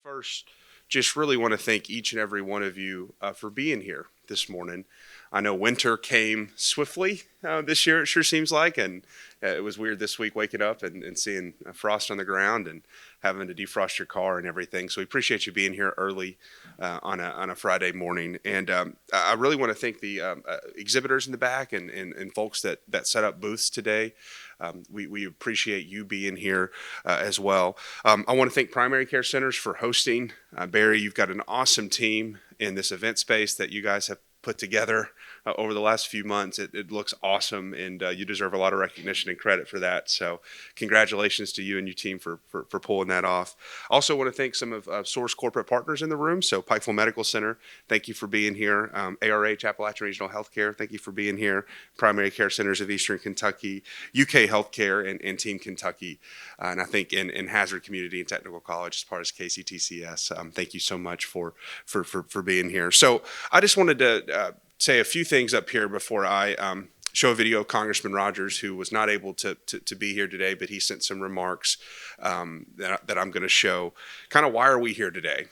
First, just really want to thank each and every one of you for being here this morning. I know winter came swiftly this year, it sure seems like, and it was weird this week waking up and seeing frost on the ground and having to defrost your car and everything. So we appreciate you being here early on a Friday morning. And I really want to thank the exhibitors in the back and folks that set up booths today. We appreciate you being here as well. I want to thank Primary Care Centers for hosting. Barry, you've got an awesome team in this event space that you guys have put together over the last few months. It looks awesome, and you deserve a lot of recognition and credit for that. So congratulations to you and your team for pulling that off. Also want to thank some of SOAR's corporate partners in the room. So Pikeville Medical Center, thank you for being here. ARH, Appalachian Regional Healthcare, thank you for being here. Primary Care Centers of Eastern Kentucky, UK Healthcare, and Team Kentucky. And I think in Hazard Community and Technical College as part of KCTCS. Thank you so much for being here. So I just wanted to say a few things up here before I show a video of Congressman Rogers, who was not able to be here today, but he sent some remarks that I'm going to show. Kind of why are we here today?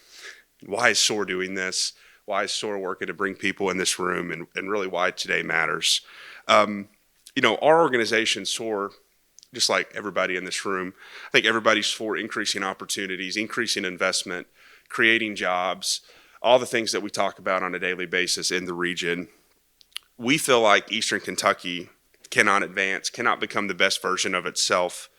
Why is SOAR doing this? Why is SOAR working to bring people in this room, and really why today matters? Our organization, SOAR, just like everybody in this room, I think everybody's for increasing opportunities, increasing investment, creating jobs, all the things that we talk about on a daily basis in the region. We feel like Eastern Kentucky cannot advance, cannot become the best version of itself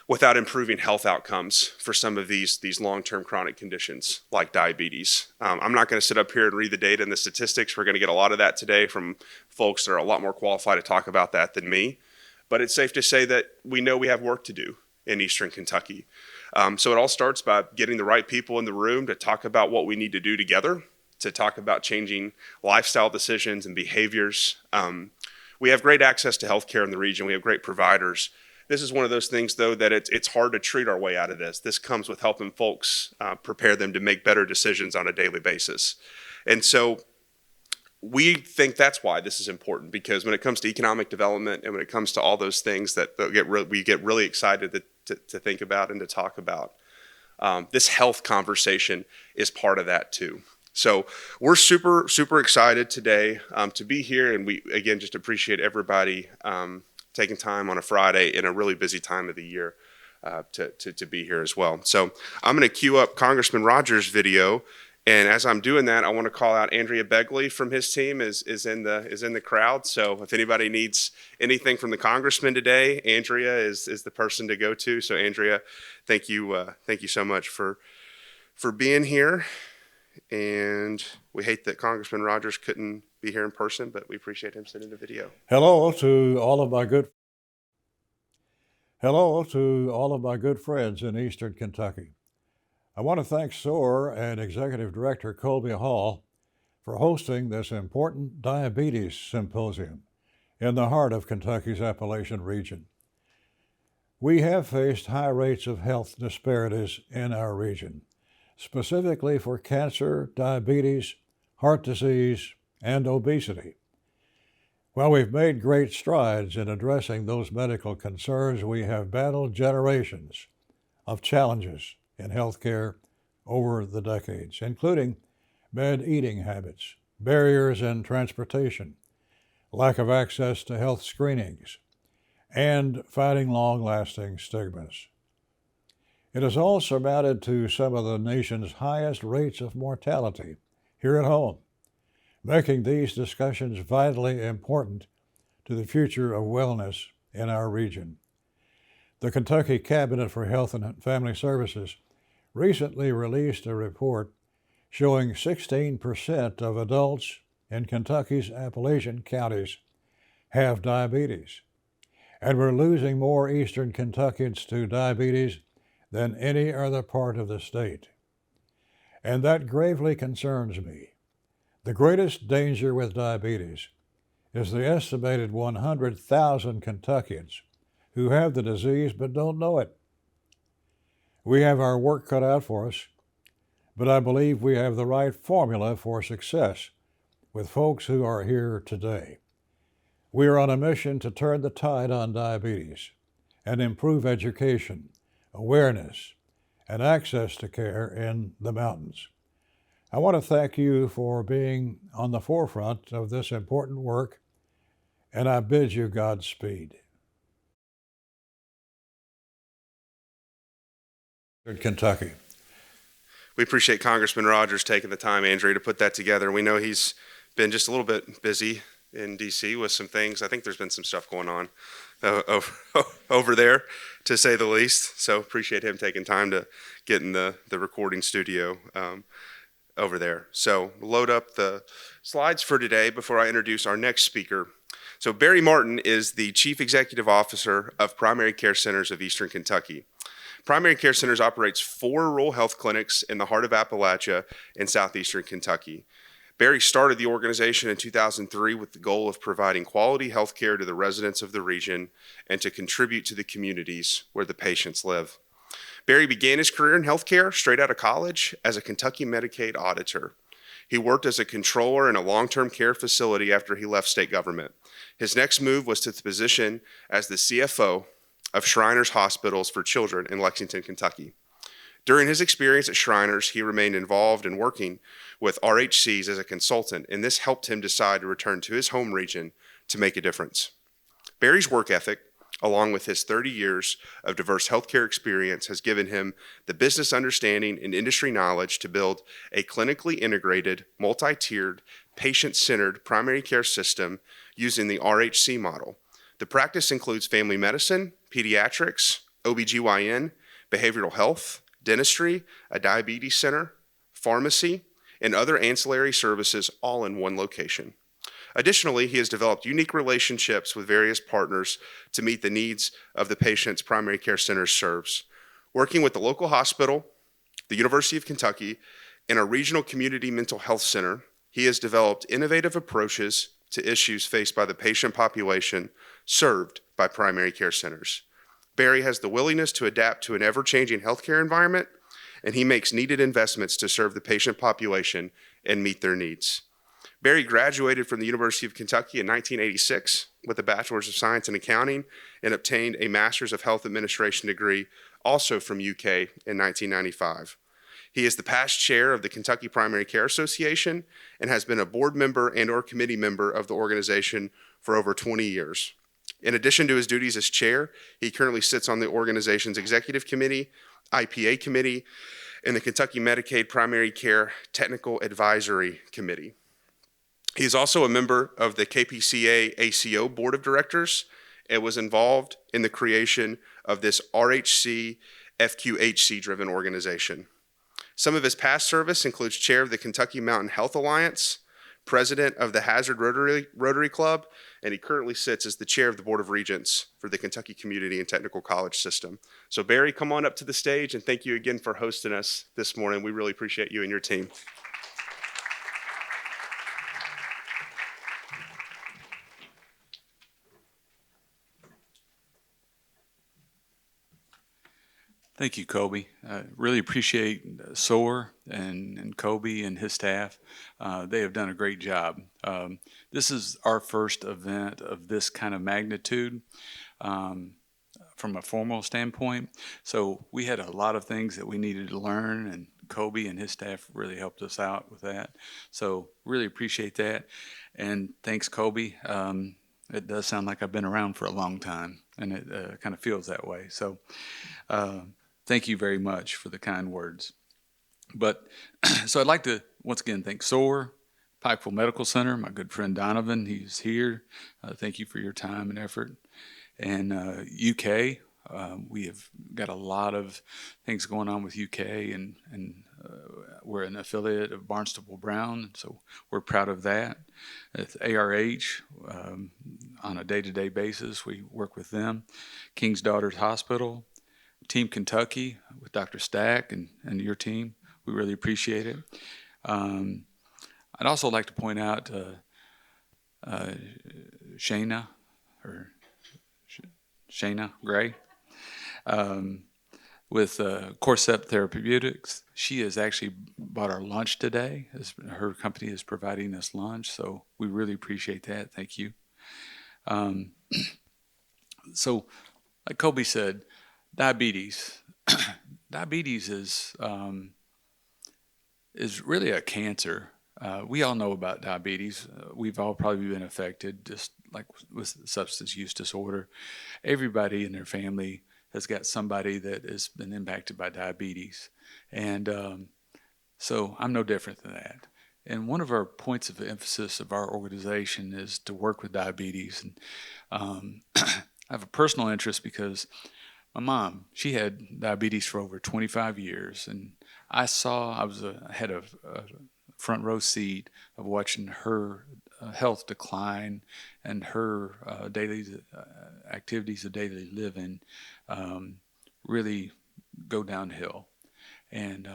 without improving health outcomes for some of these long-term chronic conditions like diabetes. I'm not going to sit up here and read the data and the statistics. We're going to get a lot of that today from folks that are a lot more qualified to talk about that than me. But it's safe to say that we know we have work to do in Eastern Kentucky. So it all starts by getting the right people in the room to talk about what we need to do together, to talk about changing lifestyle decisions and behaviors. We have great access to healthcare in the region. We have great providers. This is one of those things, though, that it's hard to treat our way out of this. This comes with helping folks prepare them to make better decisions on a daily basis. And so we think that's why this is important, because when it comes to economic development and when it comes to all those things that we get really excited to think about and to talk about, this health conversation is part of that too. So we're super, super excited today to be here, and we, again, just appreciate everybody taking time on a Friday in a really busy time of the year to be here as well. So I'm going to cue up Congressman Rogers' video. And as I'm doing that, I want to call out Andrea Begley from his team is in the crowd. So if anybody needs anything from the congressman today, Andrea is the person to go to. So Andrea, thank you so much for being here. And we hate that Congressman Rogers couldn't be here in person, but we appreciate him sending the video. Hello to all of my good friends in Eastern Kentucky. I want to thank SOAR and Executive Director Colby Hall for hosting this important diabetes symposium in the heart of Kentucky's Appalachian region. We have faced high rates of health disparities in our region, specifically for cancer, diabetes, heart disease, and obesity. While we've made great strides in addressing those medical concerns, we have battled generations of challenges in healthcare over the decades, including bad eating habits, barriers in transportation, lack of access to health screenings, and fighting long-lasting stigmas. It has also amounted to some of the nation's highest rates of mortality here at home, making these discussions vitally important to the future of wellness in our region. The Kentucky Cabinet for Health and Family Services recently released a report showing 16% of adults in Kentucky's Appalachian counties have diabetes, and we're losing more Eastern Kentuckians to diabetes than any other part of the state. And that gravely concerns me. The greatest danger with diabetes is the estimated 100,000 Kentuckians who have the disease but don't know it. We have our work cut out for us, but I believe we have the right formula for success with folks who are here today. We are on a mission to turn the tide on diabetes and improve education, awareness, and access to care in the mountains. I want to thank you for being on the forefront of this important work, and I bid you Godspeed. Kentucky. We appreciate Congressman Rogers taking the time, Andrea, to put that together. We know he's been just a little bit busy in D.C. with some things. I think there's been some stuff going on over there, to say the least. So appreciate him taking time to get in the recording studio over there. So load up the slides for today before I introduce our next speaker. So Barry Martin is the Chief Executive Officer of Primary Care Centers of Eastern Kentucky. Primary Care Centers operates 4 rural health clinics in the heart of Appalachia in southeastern Kentucky. Barry started the organization in 2003 with the goal of providing quality health care to the residents of the region and to contribute to the communities where the patients live. Barry began his career in healthcare straight out of college as a Kentucky Medicaid auditor. He worked as a controller in a long-term care facility after he left state government. His next move was to the position as the CFO of Shriners Hospitals for Children in Lexington, Kentucky. During his experience at Shriners, he remained involved in working with RHCs as a consultant, and this helped him decide to return to his home region to make a difference. Barry's work ethic, along with his 30 years of diverse healthcare experience, has given him the business understanding and industry knowledge to build a clinically integrated, multi-tiered, patient-centered primary care system using the RHC model. The practice includes family medicine, pediatrics, OBGYN, behavioral health, dentistry, a diabetes center, pharmacy, and other ancillary services all in one location. Additionally, he has developed unique relationships with various partners to meet the needs of the patients primary care center serves. Working with the local hospital, the University of Kentucky, and a regional community mental health center, he has developed innovative approaches to issues faced by the patient population served by primary care centers. Barry has the willingness to adapt to an ever-changing healthcare environment, and he makes needed investments to serve the patient population and meet their needs. Barry graduated from the University of Kentucky in 1986 with a Bachelor's of Science in Accounting and obtained a Master's of Health Administration degree also from UK in 1995. He is the past chair of the Kentucky Primary Care Association and has been a board member and/or committee member of the organization for over 20 years. In addition to his duties as chair, he currently sits on the organization's executive committee, IPA committee, and the Kentucky Medicaid Primary Care Technical Advisory Committee. He is also a member of the KPCA ACO Board of Directors and was involved in the creation of this RHC FQHC-driven organization. Some of his past service includes chair of the Kentucky Mountain Health Alliance, president of the Hazard Rotary Club, and he currently sits as the chair of the Board of Regents for the Kentucky Community and Technical College System. So Barry, come on up to the stage, and thank you again for hosting us this morning. We really appreciate you and your team. Thank you, Kobe. Really appreciate SOAR and Kobe and his staff. They have done a great job. This is our first event of this kind of magnitude from a formal standpoint. So we had a lot of things that we needed to learn, and Kobe and his staff really helped us out with that. So really appreciate that. And thanks, Kobe. It does sound like I've been around for a long time, and it kind of feels that way. So thank you very much for the kind words. But so I'd like to once again thank SOAR, Pikeville Medical Center, my good friend Donovan, he's here. Thank you for your time and effort. And UK, we have got a lot of things going on with UK, and we're an affiliate of Barnstable Brown, so we're proud of that. At ARH, on a day-to-day basis, we work with them. King's Daughters Hospital, Team Kentucky with Dr. Stack and your team, we really appreciate it. I'd also like to point out Shayna Gray with Corcept Therapeutics. She has actually bought our lunch today. Her company is providing us lunch, so we really appreciate that. Thank you. So, like Kobe said, diabetes. diabetes is really a cancer. We all know about diabetes. We've all probably been affected, just like with substance use disorder. Everybody in their family has got somebody that has been impacted by diabetes. And so I'm no different than that. And one of our points of emphasis of our organization is to work with diabetes. And I have a personal interest because my mom, she had diabetes for over 25 years. And I had a front row seat of watching her health decline and her daily activities of daily living really go downhill. And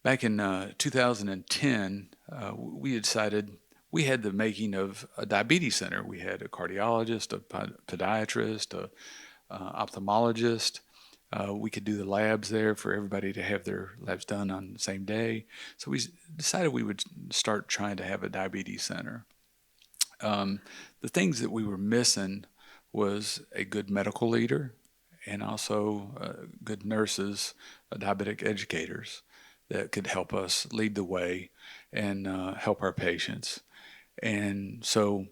back in 2010, we decided we had the making of a diabetes center. We had a cardiologist, a podiatrist, a ophthalmologist. We could do the labs there for everybody to have their labs done on the same day. So we decided we would start trying to have a diabetes center. The things that we were missing was a good medical leader and also good nurses, diabetic educators that could help us lead the way and help our patients. And so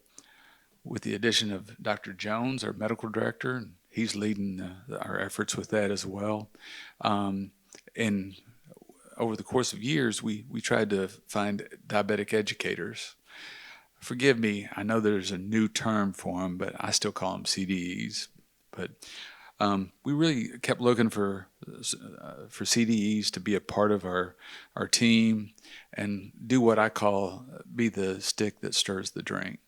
with the addition of Dr. Jones, our medical director, he's leading our efforts with that as well. And over the course of years, we tried to find diabetic educators. Forgive me, I know there's a new term for them, but I still call them CDEs. But we really kept looking for CDEs to be a part of our team and do what I call be the stick that stirs the drink.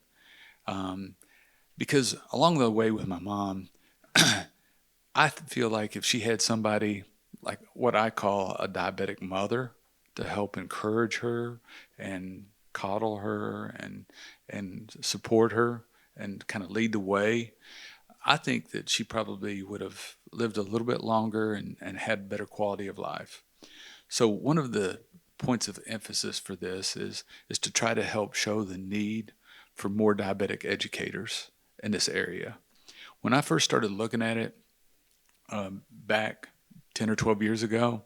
Because along the way with my mom, I feel like if she had somebody like what I call a diabetic mother to help encourage her and coddle her and support her and kind of lead the way, I think that she probably would have lived a little bit longer and had better quality of life. So one of the points of emphasis for this is to try to help show the need for more diabetic educators in this area. When I first started looking at it back 10 or 12 years ago,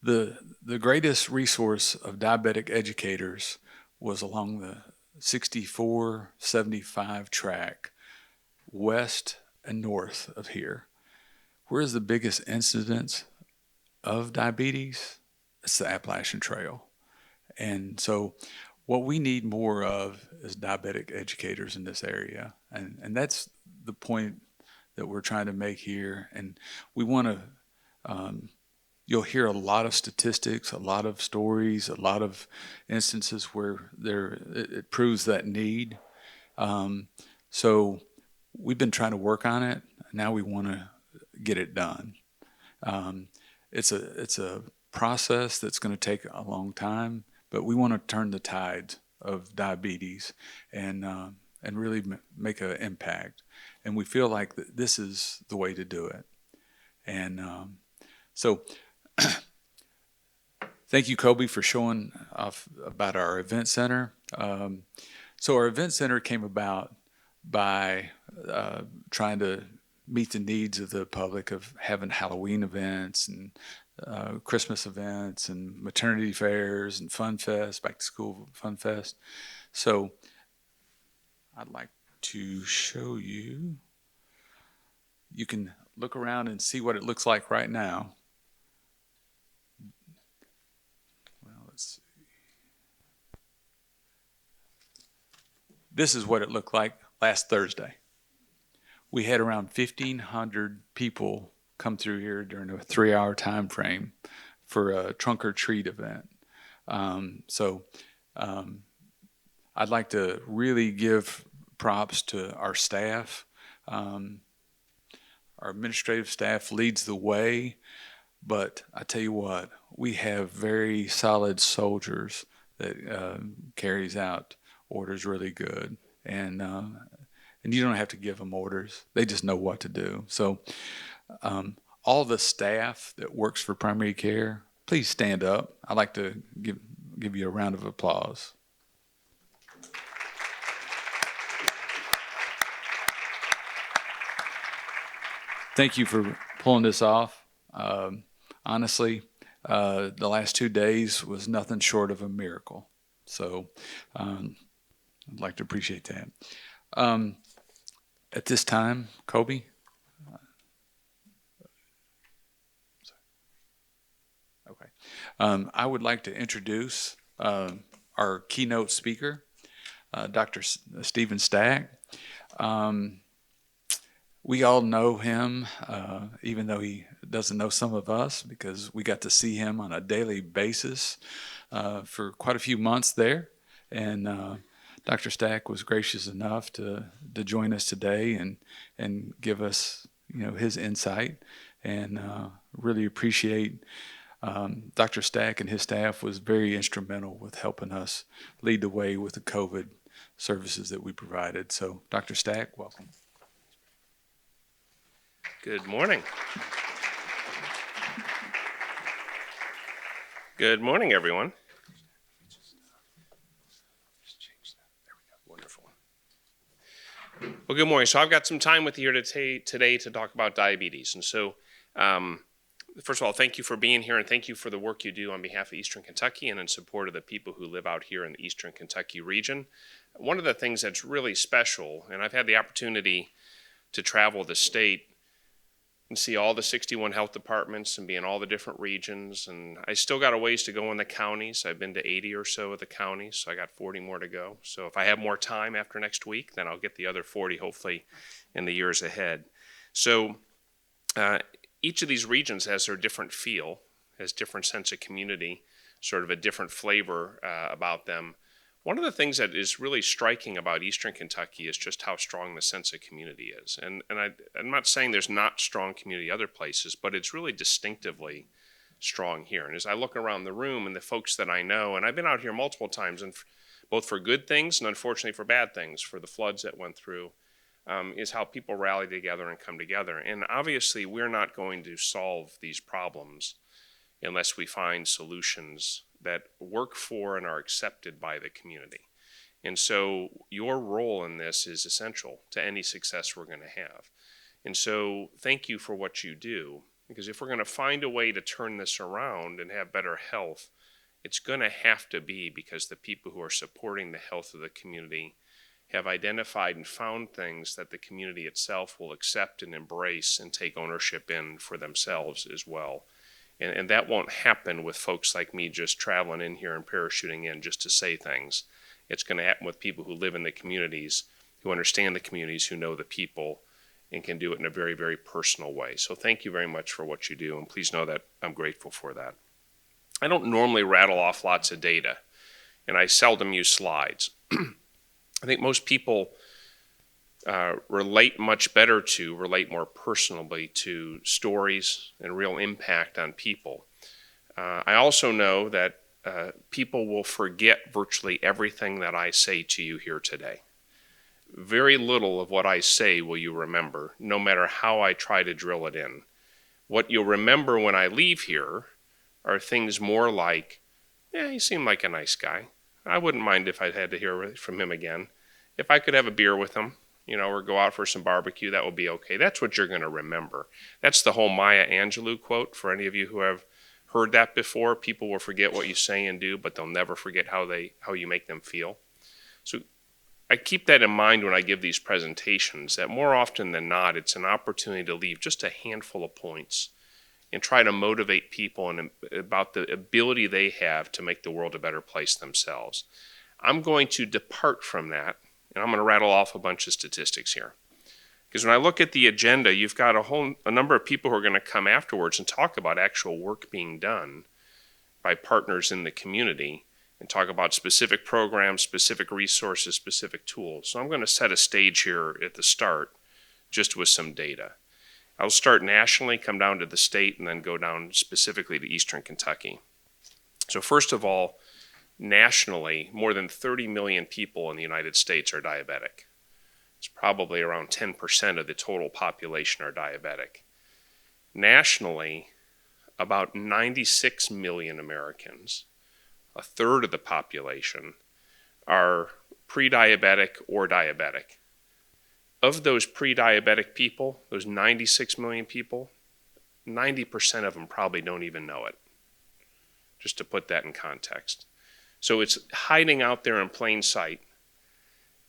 the greatest resource of diabetic educators was along the 64-75 track west and north of here. Where is the biggest incidence of diabetes? It's the Appalachian Trail. And so what we need more of is diabetic educators in this area. And that's the point that we're trying to make here. And we want to, you'll hear a lot of statistics, a lot of stories, a lot of instances where it proves that need. So we've been trying to work on it. Now we want to get it done. It's a process that's going to take a long time, but we want to turn the tide of diabetes and really make an impact. And we feel like this is the way to do it. And so thank you, Kobe, for showing off about our event center. So our event center came about by trying to meet the needs of the public of having Halloween events and Christmas events and maternity fairs and fun fest, back to school fun fest. So I'd like to show you. You can look around and see what it looks like right now. Well, let's see. This is what it looked like last Thursday. We had around 1,500 people come through here during a 3-hour time frame for a trunk or treat event. I'd like to really give props to our staff. Our administrative staff leads the way, but I tell you what, we have very solid soldiers that carries out orders really good. And you don't have to give them orders. They just know what to do. So all the staff that works for primary care, please stand up. I'd like to give you a round of applause. Thank you for pulling this off. Honestly, the last 2 days was nothing short of a miracle. So I'd like to appreciate that. At this time, Kobe. Okay. I would like to introduce our keynote speaker, Dr. Stephen Stack. We all know him, even though he doesn't know some of us, because we got to see him on a daily basis for quite a few months there. And Dr. Stack was gracious enough to join us today and give us, his insight. And really appreciate Dr. Stack and his staff was very instrumental with helping us lead the way with the COVID services that we provided. So, Dr. Stack, welcome. Good morning. Good morning, everyone. Wonderful. Well, good morning. So I've got some time with you here today to talk about diabetes. And so, first of all, thank you for being here and thank you for the work you do on behalf of Eastern Kentucky and in support of the people who live out here in the Eastern Kentucky region. One of the things that's really special, and I've had the opportunity to travel the state and see all the 61 health departments and be in all the different regions. And I still got a ways to go in the counties. I've been to 80 or so of the counties, so I got 40 more to go. So if I have more time after next week, then I'll get the other 40 hopefully in the years ahead. So each of these regions has their different feel, has different sense of community, sort of a different flavor about them. One of the things that is really striking about Eastern Kentucky is just how strong the sense of community is. And I'm not saying there's not strong community other places, but it's really distinctively strong here. And as I look around the room and the folks that I know, and I've been out here multiple times, and both for good things and unfortunately for bad things, for the floods that went through, is how people rally together and come together. And obviously, we're not going to solve these problems unless we find solutions that work for and are accepted by the community. And so your role in this is essential to any success we're going to have. And so thank you for what you do, because if we're going to find a way to turn this around and have better health, it's going to have to be because the people who are supporting the health of the community have identified and found things that the community itself will accept and embrace and take ownership in for themselves as well. And that won't happen with folks like me just traveling in here and parachuting in just to say things. It's going to happen with people who live in the communities, who understand the communities, who know the people, and can do it in a very, very personal way. So thank you very much for what you do, and please know that I'm grateful for that. I don't normally rattle off lots of data, and I seldom use slides. I think most people relate more personally to stories and real impact on people. I also know that people will forget virtually everything that I say to you here today. Very little of what I say will you remember, no matter how I try to drill it in. What you'll remember when I leave here are things more like, yeah, he seemed like a nice guy. I wouldn't mind if I had to hear from him again. If I could have a beer with him, or go out for some barbecue, that will be okay. That's what you're going to remember. That's the whole Maya Angelou quote. For any of you who have heard that before, people will forget what you say and do, but they'll never forget how you make them feel. So I keep that in mind when I give these presentations, that more often than not, it's an opportunity to leave just a handful of points and try to motivate people and about the ability they have to make the world a better place themselves. I'm going to depart from that, and I'm going to rattle off a bunch of statistics here. Because when I look at the agenda, you've got a number of people who are going to come afterwards and talk about actual work being done by partners in the community and talk about specific programs, specific resources, specific tools. So I'm going to set a stage here at the start just with some data. I'll start nationally, come down to the state, and then go down specifically to Eastern Kentucky. So first of all, nationally, more than 30 million people in the United States are diabetic. It's probably around 10% of the total population are diabetic. Nationally, about 96 million Americans, a third of the population, are pre-diabetic or diabetic. Of those pre-diabetic people, those 96 million people, 90% of them probably don't even know it, just to put that in context. So it's hiding out there in plain sight.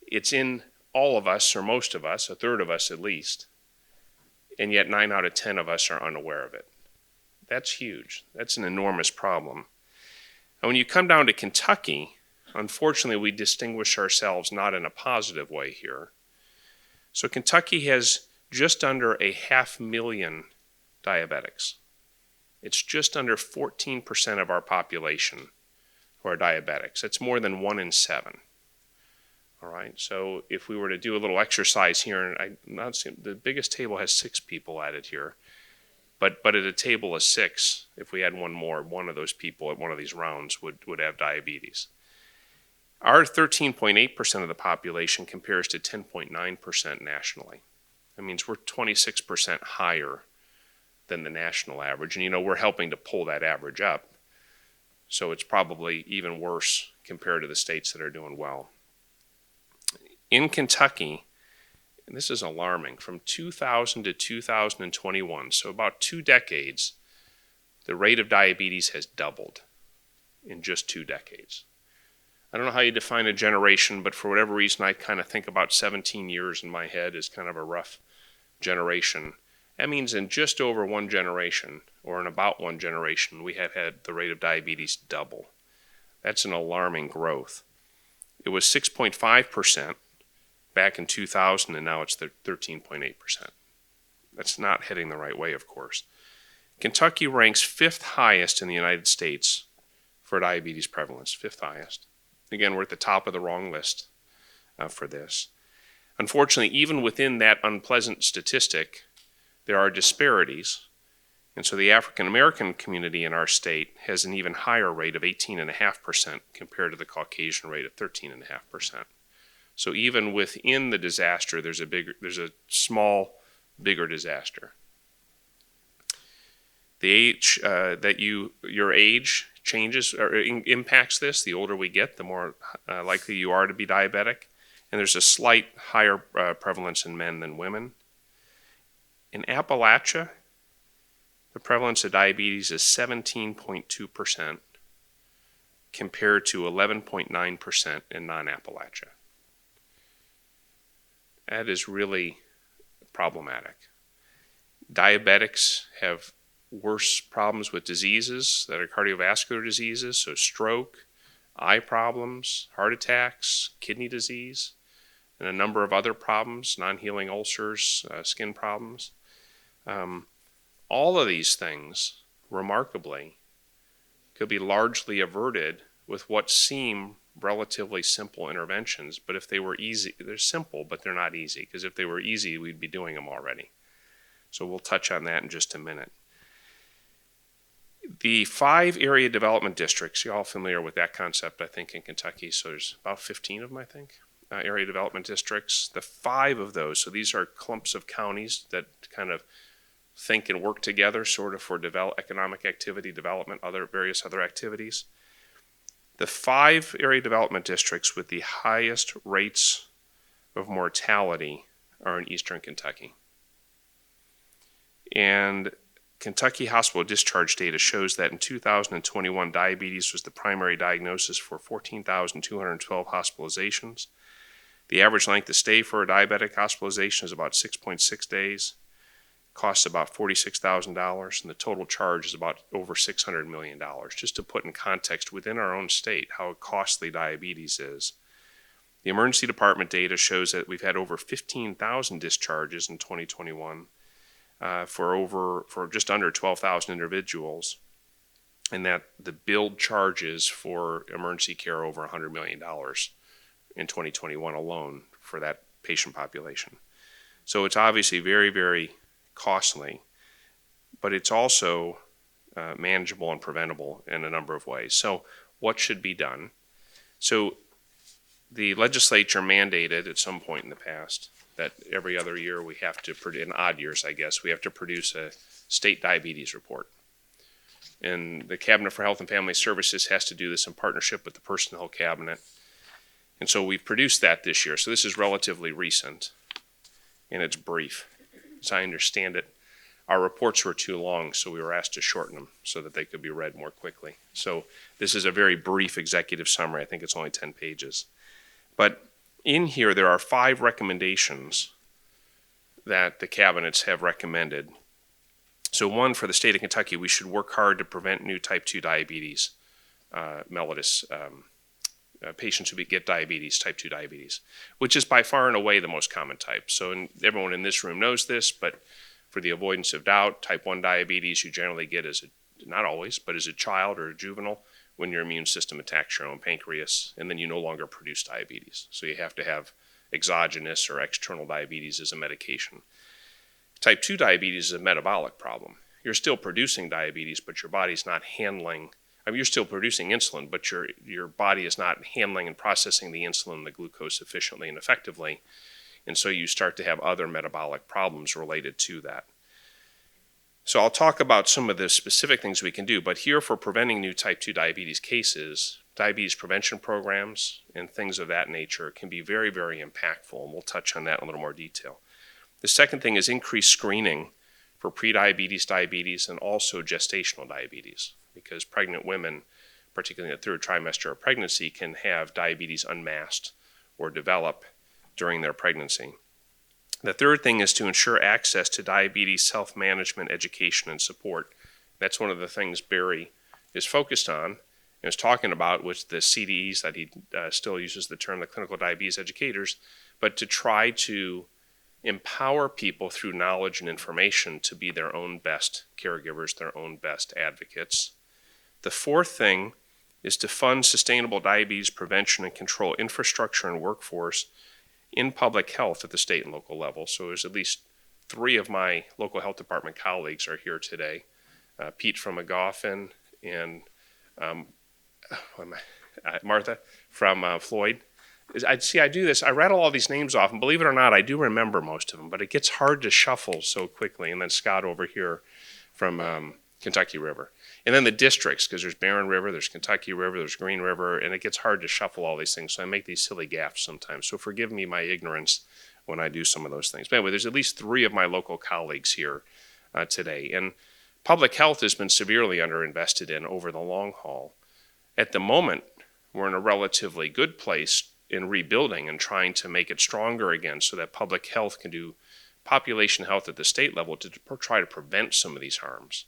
It's in all of us, or most of us, a third of us at least, and yet 9 out of 10 of us are unaware of it. That's huge. That's an enormous problem. And when you come down to Kentucky, unfortunately, we distinguish ourselves not in a positive way here. So Kentucky has just under 500,000 diabetics. It's just under 14% of our population who are diabetics. That's more than 1 in 7. All right, so if we were to do a little exercise here, and the biggest table has 6 people added here, but at a table of 6, if we had one more, one of those people at one of these rounds would have diabetes. Our 13.8% of the population compares to 10.9% nationally. That means we're 26% higher than the national average, and we're helping to pull that average up. So it's probably even worse compared to the states that are doing well. In Kentucky, and this is alarming, from 2000 to 2021, so about 2 decades, the rate of diabetes has doubled in just 2 decades. I don't know how you define a generation, but for whatever reason, I kind of think about 17 years in my head as kind of a rough generation. That means in just over 1 generation, or in about 1 generation, we have had the rate of diabetes double. That's an alarming growth. It was 6.5% back in 2000, and now it's 13.8%. That's not heading the right way, of course. Kentucky ranks 5th highest in the United States for diabetes prevalence, 5th highest. Again, we're at the top of the wrong list for this. Unfortunately, even within that unpleasant statistic, there are disparities. And so the African American community in our state has an even higher rate of 18.5% compared to the Caucasian rate of 13.5%. So even within the disaster, there's a small, bigger disaster. The age your age changes or impacts this. The older we get, the more likely you are to be diabetic. And there's a slight higher prevalence in men than women. In Appalachia, the prevalence of diabetes is 17.2% compared to 11.9% in non-Appalachia. That is really problematic. Diabetics have worse problems with diseases that are cardiovascular diseases, so stroke, eye problems, heart attacks, kidney disease, and a number of other problems, non-healing ulcers, skin problems. All of these things, remarkably, could be largely averted with what seem relatively simple interventions, but if they were easy, they're simple, but they're not easy, because if they were easy, we'd be doing them already. So we'll touch on that in just a minute. The 5 area development districts, you're all familiar with that concept, I think, in Kentucky, so there's about 15 of them, I think, area development districts. The 5 of those, so these are clumps of counties that kind of think and work together sort of for economic activity, development, various other activities. The 5 area development districts with the highest rates of mortality are in eastern Kentucky. And Kentucky hospital discharge data shows that in 2021, diabetes was the primary diagnosis for 14,212 hospitalizations. The average length of stay for a diabetic hospitalization is about 6.6 days. Costs about $46,000, and the total charge is about over $600 million. Just to put in context within our own state how costly diabetes is. The emergency department data shows that we've had over 15,000 discharges in 2021 for just under 12,000 individuals, and that the billed charges for emergency care over $100 million in 2021 alone for that patient population. So it's obviously very, very costly, but it's also manageable and preventable in a number of ways. So what should be done? So the legislature mandated at some point in the past that every other year we have to, in odd years I guess, we have to produce a state diabetes report. And the Cabinet for Health and Family Services has to do this in partnership with the Personnel Cabinet. And so we've produced that this year. So this is relatively recent, and it's brief, as I understand it. our reports were too long, so we were asked to shorten them so that they could be read more quickly. So this is a very brief executive summary. I think it's only 10 pages. But in here, there are 5 recommendations that the cabinets have recommended. So one, for the state of Kentucky, we should work hard to prevent new type 2 diabetes, mellitus, patients who get diabetes, type 2 diabetes, which is by far and away the most common type. So everyone in this room knows this, but for the avoidance of doubt, type 1 diabetes you generally get as not always, but as a child or a juvenile when your immune system attacks your own pancreas, and then you no longer produce diabetes. So you have to have exogenous or external diabetes as a medication. Type 2 diabetes is a metabolic problem. You're still producing diabetes, but your body's not handling, you're still producing insulin, but your body is not handling and processing the insulin and the glucose efficiently and effectively. And so you start to have other metabolic problems related to that. So I'll talk about some of the specific things we can do, but here for preventing new type 2 diabetes cases, diabetes prevention programs and things of that nature can be very, very impactful, and we'll touch on that in a little more detail. The second thing is increased screening for prediabetes, diabetes, and also gestational diabetes, because pregnant women, particularly in the 3rd trimester of pregnancy, can have diabetes unmasked or develop during their pregnancy. The third thing is to ensure access to diabetes self-management education and support. That's one of the things Barry is focused on and is talking about with the CDEs, that he still uses the term, the clinical diabetes educators, but to try to empower people through knowledge and information to be their own best caregivers, their own best advocates. The fourth thing is to fund sustainable diabetes prevention and control infrastructure and workforce in public health at the state and local level. So there's at least 3 of my local health department colleagues are here today. Pete from McGoffin and Martha from Floyd. I do this, I rattle all these names off, and believe it or not, I do remember most of them, but it gets hard to shuffle so quickly. And then Scott over here from Kentucky River. And then the districts, because there's Barron River, there's Kentucky River, there's Green River, and it gets hard to shuffle all these things. So I make these silly gaffes sometimes. So forgive me my ignorance when I do some of those things. But anyway, there's at least 3 of my local colleagues here today. And public health has been severely underinvested in over the long haul. At the moment, we're in a relatively good place in rebuilding and trying to make it stronger again so that public health can do population health at the state level to try to prevent some of these harms.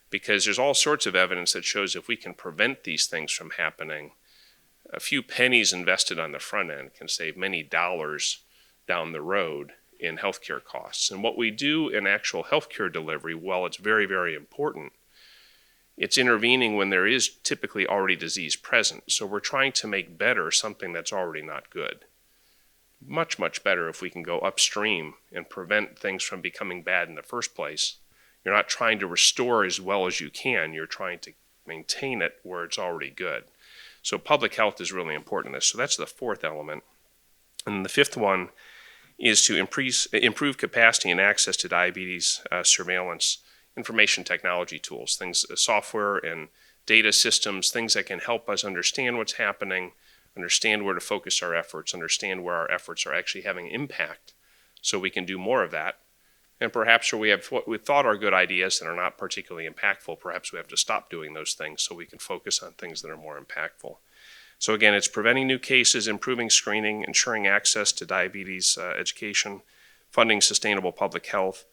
Because there's all sorts of evidence that shows if we can prevent these things from happening, a few pennies invested on the front end can save many dollars down the road in healthcare costs. And what we do in actual healthcare delivery, while it's very, very important, it's intervening when there is typically already disease present. So we're trying to make better something that's already not good. Much, much better if we can go upstream and prevent things from becoming bad in the first place. You're not trying to restore as well as you can. You're trying to maintain it where it's already good. So public health is really important in this. So that's the fourth element. And the fifth one is to improve capacity and access to diabetes surveillance information technology tools, things, software and data systems, things that can help us understand what's happening, understand where to focus our efforts, understand where our efforts are actually having impact so we can do more of that. And perhaps where we have what we thought are good ideas that are not particularly impactful, perhaps we have to stop doing those things so we can focus on things that are more impactful. So again, it's preventing new cases, improving screening, ensuring access to diabetes education, funding sustainable public health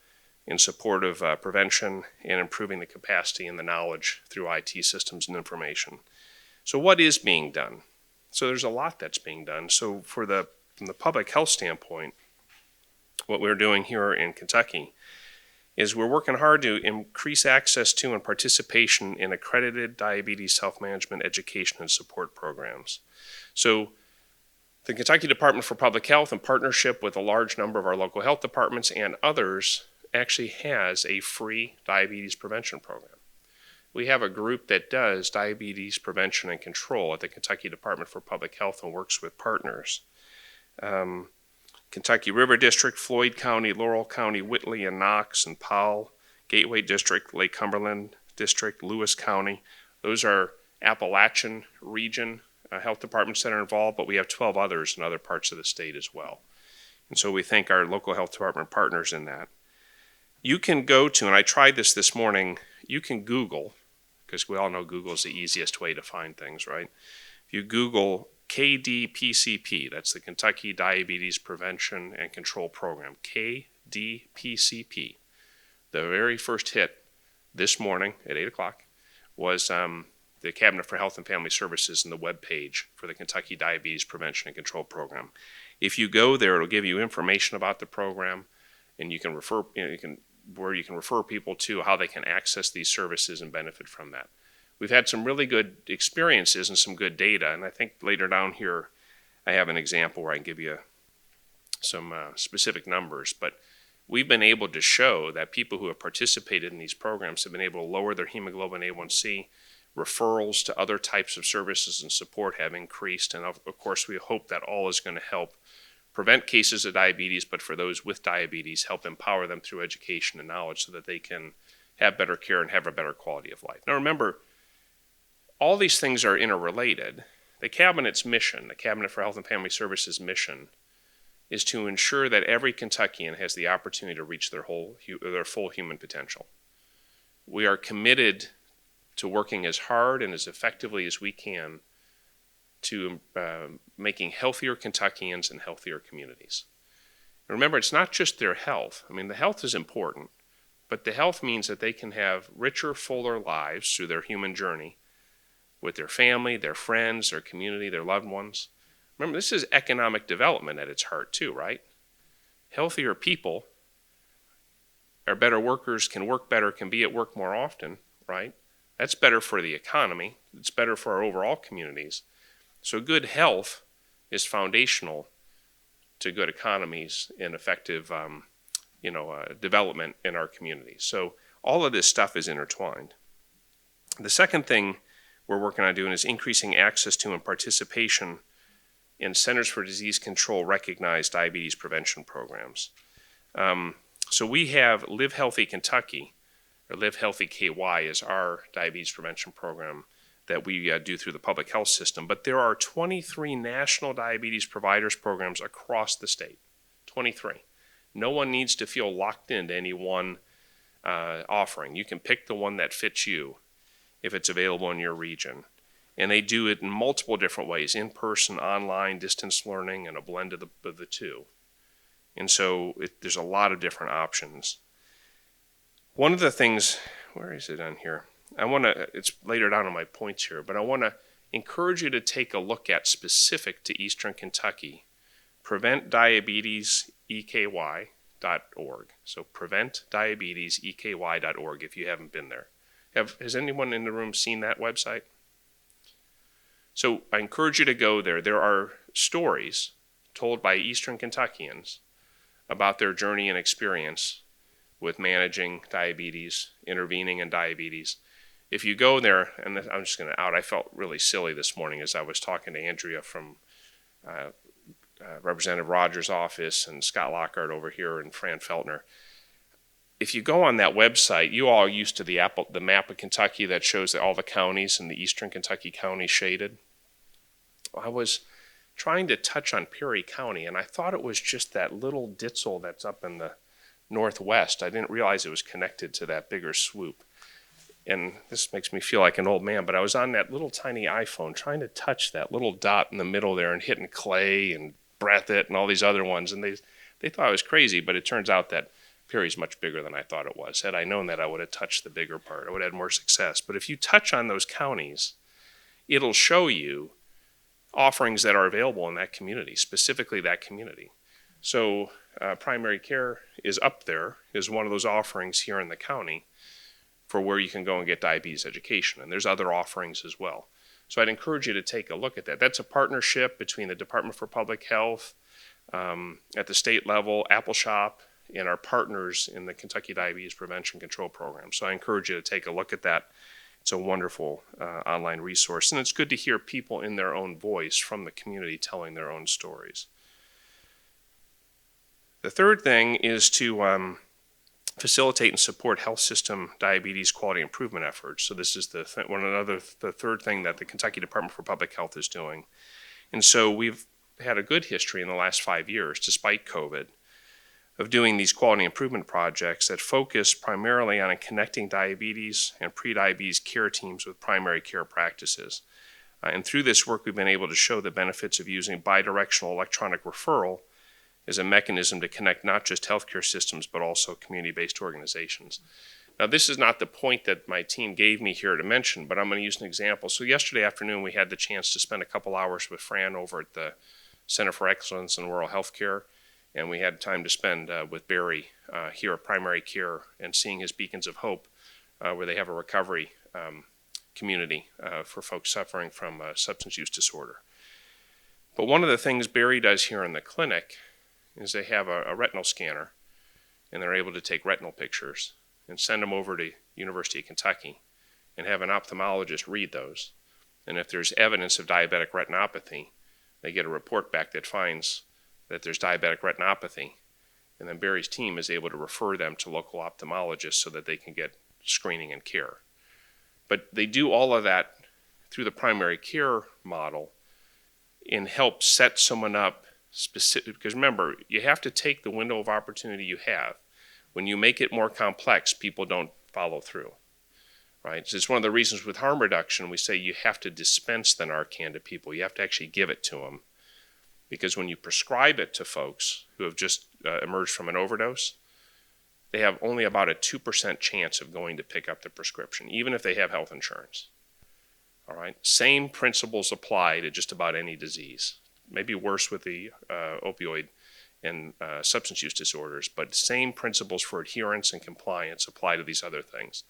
in support of prevention, and improving the capacity and the knowledge through IT systems and information. So what is being done? So there's a lot that's being done. So from the public health standpoint, what we're doing here in Kentucky is we're working hard to increase access to and participation in accredited diabetes self-management education and support programs. So the Kentucky Department for Public Health, in partnership with a large number of our local health departments and others, actually has a free diabetes prevention program. We have a group that does diabetes prevention and control at the Kentucky Department for Public Health and works with partners. Kentucky River District, Floyd County, Laurel County, Whitley and Knox and Powell, Gateway District, Lake Cumberland District, Lewis County. Those are Appalachian region health departments that are involved, but we have 12 others in other parts of the state as well. And so we thank our local health department partners in that. You can go to, and I tried this morning, you can Google, because we all know Google is the easiest way to find things, right? If you Google KDPCP, that's the Kentucky Diabetes Prevention and Control Program, KDPCP. The very first hit this morning at 8 o'clock was the Cabinet for Health and Family Services and the web page for the Kentucky Diabetes Prevention and Control Program. If you go there, it'll give you information about the program, and you can refer, where you can refer people to how they can access these services and benefit from that. We've had some really good experiences and some good data, and I think later down here I have an example where I can give you some specific numbers, but we've been able to show that people who have participated in these programs have been able to lower their hemoglobin A1C. Referrals to other types of services and support have increased, and of course we hope that all is going to help prevent cases of diabetes, but for those with diabetes, help empower them through education and knowledge so that they can have better care and have a better quality of life. Now remember, all these things are interrelated. The Cabinet's mission, the Cabinet for Health and Family Services mission, is to ensure that every Kentuckian has the opportunity to reach their full human potential. We are committed to working as hard and as effectively as we can to making healthier Kentuckians and healthier communities. And remember, it's not just their health. I mean, the health is important, but the health means that they can have richer, fuller lives through their human journey with their family, their friends, their community, their loved ones. Remember, this is economic development at its heart too, right? Healthier people are better workers, can work better, can be at work more often, right? That's better for the economy. It's better for our overall communities. So good health is foundational to good economies and effective development in our communities. So all of this stuff is intertwined. The second thing we're working on doing is increasing access to and participation in Centers for Disease Control recognized diabetes prevention programs. So we have Live Healthy Kentucky, or Live Healthy KY is our diabetes prevention program that we do through the public health system. But there are 23 national diabetes providers programs across the state, 23. No one needs to feel locked into any one offering. You can pick the one that fits you if it's available in your region. And they do it in multiple different ways, in-person, online, distance learning, and a blend of the two. And so there's a lot of different options. One of the things, where is it on here? It's later down on my points here, but I want to encourage you to take a look at, specific to Eastern Kentucky, preventdiabeteseky.org. So preventdiabeteseky.org if you haven't been there. Has anyone in the room seen that website? So I encourage you to go there. There are stories told by Eastern Kentuckians about their journey and experience with managing diabetes, intervening in diabetes. If you go there, and I'm just going to I felt really silly this morning as I was talking to Andrea from Representative Rogers' office and Scott Lockhart over here and Fran Feltner. If you go on that website, you all are used to the map of Kentucky that shows all the counties and the Eastern Kentucky counties shaded. I was trying to touch on Perry County, and I thought it was just that little ditzel that's up in the northwest. I didn't realize it was connected to that bigger swoop. And this makes me feel like an old man, but I was on that little tiny iPhone trying to touch that little dot in the middle there and hitting Clay and Breathitt and all these other ones. And they thought I was crazy, but it turns out that Perry's much bigger than I thought it was. Had I known that, I would have touched the bigger part. I would have had more success. But if you touch on those counties, it'll show you offerings that are available in that community, specifically that community. So primary care is up there, is one of those offerings here in the county for where you can go and get diabetes education. And there's other offerings as well. So I'd encourage you to take a look at that. That's a partnership between the Department for Public Health at the state level, Apple Shop, and our partners in the Kentucky Diabetes Prevention Control Program. So I encourage you to take a look at that. It's a wonderful online resource. And it's good to hear people in their own voice from the community telling their own stories. The third thing is to facilitate and support health system diabetes quality improvement efforts. So this is the third thing that the Kentucky Department for Public Health is doing. And so we've had a good history in the last 5 years, despite COVID, of doing these quality improvement projects that focus primarily on connecting diabetes and prediabetes care teams with primary care practices. And through this work, we've been able to show the benefits of using bidirectional electronic referral as a mechanism to connect not just healthcare systems, but also community-based organizations. Now, this is not the point that my team gave me here to mention, but I'm going to use an example. So yesterday afternoon, we had the chance to spend a couple hours with Fran over at the Center for Excellence in Rural Healthcare, and we had time to spend with Barry here at Primary Care and seeing his Beacons of Hope, where they have a recovery community for folks suffering from substance use disorder. But one of the things Barry does here in the clinic is they have a retinal scanner, and they're able to take retinal pictures and send them over to University of Kentucky and have an ophthalmologist read those. And if there's evidence of diabetic retinopathy, they get a report back that finds that there's diabetic retinopathy. And then Barry's team is able to refer them to local ophthalmologists so that they can get screening and care. But they do all of that through the primary care model and help set someone up specific, because remember, you have to take the window of opportunity you have. When you make it more complex, people don't follow through, right? So it's one of the reasons with harm reduction, we say you have to dispense the Narcan to people. You have to actually give it to them. Because when you prescribe it to folks who have just emerged from an overdose, they have only about a 2% chance of going to pick up the prescription, even if they have health insurance. All right, same principles apply to just about any disease. Maybe worse with the opioid and substance use disorders, but same principles for adherence and compliance apply to these other things.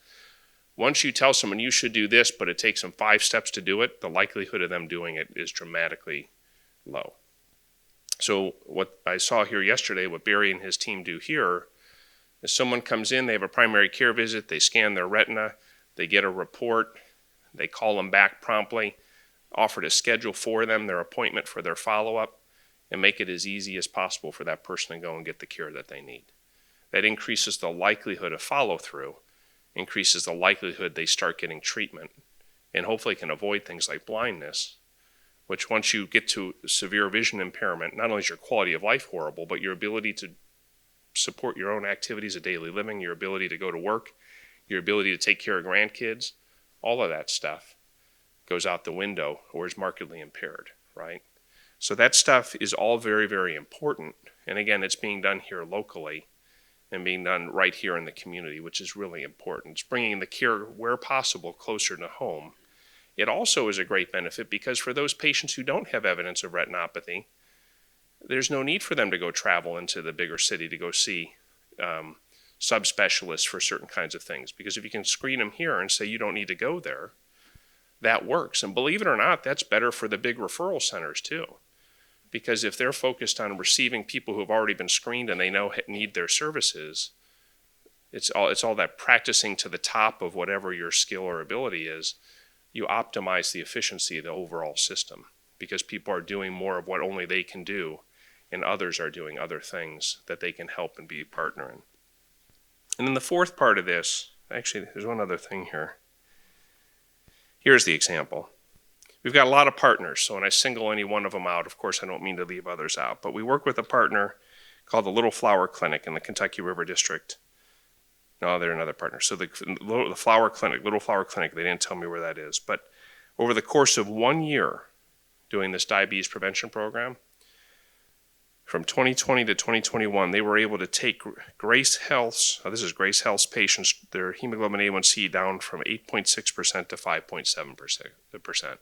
Once you tell someone you should do this, but it takes them 5 steps to do it, the likelihood of them doing it is dramatically low. So what I saw here yesterday, what Barry and his team do here, is someone comes in, they have a primary care visit, they scan their retina, they get a report, they call them back promptly, offer to schedule for them their appointment for their follow-up, and make it as easy as possible for that person to go and get the care that they need. That increases the likelihood of follow-through, increases the likelihood they start getting treatment, and hopefully can avoid things like blindness, which once you get to severe vision impairment, not only is your quality of life horrible, but your ability to support your own activities of daily living, your ability to go to work, your ability to take care of grandkids, all of that stuff goes out the window or is markedly impaired, right? So that stuff is all very, very important. And again, it's being done here locally and being done right here in the community, which is really important. It's bringing the care where possible closer to home. It also is a great benefit because for those patients who don't have evidence of retinopathy, there's no need for them to go travel into the bigger city to go see subspecialists for certain kinds of things. Because if you can screen them here and say you don't need to go there, that works. And believe it or not, that's better for the big referral centers too. Because if they're focused on receiving people who have already been screened and they know need their services, it's all that practicing to the top of whatever your skill or ability is, you optimize the efficiency of the overall system because people are doing more of what only they can do and others are doing other things that they can help and be a partner in. And then the fourth part of this, actually there's one other thing here. Here's the example. We've got a lot of partners, so when I single any one of them out, of course I don't mean to leave others out, but we work with a partner called the Little Flower Clinic in the Kentucky River District. No, they're another partner. So the Flower Clinic, Little Flower Clinic, they didn't tell me where that is, but over the course of 1 year doing this diabetes prevention program, from 2020 to 2021, they were able to take Grace Health's, this is Grace Health's patients, their hemoglobin A1C down from 8.6% to 5.7%.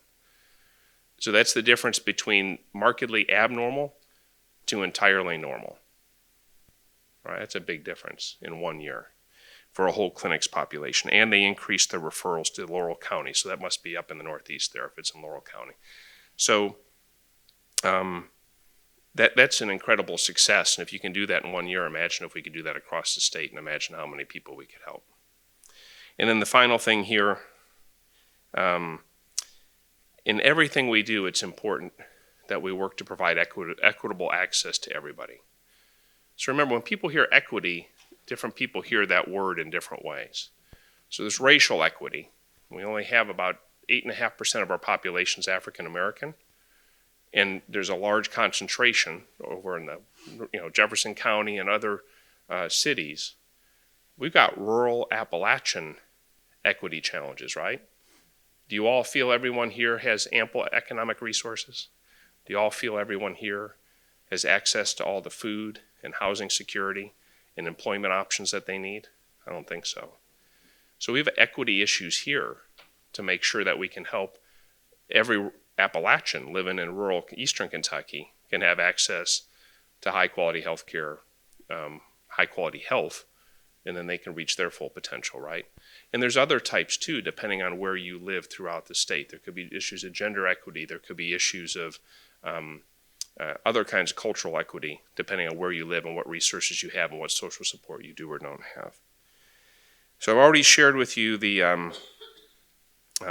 So that's the difference between markedly abnormal to entirely normal. Right? That's a big difference in 1 year for a whole clinic's population. And they increased the referrals to Laurel County. So that must be up in the Northeast there if it's in Laurel County. So that's an incredible success. And if you can do that in 1 year, imagine if we could do that across the state and imagine how many people we could help. And then the final thing here, in everything we do, it's important that we work to provide equitable access to everybody. So remember, when people hear equity, different people hear that word in different ways. So there's racial equity. We only have about 8.5% of our population is African American, and there's a large concentration over in the Jefferson County and other cities, we've got rural Appalachian equity challenges, right? Do you all feel everyone here has ample economic resources? Do you all feel everyone here has access to all the food and housing security and employment options that they need? I don't think so. So we have equity issues here to make sure that we can help every Appalachian living in rural eastern Kentucky can have access to high quality health care, high quality health, and then they can reach their full potential, right? And there's other types too, depending on where you live throughout the state. There could be issues of gender equity. There could be issues of other kinds of cultural equity, depending on where you live and what resources you have and what social support you do or don't have. So I've already shared with you the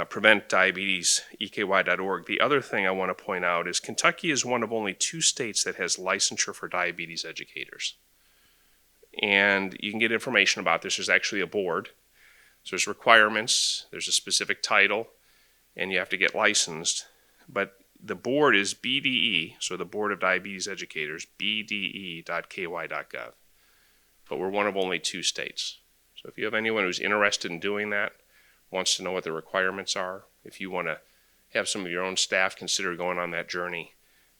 Prevent Diabetes, EKY.org. The other thing I want to point out is Kentucky is one of only 2 states that has licensure for diabetes educators. And you can get information about this. There's actually a board. So there's requirements, there's a specific title, and you have to get licensed. But the board is BDE, so the Board of Diabetes Educators, bde.ky.gov. But we're one of only 2 states. So if you have anyone who's interested in doing that, wants to know what the requirements are, if you want to have some of your own staff consider going on that journey,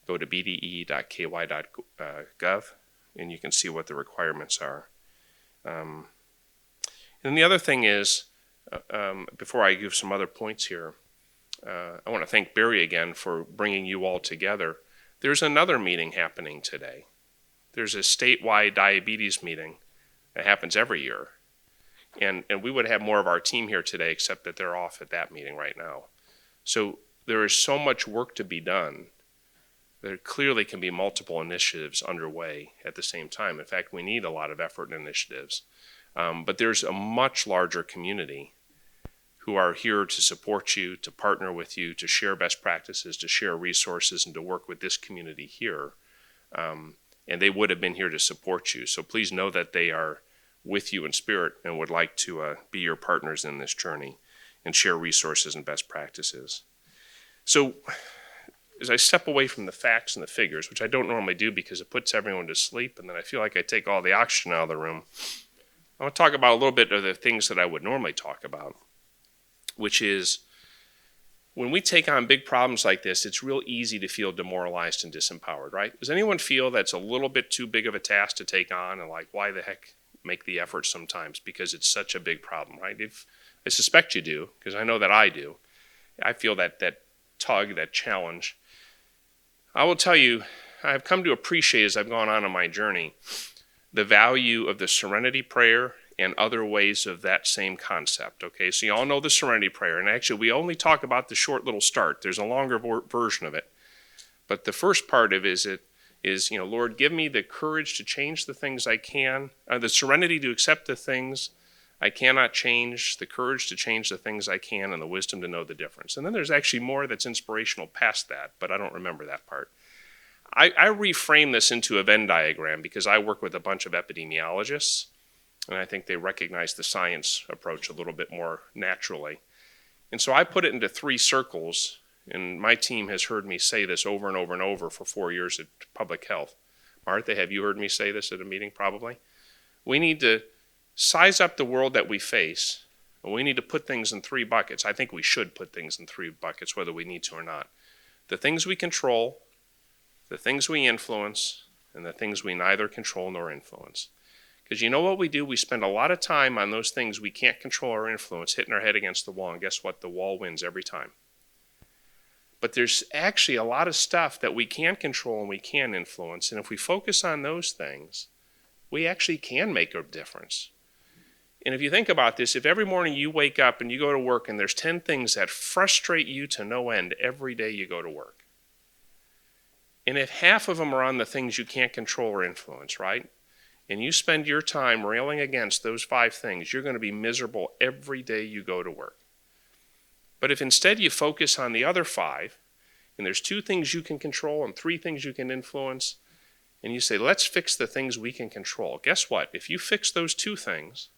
go to bde.ky.gov and you can see what the requirements are. And the other thing is, before I give some other points here, I want to thank Barry again for bringing you all together. There's another meeting happening today. There's a statewide diabetes meeting that happens every year. And we would have more of our team here today, except that they're off at that meeting right now. So there is so much work to be done. There clearly can be multiple initiatives underway at the same time. In fact, we need a lot of effort and initiatives. But there's a much larger community who are here to support you, to partner with you, to share best practices, to share resources, and to work with this community here. And they would have been here to support you. So please know that they are with you in spirit and would like to be your partners in this journey and share resources and best practices. So as I step away from the facts and the figures, which I don't normally do because it puts everyone to sleep and then I feel like I take all the oxygen out of the room, I want to talk about a little bit of the things that I would normally talk about, which is when we take on big problems like this, it's real easy to feel demoralized and disempowered, right? Does anyone feel that's a little bit too big of a task to take on and like, why the heck make the effort sometimes because it's such a big problem, right? I suspect you do, because I know that I do. I feel that tug, that challenge. I will tell you, I've come to appreciate as I've gone on my journey the value of the Serenity Prayer and other ways of that same concept, okay? So you all know the Serenity Prayer, and actually we only talk about the short little start. There's a longer version of it. But the first part of it is, Lord, give me the courage to change the things I can, the serenity to accept the things I cannot change, the courage to change the things I can, and the wisdom to know the difference. And then there's actually more that's inspirational past that, but I don't remember that part. I reframe this into a Venn diagram because I work with a bunch of epidemiologists, and I think they recognize the science approach a little bit more naturally. And so I put it into 3 circles, and my team has heard me say this over and over and over for 4 years at Public Health. Martha, have you heard me say this at a meeting probably? We need to size up the world that we face, and we need to put things in 3 buckets. I think we should put things in 3 buckets, whether we need to or not. The things we control, the things we influence, and the things we neither control nor influence. Because you know what we do? We spend a lot of time on those things we can't control or influence, hitting our head against the wall, and guess what? The wall wins every time. But there's actually a lot of stuff that we can control and we can influence, and if we focus on those things, we actually can make a difference. And if you think about this, if every morning you wake up and you go to work and there's 10 things that frustrate you to no end every day you go to work, and if half of them are on the things you can't control or influence, right? And you spend your time railing against those 5 things, you're going to be miserable every day you go to work. But if instead you focus on the other 5, and there's 2 things you can control and 3 things you can influence, and you say, let's fix the things we can control. Guess what? If you fix those 2 things,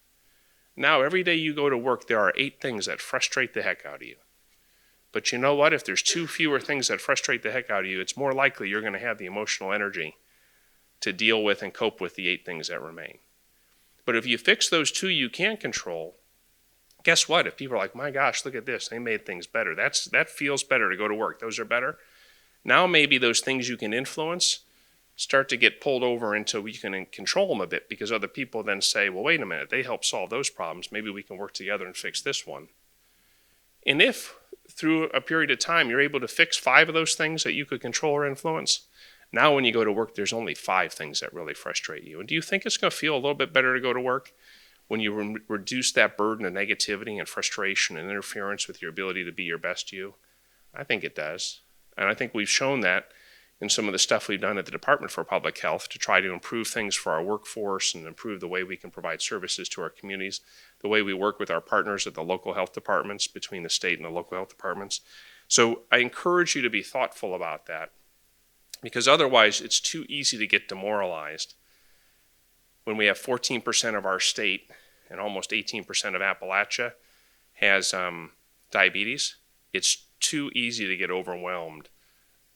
now every day you go to work, there are 8 things that frustrate the heck out of you. But you know what? If there's 2 fewer things that frustrate the heck out of you, it's more likely you're going to have the emotional energy to deal with and cope with the 8 things that remain. But if you fix those 2 you can't control, guess what? If people are like, my gosh, look at this, they made things better. That feels better to go to work. Those are better. Now maybe those things you can influence start to get pulled over into you can control them a bit, because other people then say, well, wait a minute, they helped solve those problems. Maybe we can work together and fix this one. And if through a period of time you're able to fix 5 of those things that you could control or influence, now when you go to work, there's only 5 things that really frustrate you. And do you think it's going to feel a little bit better to go to work when you reduce that burden of negativity and frustration and interference with your ability to be your best you? I think it does. And I think we've shown that in some of the stuff we've done at the Department for Public Health to try to improve things for our workforce and improve the way we can provide services to our communities, the way we work with our partners at the local health departments, between the state and the local health departments. So I encourage you to be thoughtful about that, because otherwise it's too easy to get demoralized when we have 14% of our state and almost 18% of Appalachia has diabetes. It's too easy to get overwhelmed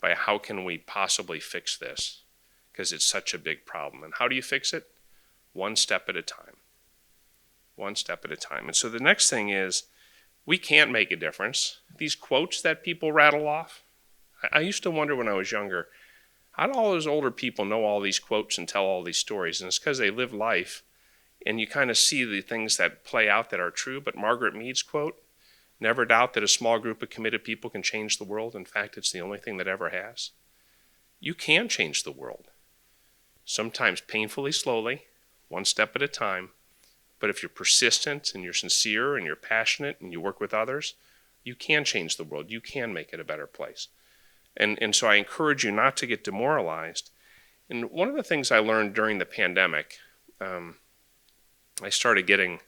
by how can we possibly fix this, because it's such a big problem. And how do you fix it? One step at a time. One step at a time. And so the next thing is, we can't make a difference. These quotes that people rattle off, I used to wonder when I was younger, how do all those older people know all these quotes and tell all these stories? And it's because they live life, and you kind of see the things that play out that are true. But Margaret Mead's quote, never doubt that a small group of committed people can change the world. In fact, it's the only thing that ever has. You can change the world. Sometimes painfully slowly, one step at a time. But if you're persistent and you're sincere and you're passionate and you work with others, you can change the world. You can make it a better place. And so I encourage you not to get demoralized. And one of the things I learned during the pandemic, I started getting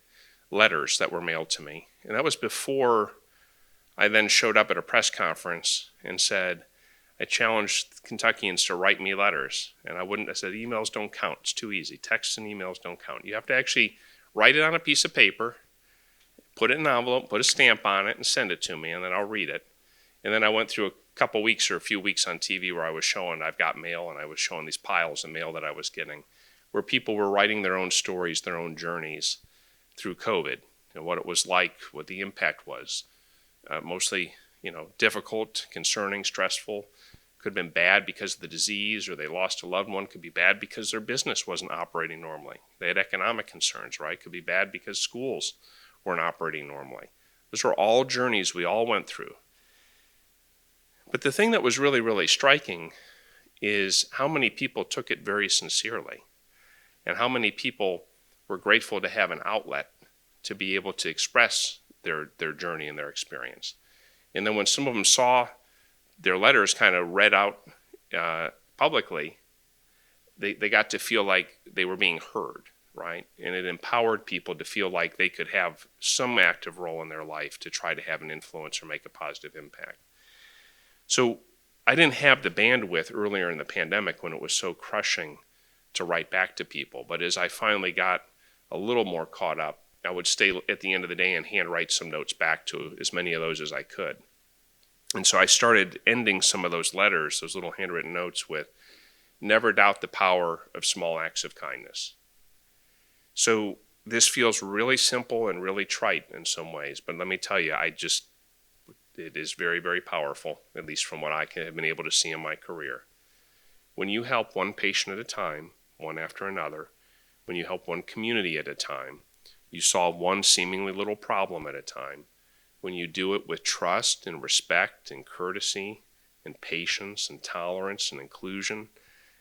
letters that were mailed to me. And that was before I then showed up at a press conference and said, I challenged Kentuckians to write me letters. And I said, emails don't count. It's too easy. Texts and emails don't count. You have to actually write it on a piece of paper, put it in an envelope, put a stamp on it, and send it to me, and then I'll read it. And then I went through a couple weeks or a few weeks on TV where I was showing I've got mail, and I was showing these piles of mail that I was getting, where people were writing their own stories, their own journeys through COVID, what it was like, what the impact was. Mostly, difficult, concerning, stressful. Could have been bad because of the disease, or they lost a loved one. Could be bad because their business wasn't operating normally. They had economic concerns, right? Could be bad because schools weren't operating normally. Those were all journeys we all went through. But the thing that was really, really striking is how many people took it very sincerely, and how many people were grateful to have an outlet to be able to express their journey and their experience. And then when some of them saw their letters kind of read out publicly, they got to feel like they were being heard, right? And it empowered people to feel like they could have some active role in their life to try to have an influence or make a positive impact. So I didn't have the bandwidth earlier in the pandemic when it was so crushing to write back to people. But as I finally got a little more caught up, I would stay at the end of the day and handwrite some notes back to as many of those as I could. And so I started ending some of those letters, those little handwritten notes, with, never doubt the power of small acts of kindness. So this feels really simple and really trite in some ways, but let me tell you, it is very, very powerful, at least from what I have been able to see in my career. When you help one patient at a time, one after another, when you help one community at a time, you solve one seemingly little problem at a time, when you do it with trust and respect and courtesy and patience and tolerance and inclusion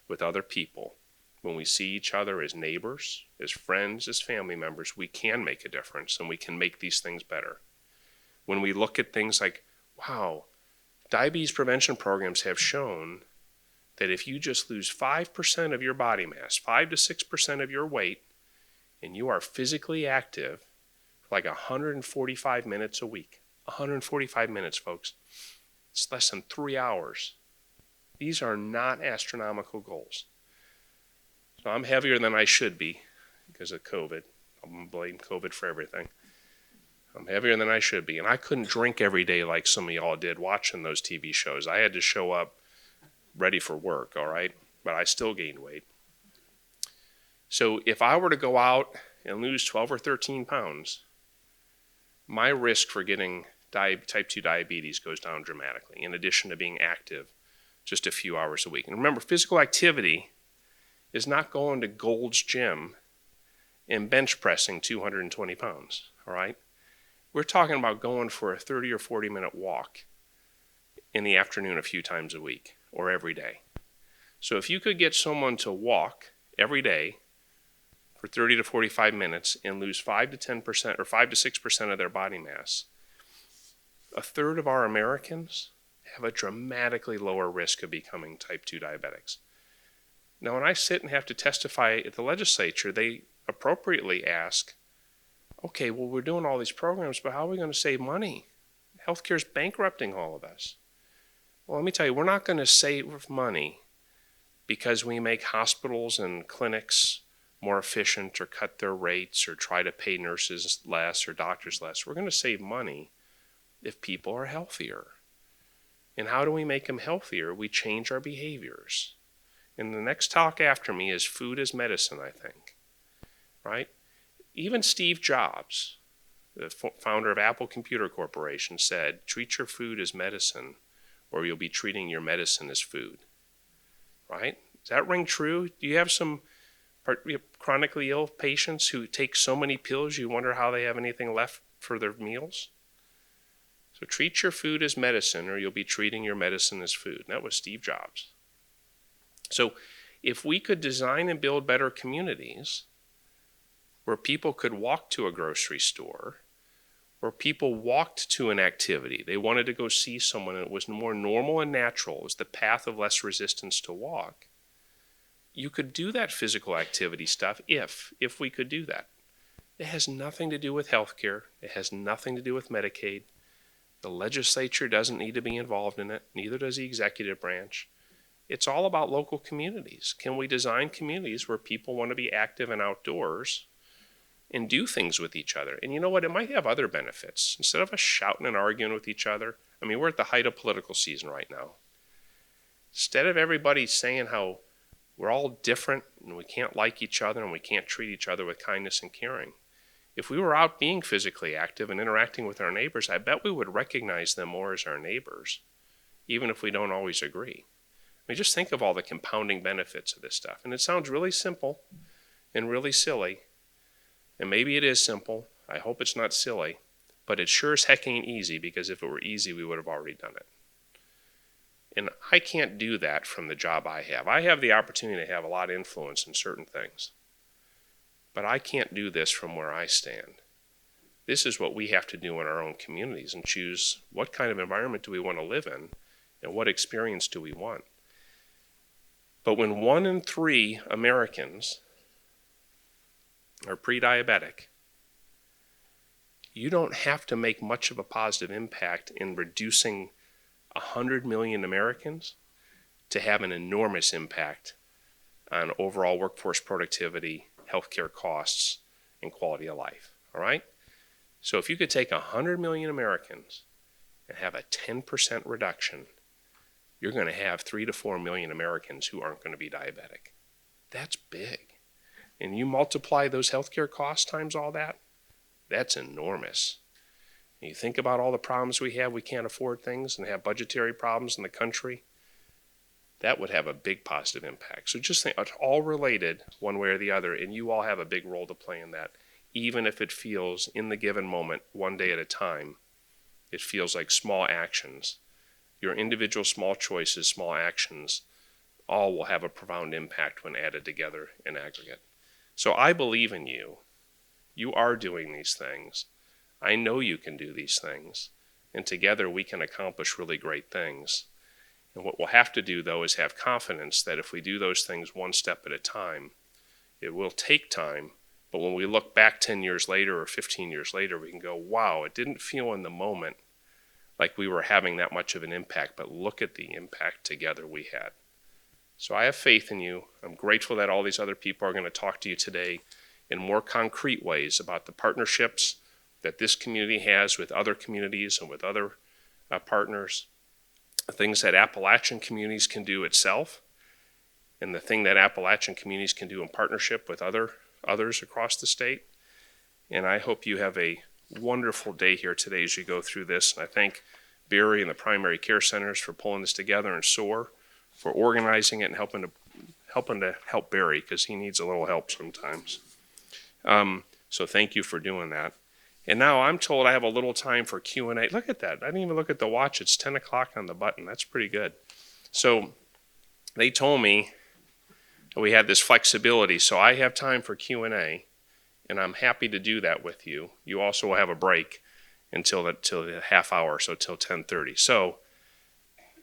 with other people, when we see each other as neighbors, as friends, as family members, we can make a difference, and we can make these things better. When we look at things like, wow, diabetes prevention programs have shown that if you just lose 5% of your body mass, 5 to 6% of your weight, and you are physically active for like 145 minutes a week. 145 minutes, folks. It's less than 3 hours. These are not astronomical goals. So I'm heavier than I should be because of COVID. I'm going to blame COVID for everything. I'm heavier than I should be. And I couldn't drink every day like some of y'all did watching those TV shows. I had to show up ready for work, all right? But I still gained weight. So if I were to go out and lose 12 or 13 pounds, my risk for getting type 2 diabetes goes down dramatically, in addition to being active just a few hours a week. And remember, physical activity is not going to Gold's Gym and bench pressing 220 pounds, all right? We're talking about going for a 30 or 40-minute walk in the afternoon a few times a week or every day. So if you could get someone to walk every day for 30 to 45 minutes and lose 5 to 10% or 5 to 6% of their body mass, a third of our Americans have a dramatically lower risk of becoming type 2 diabetics. Now, when I sit and have to testify at the legislature, they appropriately ask, okay, well, we're doing all these programs, but how are we going to save money? Healthcare is bankrupting all of us. Well, let me tell you, we're not going to save money because we make hospitals and clinics more efficient or cut their rates or try to pay nurses less or doctors less. We're going to save money if people are healthier. And how do we make them healthier? We change our behaviors. And the next talk after me is food as medicine, I think, right? Even Steve Jobs, the founder of Apple Computer Corporation, said, treat your food as medicine or you'll be treating your medicine as food, right? Does that ring true? Do you have some chronically ill patients who take so many pills you wonder how they have anything left for their meals? So treat your food as medicine or you'll be treating your medicine as food. And that was Steve Jobs. So if we could design and build better communities where people could walk to a grocery store, where people walked to an activity, they wanted to go see someone and it was more normal and natural, it was the path of less resistance to walk, you could do that physical activity stuff if we could do that. It has nothing to do with healthcare. It has nothing to do with Medicaid. The legislature doesn't need to be involved in it, neither does the executive branch. It's all about local communities. Can we design communities where people want to be active and outdoors and do things with each other? And you know what? It might have other benefits. Instead of us shouting and arguing with each other, I mean, we're at the height of political season right now. Instead of everybody saying how we're all different and we can't like each other and we can't treat each other with kindness and caring, if we were out being physically active and interacting with our neighbors, I bet we would recognize them more as our neighbors, even if we don't always agree. I mean, just think of all the compounding benefits of this stuff. And it sounds really simple and really silly. And maybe it is simple. I hope it's not silly. But it sure as heck ain't easy, because if it were easy, we would have already done it. And I can't do that from the job I have. I have the opportunity to have a lot of influence in certain things. But I can't do this from where I stand. This is what we have to do in our own communities and choose what kind of environment do we want to live in and what experience do we want. But when 1 in 3 Americans are pre-diabetic, you don't have to make much of a positive impact in reducing 100 million Americans to have an enormous impact on overall workforce productivity, healthcare costs, and quality of life, all right? So if you could take 100 million Americans and have a 10% reduction, you're going to have 3 to 4 million Americans who aren't going to be diabetic. That's big. And you multiply those healthcare costs times all that, that's enormous. And you think about all the problems we have, we can't afford things and have budgetary problems in the country, that would have a big positive impact. So just think, it's all related one way or the other, and you all have a big role to play in that. Even if it feels, in the given moment, one day at a time, it feels like small actions. Your individual small choices, small actions, all will have a profound impact when added together in aggregate. So I believe in you. You are doing these things. I know you can do these things. And together we can accomplish really great things. And what we'll have to do, though, is have confidence that if we do those things one step at a time, it will take time. But when we look back 10 years later or 15 years later, we can go, wow, it didn't feel in the moment like we were having that much of an impact, but look at the impact together we had. So I have faith in you. I'm grateful that all these other people are going to talk to you today in more concrete ways about the partnerships that this community has with other communities and with other partners, things that Appalachian communities can do itself, and the thing that Appalachian communities can do in partnership with others across the state. And I hope you have a wonderful day here today as you go through this. And I thank Barry and the primary care centers for pulling this together, and SOAR for organizing it and helping to help Barry, because he needs a little help sometimes. So thank you for doing that. And now I'm told I have a little time for Q&A. Look at that. I didn't even look at the watch. It's 10 o'clock on the button. That's pretty good. So they told me we had this flexibility, so I have time for Q&A, and I'm happy to do that with you. You also will have a break until the half hour, so till 10:30. So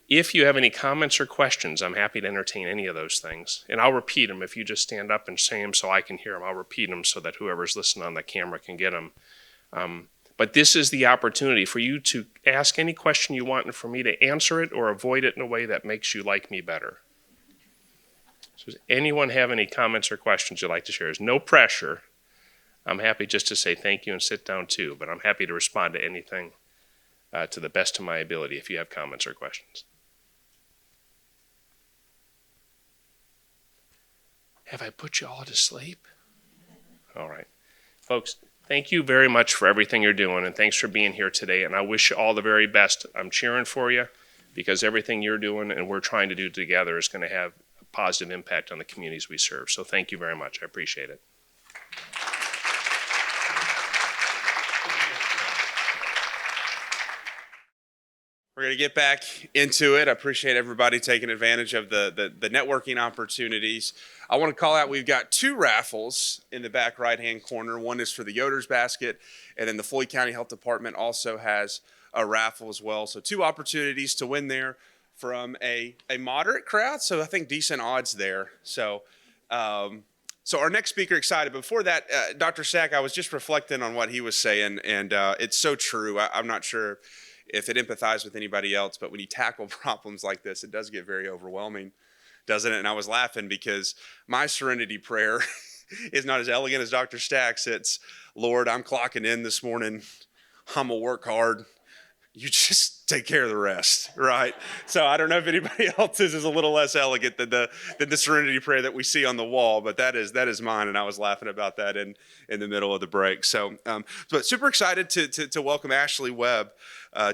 if you have any comments or questions, I'm happy to entertain any of those things. And I'll repeat them. If you just stand up and say them so I can hear them, I'll repeat them so that whoever's listening on the camera can get them. But this is the opportunity for you to ask any question you want and for me to answer it or avoid it in a way that makes you like me better. So does anyone have any comments or questions you'd like to share? There's no pressure. I'm happy just to say thank you and sit down too, but I'm happy to respond to anything to the best of my ability if you have comments or questions. Have I put you all to sleep? All right. Folks, thank you very much for everything you're doing, and thanks for being here today, and I wish you all the very best. I'm cheering for you because everything you're doing and we're trying to do together is going to have a positive impact on the communities we serve. So thank you very much. I appreciate it. We're going to get back into it. I appreciate everybody taking advantage of the networking opportunities. I want to call out, we've got 2 raffles in the back right-hand corner. One is for the Yoder's Basket, and then the Floyd County Health Department also has a raffle as well. So 2 opportunities to win there from a moderate crowd, so I think decent odds there. So our next speaker, excited. Before that, Dr. Stack, I was just reflecting on what he was saying, and it's so true. I'm not sure if it empathizes with anybody else, but when you tackle problems like this, it does get very overwhelming, doesn't it? And I was laughing because my serenity prayer is not as elegant as Dr. Stack's. It's, Lord, I'm clocking in this morning. I'm going to work hard. You just take care of the rest, right? So I don't know if anybody else's is a little less elegant than the serenity prayer that we see on the wall, but that is mine, and I was laughing about that in the middle of the break. So, but super excited to welcome Ashley Webb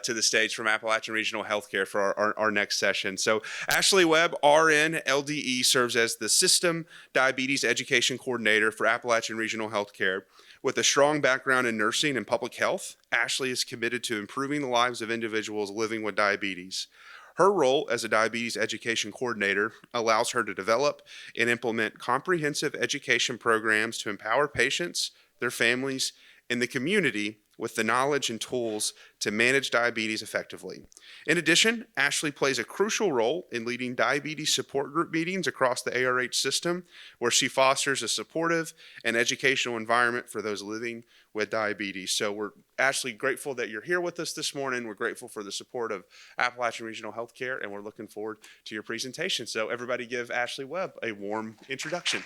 to the stage from Appalachian Regional Healthcare for our next session. So Ashley Webb, RN, LDE, serves as the System Diabetes Education Coordinator for Appalachian Regional Healthcare. With a strong background in nursing and public health, Ashley is committed to improving the lives of individuals living with diabetes. Her role as a diabetes education coordinator allows her to develop and implement comprehensive education programs to empower patients, their families, and the community with the knowledge and tools to manage diabetes effectively. In addition, Ashley plays a crucial role in leading diabetes support group meetings across the ARH system, where she fosters a supportive and educational environment for those living with diabetes. So we're, Ashley, grateful that you're here with us this morning. We're grateful for the support of Appalachian Regional Healthcare, and we're looking forward to your presentation. So everybody give Ashley Webb a warm introduction.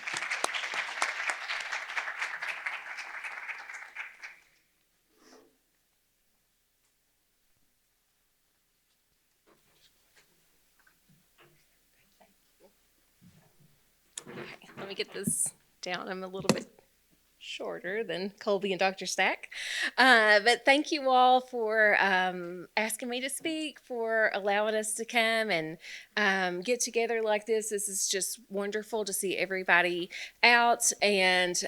Let me get this down. I'm a little bit shorter than Colby and Dr. Stack. But thank you all for asking me to speak, for allowing us to come and get together like this. This is just wonderful to see everybody out and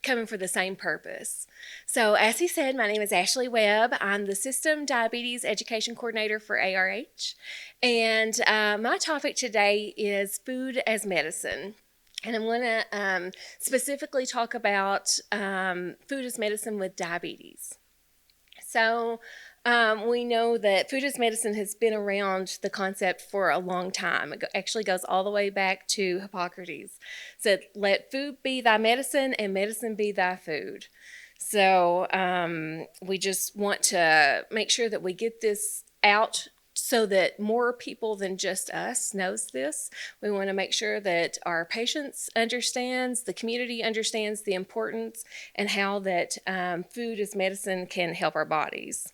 coming for the same purpose. So as he said, my name is Ashley Webb. I'm the System Diabetes Education Coordinator for ARH. And my topic today is food as medicine. And I'm going to specifically talk about food as medicine with diabetes. So we know that food as medicine has been around, the concept, for a long time. It actually goes all the way back to Hippocrates. Said, let food be thy medicine and medicine be thy food. So we just want to make sure that we get this out so that more people than just us knows this. We want to make sure that our patients understands, the community understands the importance and how that food as medicine can help our bodies.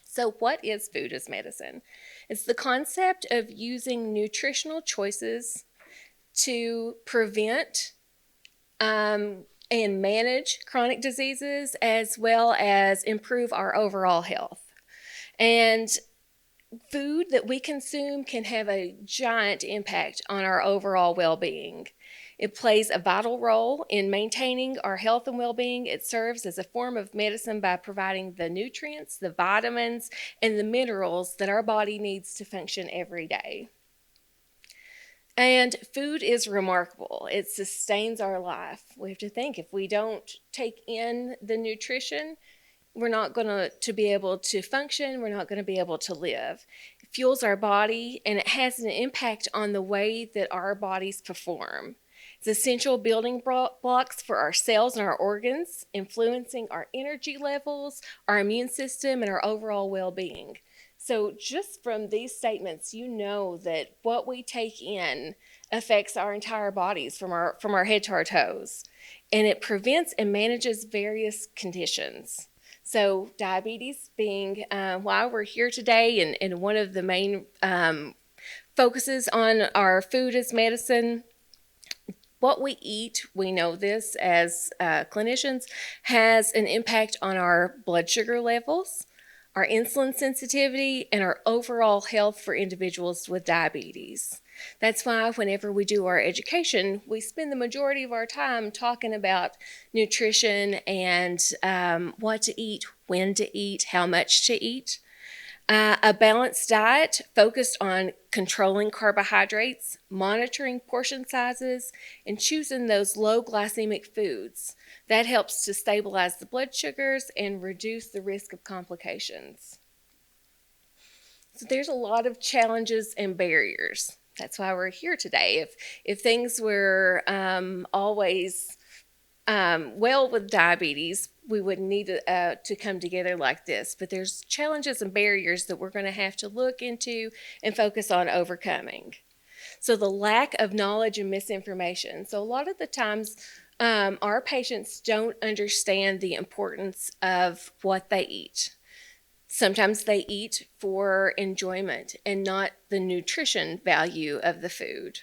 So what is food as medicine? It's the concept of using nutritional choices to prevent and manage chronic diseases as well as improve our overall health. And food that we consume can have a giant impact on our overall well-being. It plays a vital role in maintaining our health and well-being. It serves as a form of medicine by providing the nutrients, the vitamins, and the minerals that our body needs to function every day. And food is remarkable. It sustains our life. We have to think, if we don't take in the nutrition, we're not going to be able to function. We're not going to be able to live. It fuels our body, and it has an impact on the way that our bodies perform. It's essential building blocks for our cells and our organs, influencing our energy levels, our immune system, and our overall well-being. So just from these statements, you know that what we take in affects our entire bodies from our head to our toes, and it prevents and manages various conditions. So diabetes being why we're here today, and one of the main focuses on our food as medicine. What we eat, we know this as clinicians, has an impact on our blood sugar levels, our insulin sensitivity, and our overall health for individuals with diabetes. That's why whenever we do our education, we spend the majority of our time talking about nutrition and what to eat, when to eat, how much to eat. A balanced diet focused on controlling carbohydrates, monitoring portion sizes, and choosing those low glycemic foods. That helps to stabilize the blood sugars and reduce the risk of complications. So there's a lot of challenges and barriers. That's why we're here today. If things were always well with diabetes, we wouldn't need to come together like this. But there's challenges and barriers that we're going to have to look into and focus on overcoming. So the lack of knowledge and misinformation. So a lot of the times our patients don't understand the importance of what they eat. Sometimes they eat for enjoyment and not the nutrition value of the food.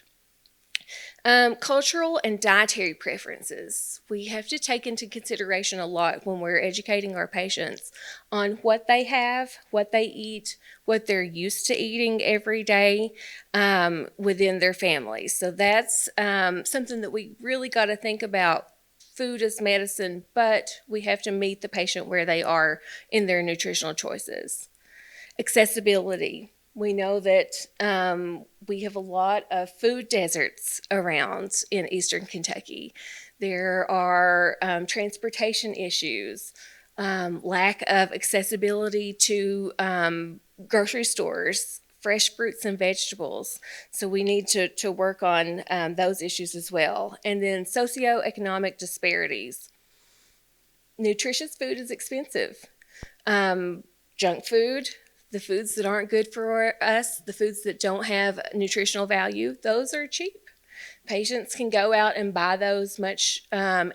Cultural and dietary preferences. We have to take into consideration a lot when we're educating our patients on what they have, what they eat, what they're used to eating every day within their families. So that's something that we really got to think about. Food as medicine, but we have to meet the patient where they are in their nutritional choices. Accessibility. We know that we have a lot of food deserts around in eastern Kentucky. There are transportation issues, lack of accessibility to grocery stores, fresh fruits and vegetables. So we need to work on those issues as well. And then socioeconomic disparities. Nutritious food is expensive. Junk food, the foods that aren't good for us, the foods that don't have nutritional value, those are cheap. Patients can go out and buy those much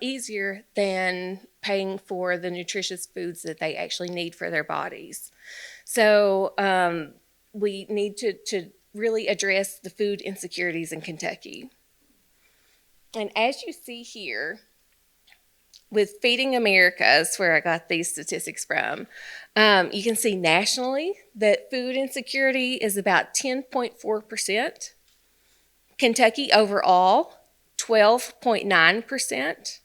easier than paying for the nutritious foods that they actually need for their bodies. So we need to really address the food insecurities in Kentucky. And as you see here, with Feeding America, that's where I got these statistics from, you can see nationally that food insecurity is about 10.4%. Kentucky overall, 12.9%.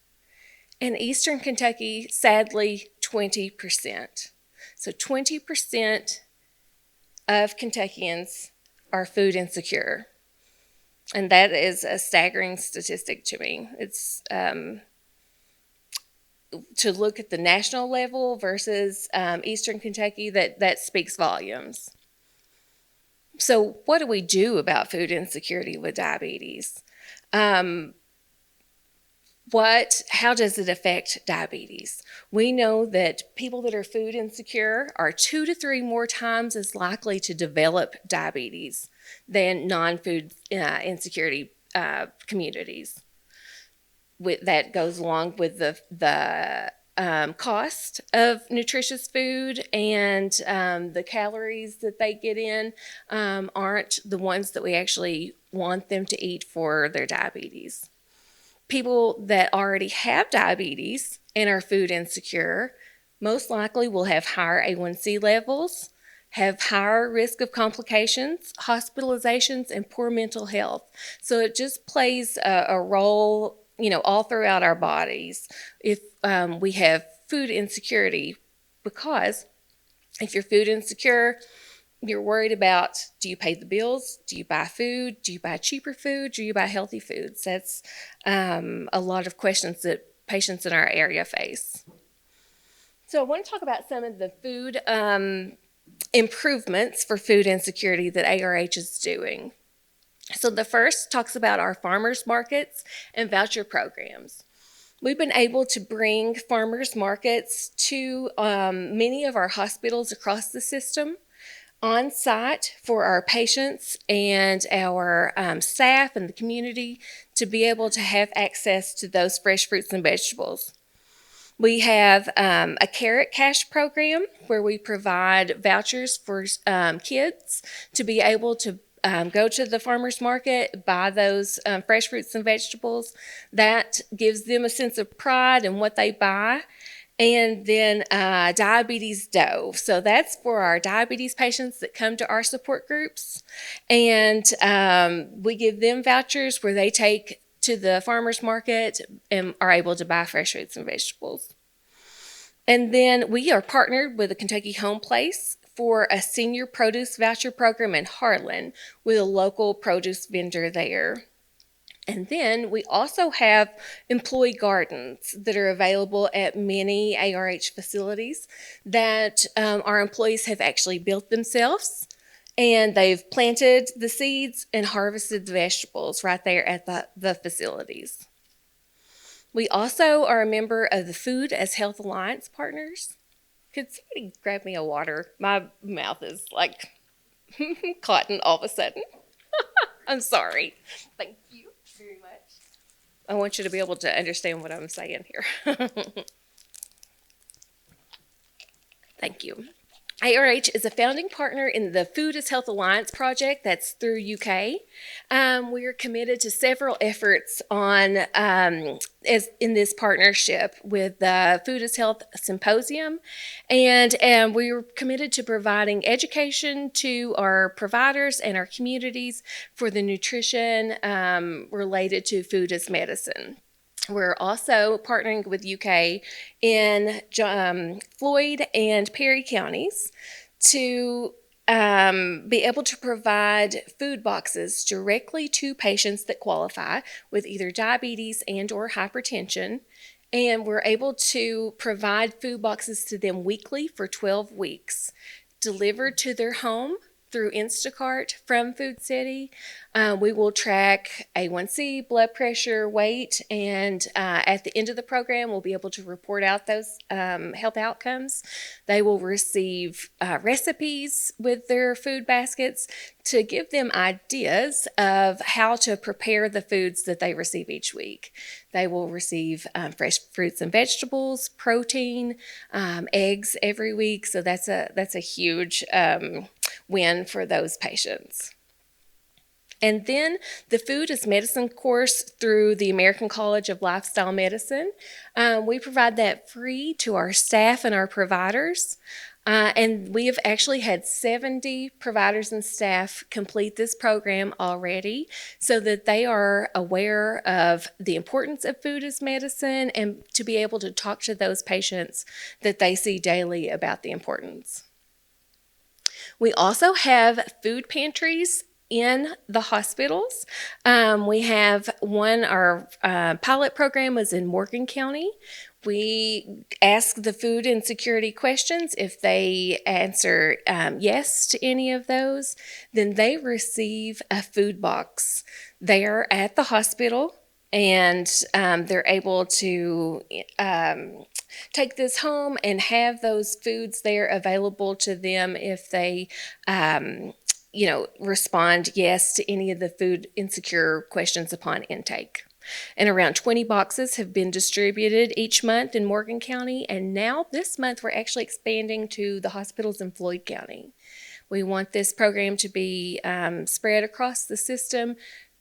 And Eastern Kentucky, sadly, 20%. So 20% of Kentuckians are food insecure. And that is a staggering statistic to me. It's to look at the national level versus Eastern Kentucky, that speaks volumes. So what do we do about food insecurity with diabetes? How does it affect diabetes? We know that people that are food insecure are 2 to 3 more times as likely to develop diabetes than non-food insecurity communities. That goes along with the cost of nutritious food, and the calories that they get in aren't the ones that we actually want them to eat for their diabetes. People that already have diabetes and are food insecure most likely will have higher A1C levels, have higher risk of complications, hospitalizations, and poor mental health. So it just plays a role, all throughout our bodies if we have food insecurity, because if you're food insecure, you're worried about, do you pay the bills? Do you buy food? Do you buy cheaper food? Do you buy healthy foods? That's a lot of questions that patients in our area face. So I want to talk about some of the food improvements for food insecurity that ARH is doing. So the first talks about our farmers markets and voucher programs. We've been able to bring farmers markets to many of our hospitals across the system on site for our patients and our staff and the community to be able to have access to those fresh fruits and vegetables. We have a Carrot Cash program where we provide vouchers for kids to be able to go to the farmer's market, buy those fresh fruits and vegetables. That gives them a sense of pride in what they buy. And then diabetes dough. So that's for our diabetes patients that come to our support groups. And we give them vouchers where they take to the farmer's market and are able to buy fresh fruits and vegetables. And then we are partnered with the Kentucky Home Place for a senior produce voucher program in Harlan with a local produce vendor there. And then we also have employee gardens that are available at many ARH facilities that our employees have actually built themselves. And they've planted the seeds and harvested the vegetables right there at the facilities. We also are a member of the Food as Health Alliance Partners. Could somebody grab me a water? My mouth is like cotton all of a sudden. I'm sorry. Thank you very much. I want you to be able to understand what I'm saying here. Thank you. ARH is a founding partner in the Food as Health Alliance project that's through UK. We are committed to several efforts on as in this partnership with the Food as Health Symposium, and we are committed to providing education to our providers and our communities for the nutrition related to food as medicine. We're also partnering with UK in Floyd and Perry counties to be able to provide food boxes directly to patients that qualify with either diabetes and or hypertension. And we're able to provide food boxes to them weekly for 12 weeks, delivered to their home through Instacart from Food City. We will track A1C, blood pressure, weight, and at the end of the program, we'll be able to report out those health outcomes. They will receive recipes with their food baskets to give them ideas of how to prepare the foods that they receive each week. They will receive fresh fruits and vegetables, protein, eggs every week. So that's a huge win for those patients. And then the Food as Medicine course through the American College of Lifestyle Medicine. We provide that free to our staff and our providers. And we have actually had 70 providers and staff complete this program already so that they are aware of the importance of food as medicine and to be able to talk to those patients that they see daily about the importance. We also have food pantries in the hospitals. We have one, our pilot program was in Morgan County. We ask the food insecurity questions. If they answer yes to any of those, then they receive a food box there at the hospital, and they're able to take this home and have those foods there available to them if they respond yes to any of the food insecure questions upon intake. And around 20 boxes have been distributed each month in Morgan County. And now this month, we're actually expanding to the hospitals in Floyd County. We want this program to be spread across the system,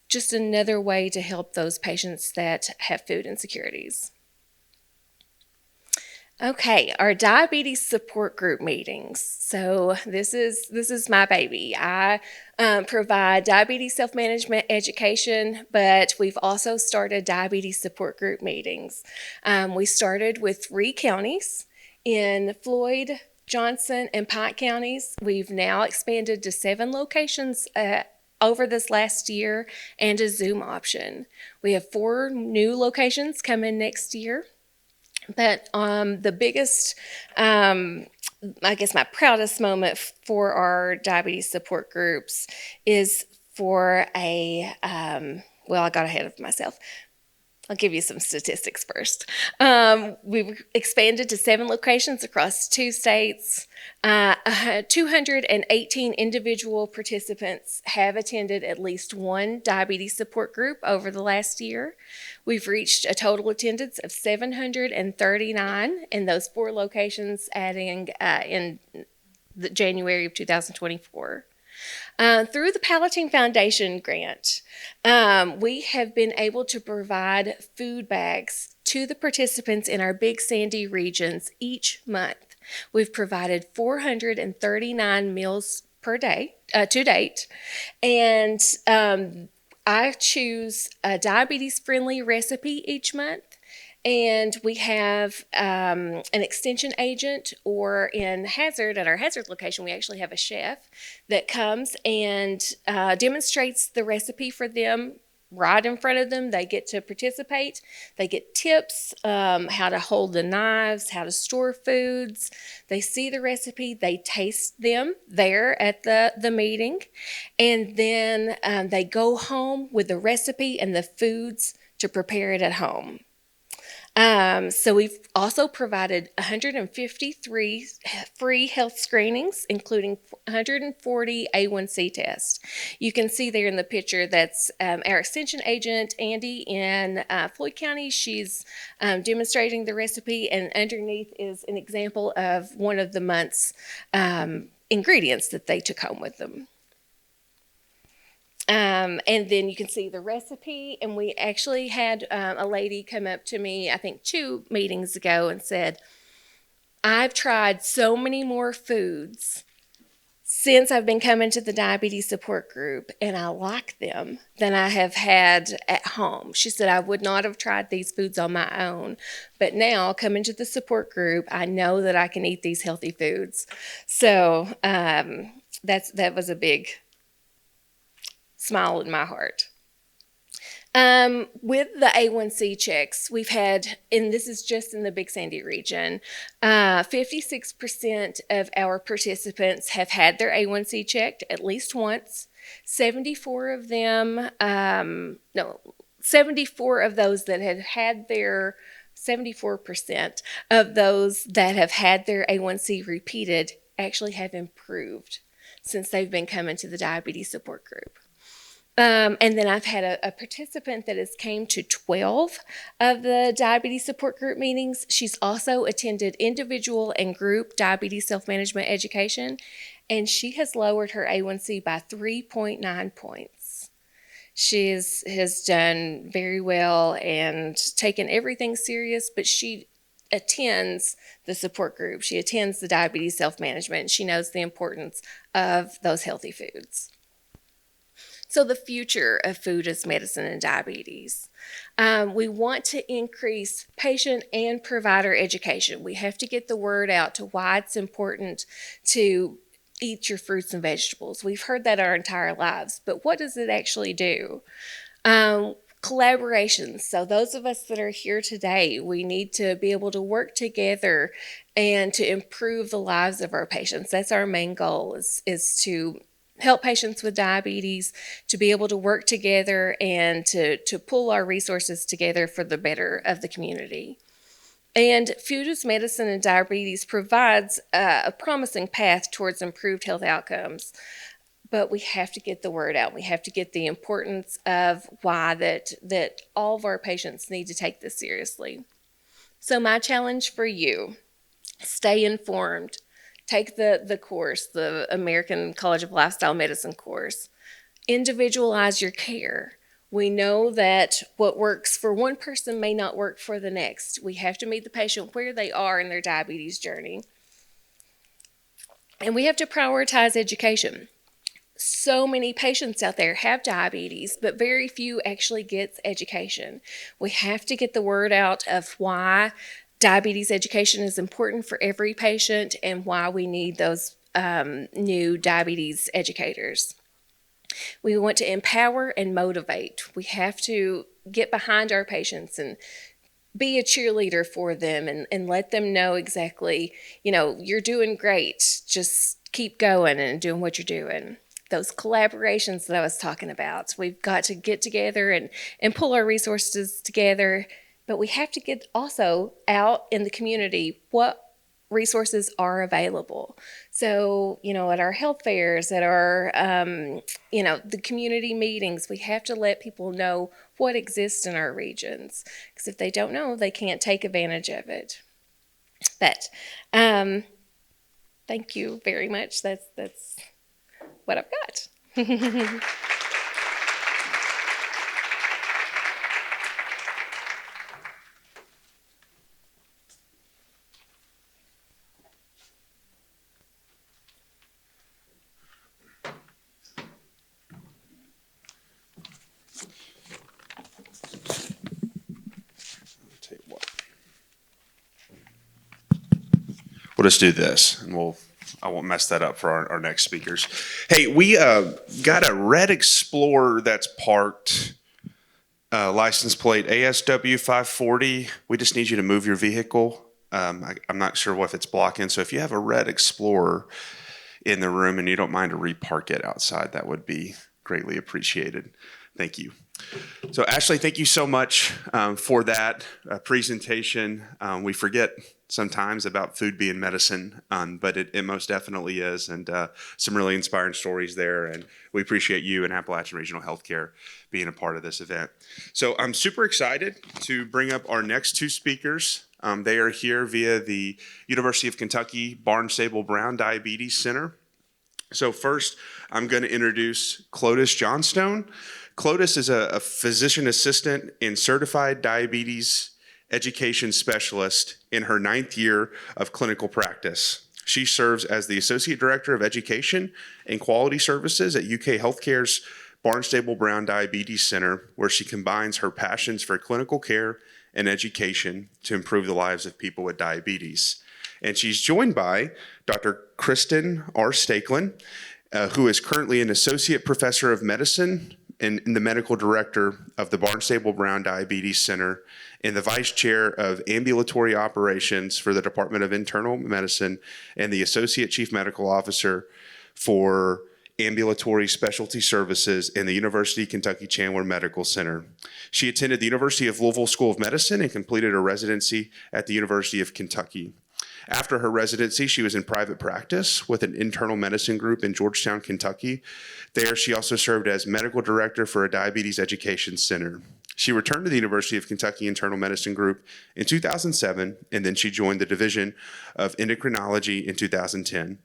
just another way to help those patients that have food insecurities. Okay, our diabetes support group meetings. So this is my baby. I provide diabetes self-management education, but we've also started diabetes support group meetings. We started with 3 counties in Floyd, Johnson, and Pike counties. We've now expanded to 7 locations over this last year and a Zoom option. We have 4 new locations coming next year. But the biggest, I guess my proudest moment for our diabetes support groups is for I got ahead of myself. I'll give you some statistics first. We've expanded to 7 locations across 2 states. 218 individual participants have attended at least one diabetes support group over the last year. We've reached a total attendance of 739 in those 4 locations, adding in January of 2024. Through the Palatine Foundation grant, we have been able to provide food bags to the participants in our Big Sandy regions each month. We've provided 439 meals per day to date, and I choose a diabetes-friendly recipe each month. And we have an extension agent, or in Hazard, at our Hazard location, we actually have a chef that comes and demonstrates the recipe for them right in front of them. They get to participate. They get tips, how to hold the knives, how to store foods. They see the recipe. They taste them there at the meeting. And then they go home with the recipe and the foods to prepare it at home. So we've also provided 153 free health screenings, including 140 A1C tests. You can see there in the picture that's our extension agent, Andy, in Floyd County. She's demonstrating the recipe, and underneath is an example of one of the month's ingredients that they took home with them. And then you can see the recipe, and we actually had a lady come up to me, I think 2 meetings ago, and said, I've tried so many more foods since I've been coming to the diabetes support group, and I like them than I have had at home. She said, I would not have tried these foods on my own, but now coming to the support group, I know that I can eat these healthy foods. So that was a big smile in my heart. With the A1C checks, we've had, and this is just in the Big Sandy region, 56% of our participants have had their A1C checked at least once. 74 of those that have had their 74% of those that have had their A1C repeated actually have improved since they've been coming to the diabetes support group. And then I've had a participant that has came to 12 of the diabetes support group meetings. She's also attended individual and group diabetes self-management education, and she has lowered her A1C by 3.9 points. She has done very well and taken everything serious, but she attends the support group. She attends the diabetes self-management. She knows the importance of those healthy foods. So the future of food as medicine and diabetes. We want to increase patient and provider education. We have to get the word out to why it's important to eat your fruits and vegetables. We've heard that our entire lives, but what does it actually do? Collaborations. So those of us that are here today, we need to be able to work together and to improve the lives of our patients. That's our main goal, is to help patients with diabetes, to be able to work together and to pull our resources together for the better of the community. And food as medicine and diabetes provides a promising path towards improved health outcomes. but we have to get the word out. We have to get the importance of why that all of our patients need to take this seriously. So my challenge for you, stay informed. Take the course, the American College of Lifestyle Medicine course. Individualize your care. We know that what works for one person may not work for the next. We have to meet the patient where they are in their diabetes journey. And we have to prioritize education. So many patients out there have diabetes, but very few actually get education. We have to get the word out of why diabetes education is important for every patient and why we need those new diabetes educators. We want to empower and motivate. We have to get behind our patients and be a cheerleader for them and let them know exactly, you're doing great. Just keep going and doing what you're doing. Those collaborations that I was talking about. We've got to get together and pull our resources together, but we have to get also out in the community what resources are available. So, at our health fairs, at our, the community meetings, we have to let people know what exists in our regions. Because if they don't know, they can't take advantage of it. But thank you very much. That's what I've got. Tell you what. We'll just do this, and I won't mess that up for our next speakers. Hey, we got a red Explorer that's parked, license plate ASW 540. We just need you to move your vehicle. I'm not sure if it's blocking, so if you have a red Explorer in the room and you don't mind to repark it outside, that would be greatly appreciated. Thank you. So Ashley, thank you so much for that presentation. We forget sometimes about food being medicine, but it most definitely is, and some really inspiring stories there. And we appreciate you and Appalachian Regional Healthcare being a part of this event. So I'm super excited to bring up our next two speakers. They are here via the University of Kentucky Barnstable Brown Diabetes Center. So first, I'm going to introduce Clotis Johnstone. Clotis is a physician assistant and certified diabetes education specialist in her 9th year of clinical practice. She serves as the Associate Director of Education and Quality Services at UK Healthcare's Barnstable Brown Diabetes Center, where she combines her passions for clinical care and education to improve the lives of people with diabetes. And she's joined by Dr. Kristen R. Stakelin, who is currently an Associate Professor of Medicine and the Medical Director of the Barnstable Brown Diabetes Center and the Vice Chair of Ambulatory Operations for the Department of Internal Medicine and the Associate Chief Medical Officer for Ambulatory Specialty Services in the University of Kentucky Chandler Medical Center. She attended the University of Louisville School of Medicine and completed a residency at the University of Kentucky. After her residency, she was in private practice with an internal medicine group in Georgetown, Kentucky. There, she also served as medical director for a diabetes education center. She returned to the University of Kentucky Internal Medicine Group in 2007, and then she joined the Division of Endocrinology in 2010.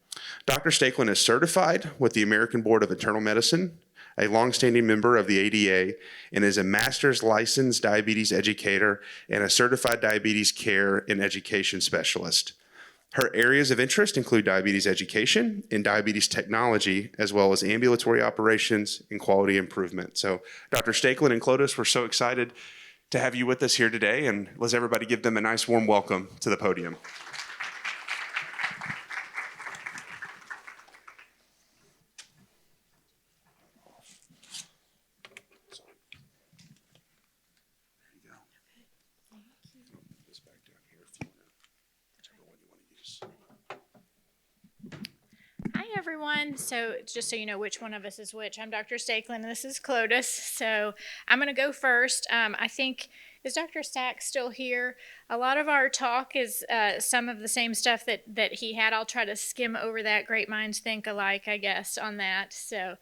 Dr. Stakelin is certified with the American Board of Internal Medicine, a longstanding member of the ADA, and is a master's licensed diabetes educator and a certified diabetes care and education specialist. Her areas of interest include diabetes education and diabetes technology, as well as ambulatory operations and quality improvement. So Dr. Stakelin and Clotis, we're so excited to have you with us here today, and let's everybody give them a nice warm welcome to the podium. everyone. So just so you know which one of us is which, I'm Dr. Stakelin and this is Clotis. So I'm going to go first. I think, is Dr. Stack still here? A lot of our talk is some of the same stuff that he had. I'll try to skim over that. Great minds think alike, I guess, on that. So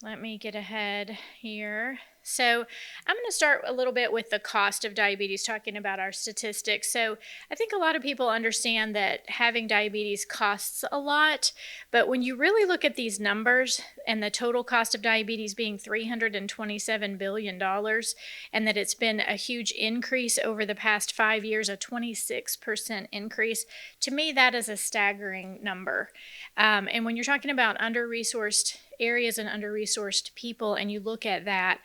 let me get ahead here. So I'm going to start a little bit with the cost of diabetes, talking about our statistics. So I think a lot of people understand that having diabetes costs a lot, but when you really look at these numbers and the total cost of diabetes being $327 billion, and that it's been a huge increase over the past 5 years, a 26% increase, to me that is a staggering number. And when you're talking about under-resourced areas and under-resourced people, and you look at that,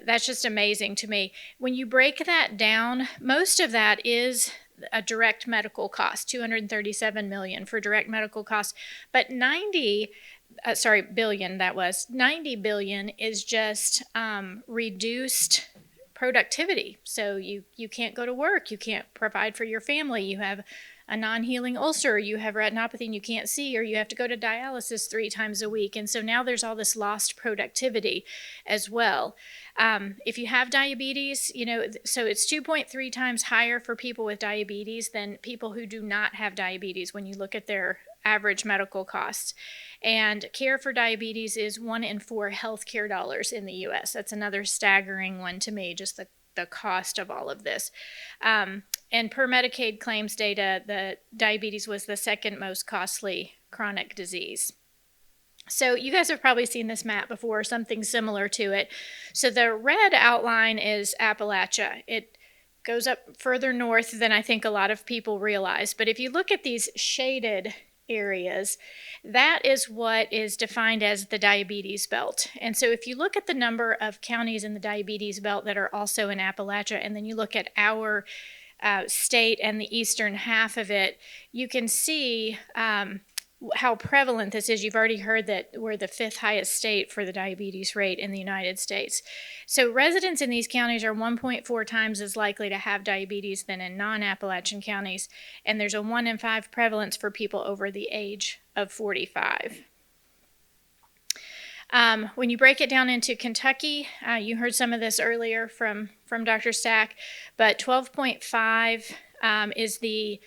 that's just amazing to me. When you break that down, most of that is a direct medical cost, $237 million for direct medical costs, but 90 billion is just reduced productivity. So you can't go to work, you can't provide for your family, you have a non-healing ulcer, you have retinopathy and you can't see, or you have to go to dialysis 3 times a week. And so now there's all this lost productivity as well. If you have diabetes, so it's 2.3 times higher for people with diabetes than people who do not have diabetes when you look at their average medical costs. And care for diabetes is 1 in 4 healthcare dollars in the U.S. That's another staggering one to me, just the cost of all of this. And per Medicaid claims data, the diabetes was the second most costly chronic disease. So you guys have probably seen this map before, something similar to it. So the red outline is Appalachia. It goes up further north than I think a lot of people realize. But if you look at these shaded areas, that is what is defined as the diabetes belt. And so if you look at the number of counties in the diabetes belt that are also in Appalachia, and then you look at our state and the eastern half of it, you can see how prevalent this is. You've already heard that we're the 5th highest state for the diabetes rate in the United States. So residents in these counties are 1.4 times as likely to have diabetes than in non-Appalachian counties, and there's a 1 in 5 prevalence for people over the age of 45. When you break it down into Kentucky, you heard some of this earlier from Dr. Stack, but 12.5 is the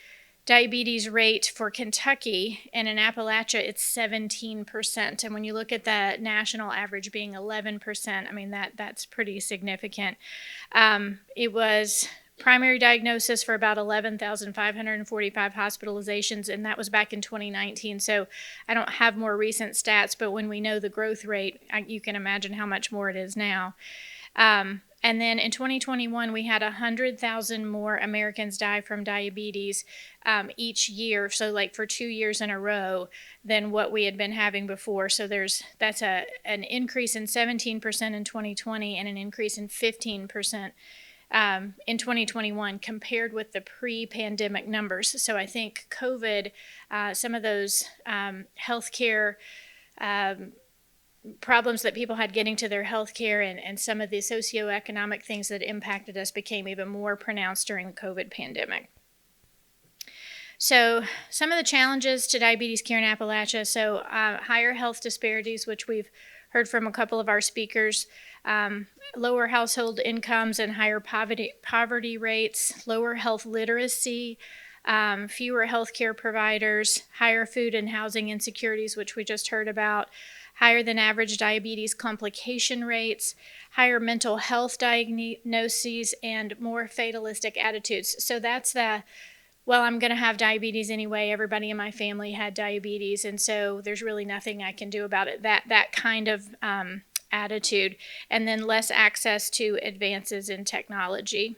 diabetes rate for Kentucky, and in Appalachia it's 17%. And when you look at the national average being 11%, I mean that's pretty significant. It was primary diagnosis for about 11,545 hospitalizations, and that was back in 2019. So I don't have more recent stats, but when we know the growth rate, you can imagine how much more it is now. And then in 2021, we had 100,000 more Americans die from diabetes each year, so like for 2 years in a row, than what we had been having before. So that's an increase in 17% in 2020 and an increase in 15% in 2021 compared with the pre-pandemic numbers. So I think COVID, some of those healthcare problems that people had getting to their health care and some of the socioeconomic things that impacted us became even more pronounced during the COVID pandemic. So some of the challenges to diabetes care in Appalachia, so higher health disparities, which we've heard from a couple of our speakers, lower household incomes and higher poverty rates, lower health literacy, fewer healthcare providers, higher food and housing insecurities, which we just heard about, higher than average diabetes complication rates, higher mental health diagnoses, and more fatalistic attitudes. So that's well, I'm going to have diabetes anyway. Everybody in my family had diabetes, and so there's really nothing I can do about it. That kind of attitude, and then less access to advances in technology.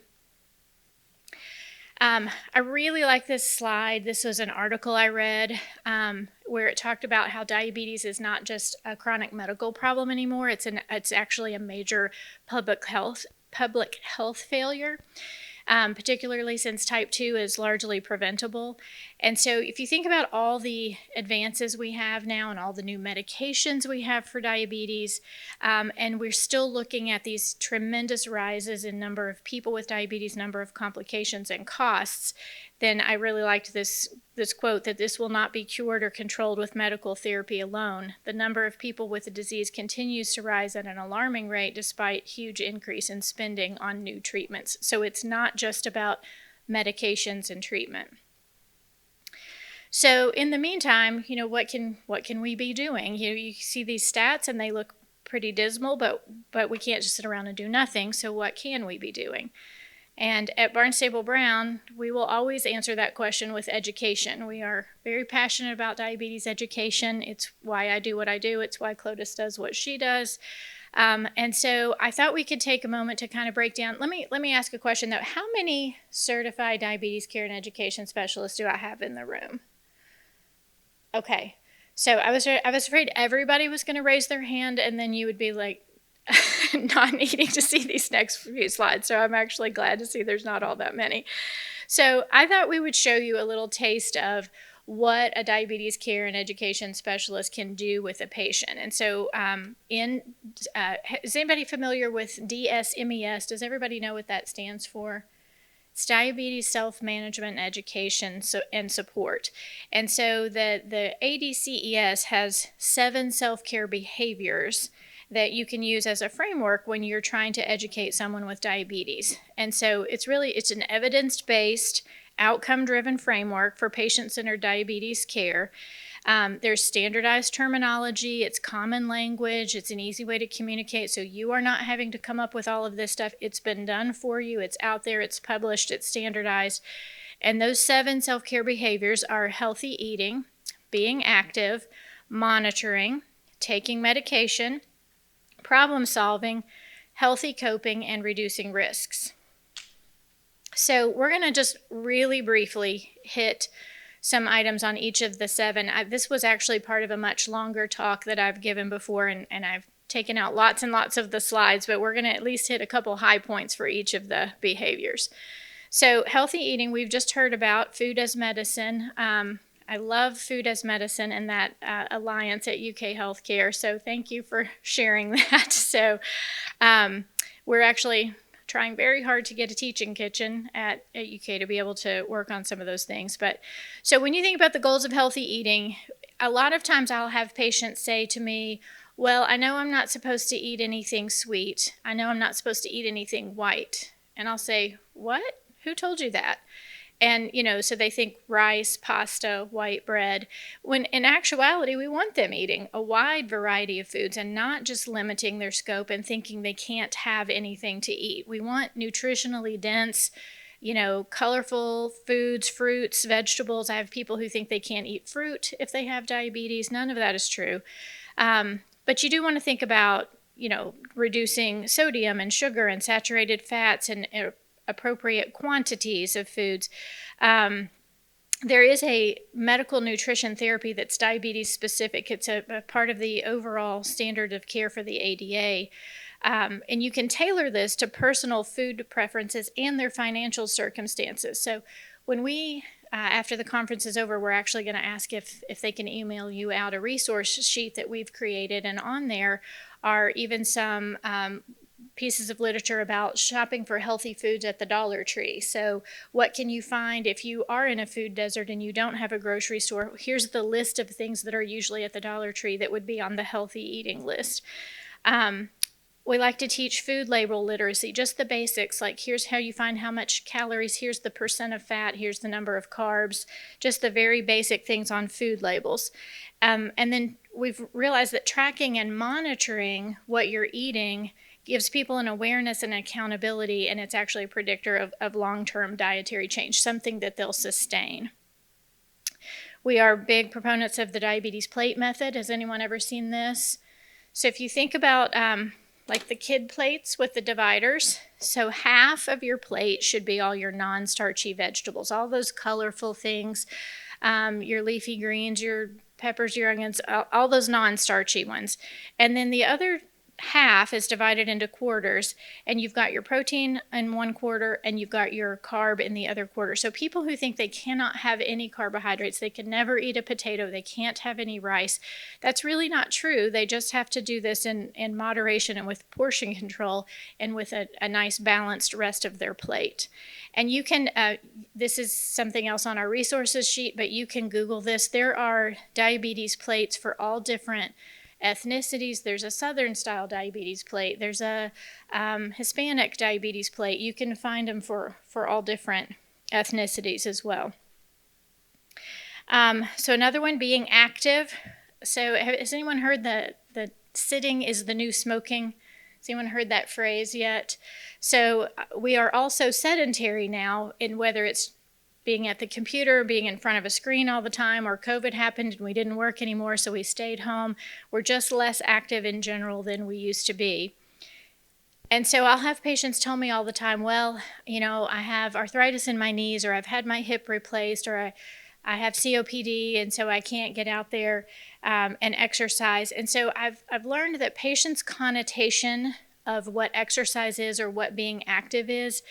I really like this slide. This was an article I read where it talked about how diabetes is not just a chronic medical problem anymore. It's actually a major public health failure. Particularly since type 2 is largely preventable. And so if you think about all the advances we have now and all the new medications we have for diabetes, and we're still looking at these tremendous rises in number of people with diabetes, number of complications and costs, then I really liked this this quote that this will not be cured or controlled with medical therapy alone. The number of people with the disease continues to rise at an alarming rate despite huge increase in spending on new treatments. So it's not just about medications and treatment. So in the meantime, what can we be doing? You see these stats and they look pretty dismal, but we can't just sit around and do nothing. So what can we be doing? And at Barnstable Brown, we will always answer that question with education. We are very passionate about diabetes education. It's why I do what I do. It's why Clotis does what she does. And so I thought we could take a moment to kind of break down. Let me ask a question though. How many certified diabetes care and education specialists do I have in the room? Okay. So I was afraid everybody was going to raise their hand and then you would be like, not needing to see these next few slides. So I'm actually glad to see there's not all that many. So I thought we would show you a little taste of what a diabetes care and education specialist can do with a patient. And so is anybody familiar with DSMES? Does everybody know what that stands for? It's Diabetes Self-Management Education and Support. And so the ADCES has 7 self-care behaviors that you can use as a framework when you're trying to educate someone with diabetes. And so it's an evidence-based, outcome-driven framework for patient-centered diabetes care. There's standardized terminology, it's common language, it's an easy way to communicate, so you are not having to come up with all of this stuff. It's been done for you, it's out there, it's published, it's standardized. And those 7 self-care behaviors are healthy eating, being active, monitoring, taking medication, problem solving, healthy coping, and reducing risks. So we're going to just really briefly hit some items on each of the 7. This was actually part of a much longer talk that I've given before, and I've taken out lots and lots of the slides, but we're going to at least hit a couple high points for each of the behaviors. So healthy eating, we've just heard about food as medicine. I love food as medicine and that alliance at UK Healthcare, so thank you for sharing that. So we're actually trying very hard to get a teaching kitchen at UK to be able to work on some of those things. But so when you think about the goals of healthy eating, a lot of times I'll have patients say to me, well, I know I'm not supposed to eat anything sweet. I know I'm not supposed to eat anything white. And I'll say, what? Who told you that? And, so they think rice, pasta, white bread, when in actuality, we want them eating a wide variety of foods and not just limiting their scope and thinking they can't have anything to eat. We want nutritionally dense, colorful foods, fruits, vegetables. I have people who think they can't eat fruit if they have diabetes. None of that is true. But you do want to think about, reducing sodium and sugar and saturated fats and appropriate quantities of foods. There is a medical nutrition therapy that's diabetes specific. It's a part of the overall standard of care for the ADA. And you can tailor this to personal food preferences and their financial circumstances. So when we, after the conference is over, we're actually going to ask if they can email you out a resource sheet that we've created. And on there are even some pieces of literature about shopping for healthy foods at the Dollar Tree. So what can you find if you are in a food desert and you don't have a grocery store? Here's the list of things that are usually at the Dollar Tree that would be on the healthy eating list. We like to teach food label literacy, just the basics, like here's how you find how much calories, here's the percent of fat, here's the number of carbs, just the very basic things on food labels. And then we've realized that tracking and monitoring what you're eating gives people an awareness and accountability, and it's actually a predictor of long-term dietary change, something that they'll sustain. We are big proponents of the diabetes plate method. Has anyone ever seen this? So if you think about like the kid plates with the dividers, so half of your plate should be all your non-starchy vegetables, all those colorful things, your leafy greens, your peppers, your onions, all those non-starchy ones. And then the other half is divided into quarters, and you've got your protein in one quarter and you've got your carb in the other quarter. So people who think they cannot have any carbohydrates, they can never eat a potato, they can't have any rice, that's really not true. They just have to do this in moderation and with portion control and with a nice balanced rest of their plate. And you can, this is something else on our resources sheet, but you can Google this. There are diabetes plates for all different ethnicities. There's a Southern style diabetes plate. There's a Hispanic diabetes plate. You can find them for all different ethnicities as well. So another one, being active. So has anyone heard that sitting is the new smoking? Has anyone heard that phrase yet? So we are also sedentary now, in whether it's being at the computer, being in front of a screen all the time, or COVID happened and we didn't work anymore, so we stayed home. We're just less active in general than we used to be. And so I'll have patients tell me all the time, well, you know, I have arthritis in my knees, or I've had my hip replaced, or I have COPD, and so I can't get out there and exercise. And so I've learned that patients' connotation of what exercise is or what being active is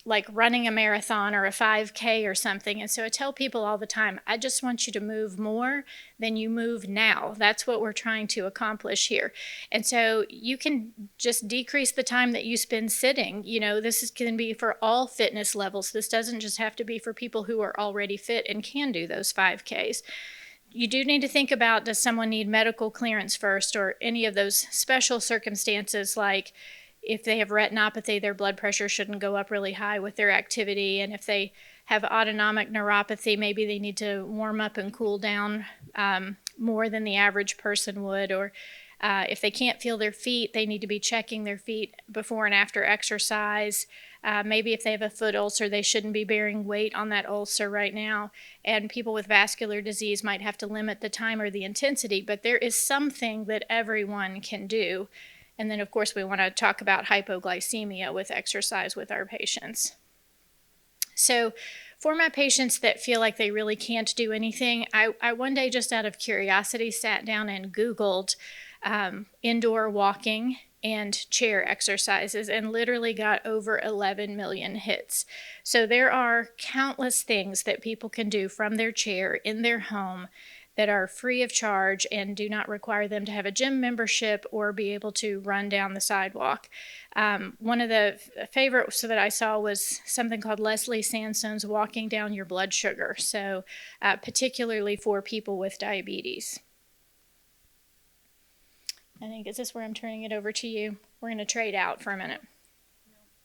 like running a marathon or a 5K or something. And so I tell people all the time, I just want you to move more than you move now. That's what we're trying to accomplish here. And so you can just decrease the time that you spend sitting. You know, can be for all fitness levels. This doesn't just have to be for people who are already fit and can do those 5Ks. You do need to think about, does someone need medical clearance first, or any of those special circumstances, like if they have retinopathy, their blood pressure shouldn't go up really high with their activity. And if they have autonomic neuropathy, maybe they need to warm up and cool down more than the average person would. Or if they can't feel their feet, they need to be checking their feet before and after exercise. Maybe if they have a foot ulcer, they shouldn't be bearing weight on that ulcer right now. And people with vascular disease might have to limit the time or the intensity, but there is something that everyone can do. And then, of course, we want to talk about hypoglycemia with exercise with our patients. So for my patients that feel like they really can't do anything, I one day, just out of curiosity, sat down and Googled indoor walking and chair exercises, and literally got over 11 million hits. So there are countless things that people can do from their chair in their home that are free of charge and do not require them to have a gym membership or be able to run down the sidewalk. One of the favorites that I saw was something called Leslie Sandstone's Walking Down Your Blood Sugar, so particularly for people with diabetes. I think, is this where I'm turning it over to you? We're going to trade out for a minute.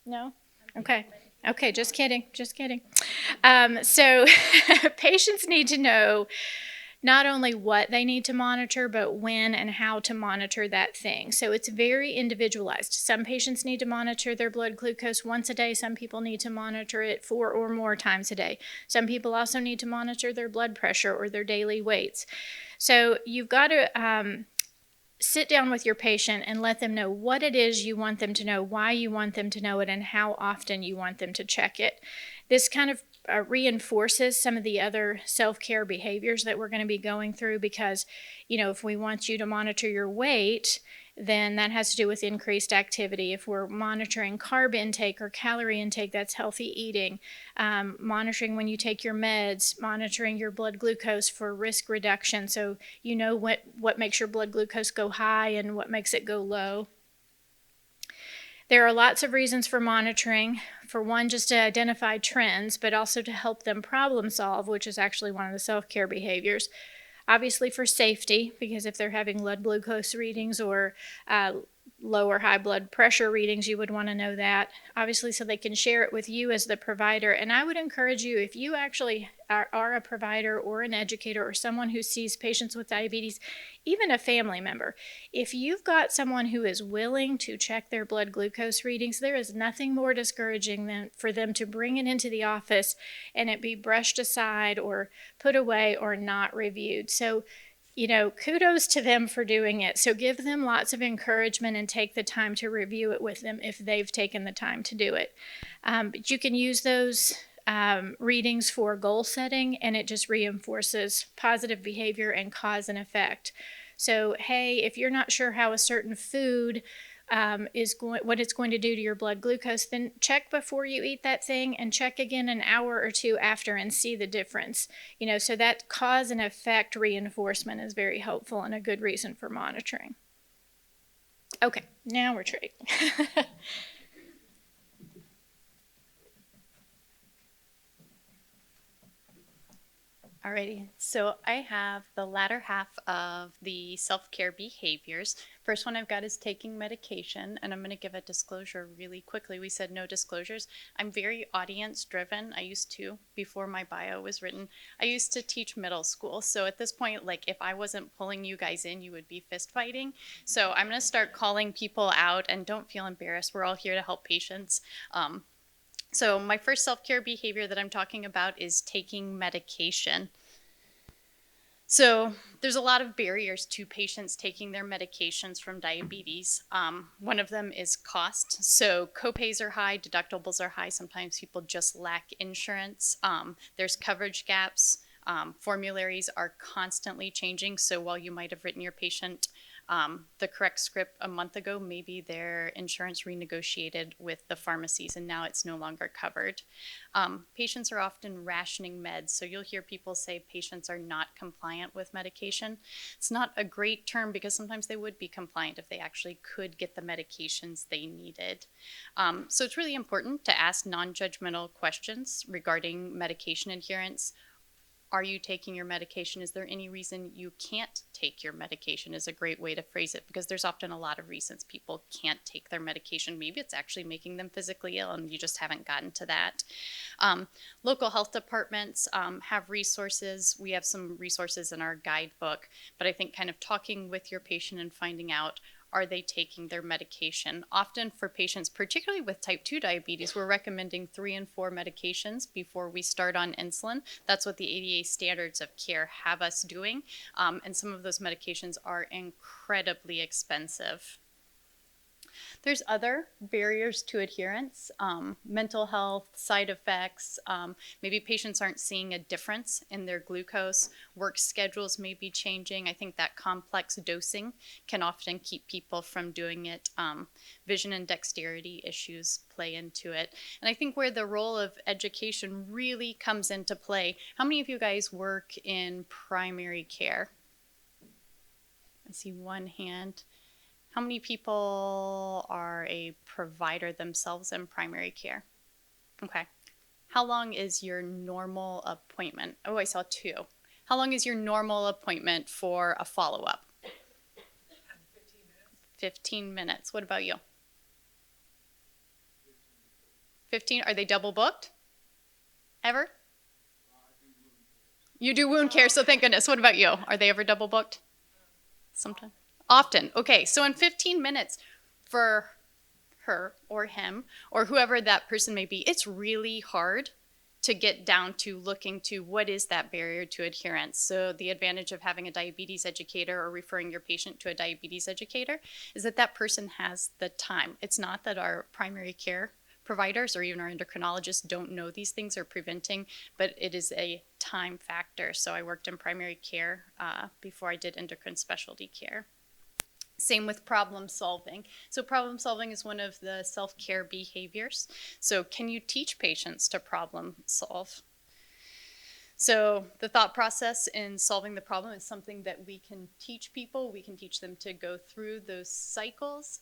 No? Okay. Okay, just kidding. So patients need to know not only what they need to monitor, but when and how to monitor that thing. So it's very individualized. Some patients need to monitor their blood glucose once a day. Some people need to monitor it 4 or more times a day. Some people also need to monitor their blood pressure or their daily weights. So you've got to sit down with your patient and let them know what it is you want them to know, why you want them to know it, and how often you want them to check it. This kind of reinforces some of the other self-care behaviors that we're going to be going through, because, you know, if we want you to monitor your weight, then that has to do with increased activity. If we're monitoring carb intake or calorie intake, that's healthy eating. Monitoring when you take your meds, monitoring your blood glucose for risk reduction, so you know what makes your blood glucose go high and what makes it go low. There are lots of reasons for monitoring. For one, just to identify trends, but also to help them problem solve, which is actually one of the self-care behaviors. Obviously for safety, because if they're having blood glucose readings or low or high blood pressure readings, you would want to know that. Obviously so they can share it with you as the provider. And I would encourage you, if you actually are a provider or an educator or someone who sees patients with diabetes, even a family member, if you've got someone who is willing to check their blood glucose readings, there is nothing more discouraging than for them to bring it into the office and it be brushed aside or put away or not reviewed. So, you know, kudos to them for doing it. So give them lots of encouragement and take the time to review it with them if they've taken the time to do it. But you can use those readings for goal setting, and it just reinforces positive behavior and cause and effect. So, hey, if you're not sure how a certain food what it's going to do to your blood glucose, then check before you eat that thing and check again an hour or two after and see the difference. So that cause and effect reinforcement is very helpful and a good reason for monitoring. Okay, now we're trading. Alrighty, so I have the latter half of the self-care behaviors. First one I've got is taking medication, and I'm going to give a disclosure really quickly. We said no disclosures. I'm very audience driven. I used to, before my bio was written, I used to teach middle school. So at this point, like if I wasn't pulling you guys in, you would be fist fighting. So I'm going to start calling people out, and don't feel embarrassed. We're all here to help patients. So my first self-care behavior that I'm talking about is taking medication. So there's a lot of barriers to patients taking their medications from diabetes. One of them is cost. So copays are high, deductibles are high. Sometimes people just lack insurance. There's coverage gaps. Formularies are constantly changing. So while you might have written your patient the correct script a month ago, maybe their insurance renegotiated with the pharmacies and now it's no longer covered. Patients are often rationing meds, so you'll hear people say patients are not compliant with medication. It's not a great term because sometimes they would be compliant if they actually could get the medications they needed. So it's really important to ask non-judgmental questions regarding medication adherence. Are you taking your medication? Is there any reason you can't take your medication is a great way to phrase it, because there's often a lot of reasons people can't take their medication. Maybe it's actually making them physically ill and you just haven't gotten to that. Local health departments have resources. We have some resources in our guidebook, but I think kind of talking with your patient and finding out, are they taking their medication? Often for patients, particularly with type 2 diabetes, we're recommending 3 and 4 medications before we start on insulin. That's what the ADA standards of care have us doing. And some of those medications are incredibly expensive. There's other barriers to adherence, mental health, side effects. Maybe patients aren't seeing a difference in their glucose. Work schedules may be changing. I think that complex dosing can often keep people from doing it. Vision and dexterity issues play into it. And I think where the role of education really comes into play, how many of you guys work in primary care? I see one hand. How many people are a provider themselves in primary care? Okay. How long is your normal appointment? Oh, I saw 2. How long is your normal appointment for a follow-up? 15 minutes. 15 minutes. What about you? 15? Are they double booked? Ever? You do wound care, so thank goodness. What about you? Are they ever double booked? Sometimes. Often. Okay, so in 15 minutes for her or him or whoever that person may be, it's really hard to get down to looking to what is that barrier to adherence. So the advantage of having a diabetes educator or referring your patient to a diabetes educator is that that person has the time. It's not that our primary care providers or even our endocrinologists don't know these things or preventing, but it is a time factor. So I worked in primary care before I did endocrine specialty care. Same with problem solving. So problem solving is one of the self-care behaviors. So can you teach patients to problem solve? So the thought process in solving the problem is something that we can teach people. We can teach them to go through those cycles,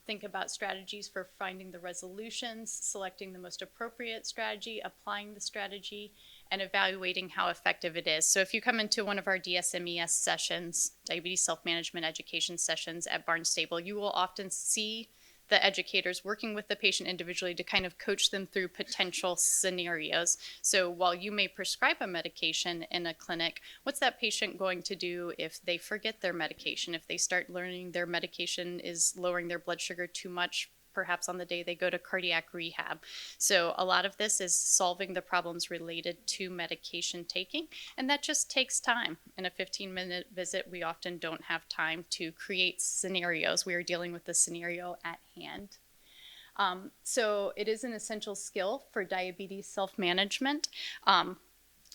think about strategies for finding the resolutions, selecting the most appropriate strategy, applying the strategy, and evaluating how effective it is. So if you come into one of our DSMES sessions, diabetes self-management education sessions at Barnstable, you will often see the educators working with the patient individually to kind of coach them through potential scenarios. So while you may prescribe a medication in a clinic, what's that patient going to do if they forget their medication, if they start learning their medication is lowering their blood sugar too much, perhaps on the day they go to cardiac rehab. So a lot of this is solving the problems related to medication taking, and that just takes time. In a 15-minute visit, we often don't have time to create scenarios. We are dealing with the scenario at hand. So it is an essential skill for diabetes self-management.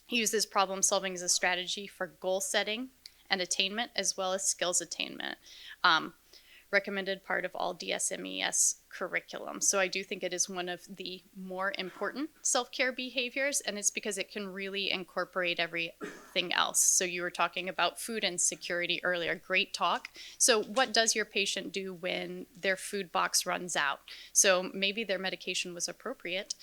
He uses problem solving as a strategy for goal setting and attainment, as well as skills attainment. Recommended part of all DSMES curriculum. So I do think it is one of the more important self-care behaviors, and it's because it can really incorporate everything else. So you were talking about food insecurity earlier. Great talk. So what does your patient do when their food box runs out? So maybe their medication was appropriate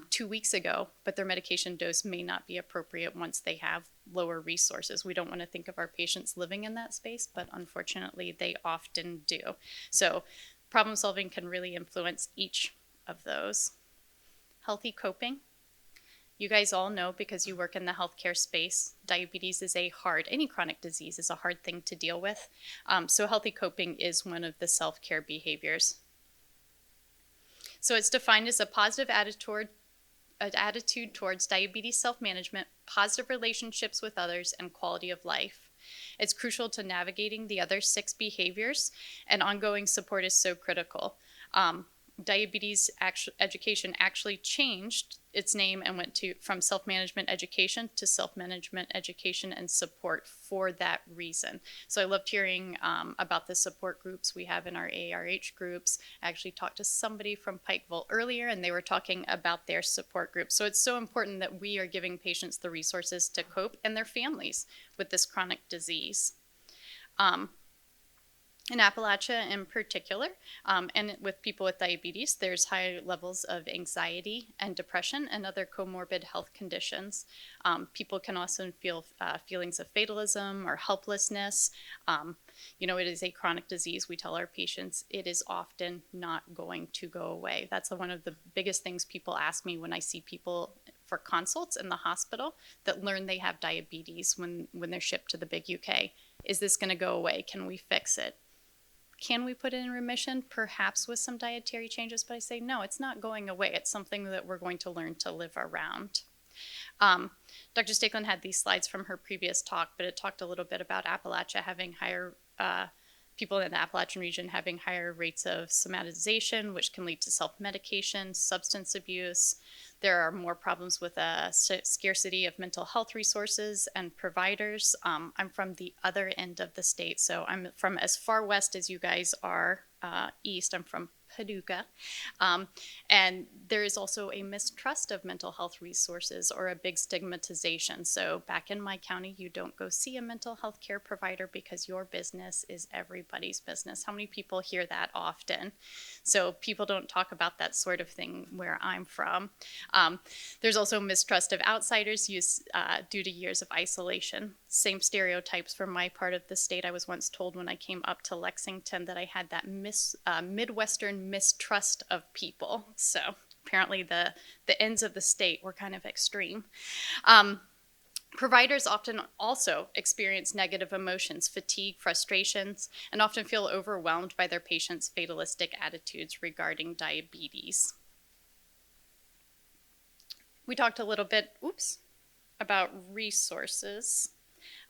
2 weeks ago, but their medication dose may not be appropriate once they have lower resources. We don't want to think of our patients living in that space, but unfortunately they often do. So problem solving can really influence each of those. Healthy coping. You guys all know, because you work in the healthcare space, diabetes is any chronic disease is a hard thing to deal with. So healthy coping is one of the self-care behaviors. So it's defined as a positive attitude towards diabetes self-management, positive relationships with others, and quality of life. It's crucial to navigating the other 6 behaviors, and ongoing support is so critical. Diabetes education actually changed its name and went from self-management education to self-management education and support for that reason. So I loved hearing about the support groups we have in our ARH groups. I actually talked to somebody from Pikeville earlier, and they were talking about their support group. So it's so important that we are giving patients the resources to cope, and their families, with this chronic disease. In Appalachia in particular, and with people with diabetes, there's high levels of anxiety and depression and other comorbid health conditions. People can also feel feelings of fatalism or helplessness. It is a chronic disease. We tell our patients it is often not going to go away. That's one of the biggest things people ask me when I see people for consults in the hospital that learn they have diabetes when they're shipped to the big UK. Is this going to go away? Can we fix it? Can we put it in remission? Perhaps with some dietary changes, but I say, no, it's not going away. It's something that we're going to learn to live around. Dr. Stakelin had these slides from her previous talk, but it talked a little bit about Appalachia having higher, people in the Appalachian region having higher rates of somatization, which can lead to self-medication, substance abuse. There are more problems with a scarcity of mental health resources and providers. I'm from the other end of the state, so I'm from as far west as you guys are east. I'm from Paducah. And there is also a mistrust of mental health resources, or a big stigmatization. So back in my county, you don't go see a mental health care provider because your business is everybody's business. How many people hear that often? So people don't talk about that sort of thing where I'm from. There's also mistrust of outsiders due to years of isolation. Same stereotypes from my part of the state. I was once told when I came up to Lexington that I had that Midwestern mistrust of people. So apparently the ends of the state were kind of extreme. Providers often also experience negative emotions, fatigue, frustrations, and often feel overwhelmed by their patients' fatalistic attitudes regarding diabetes. We talked a little bit, about resources.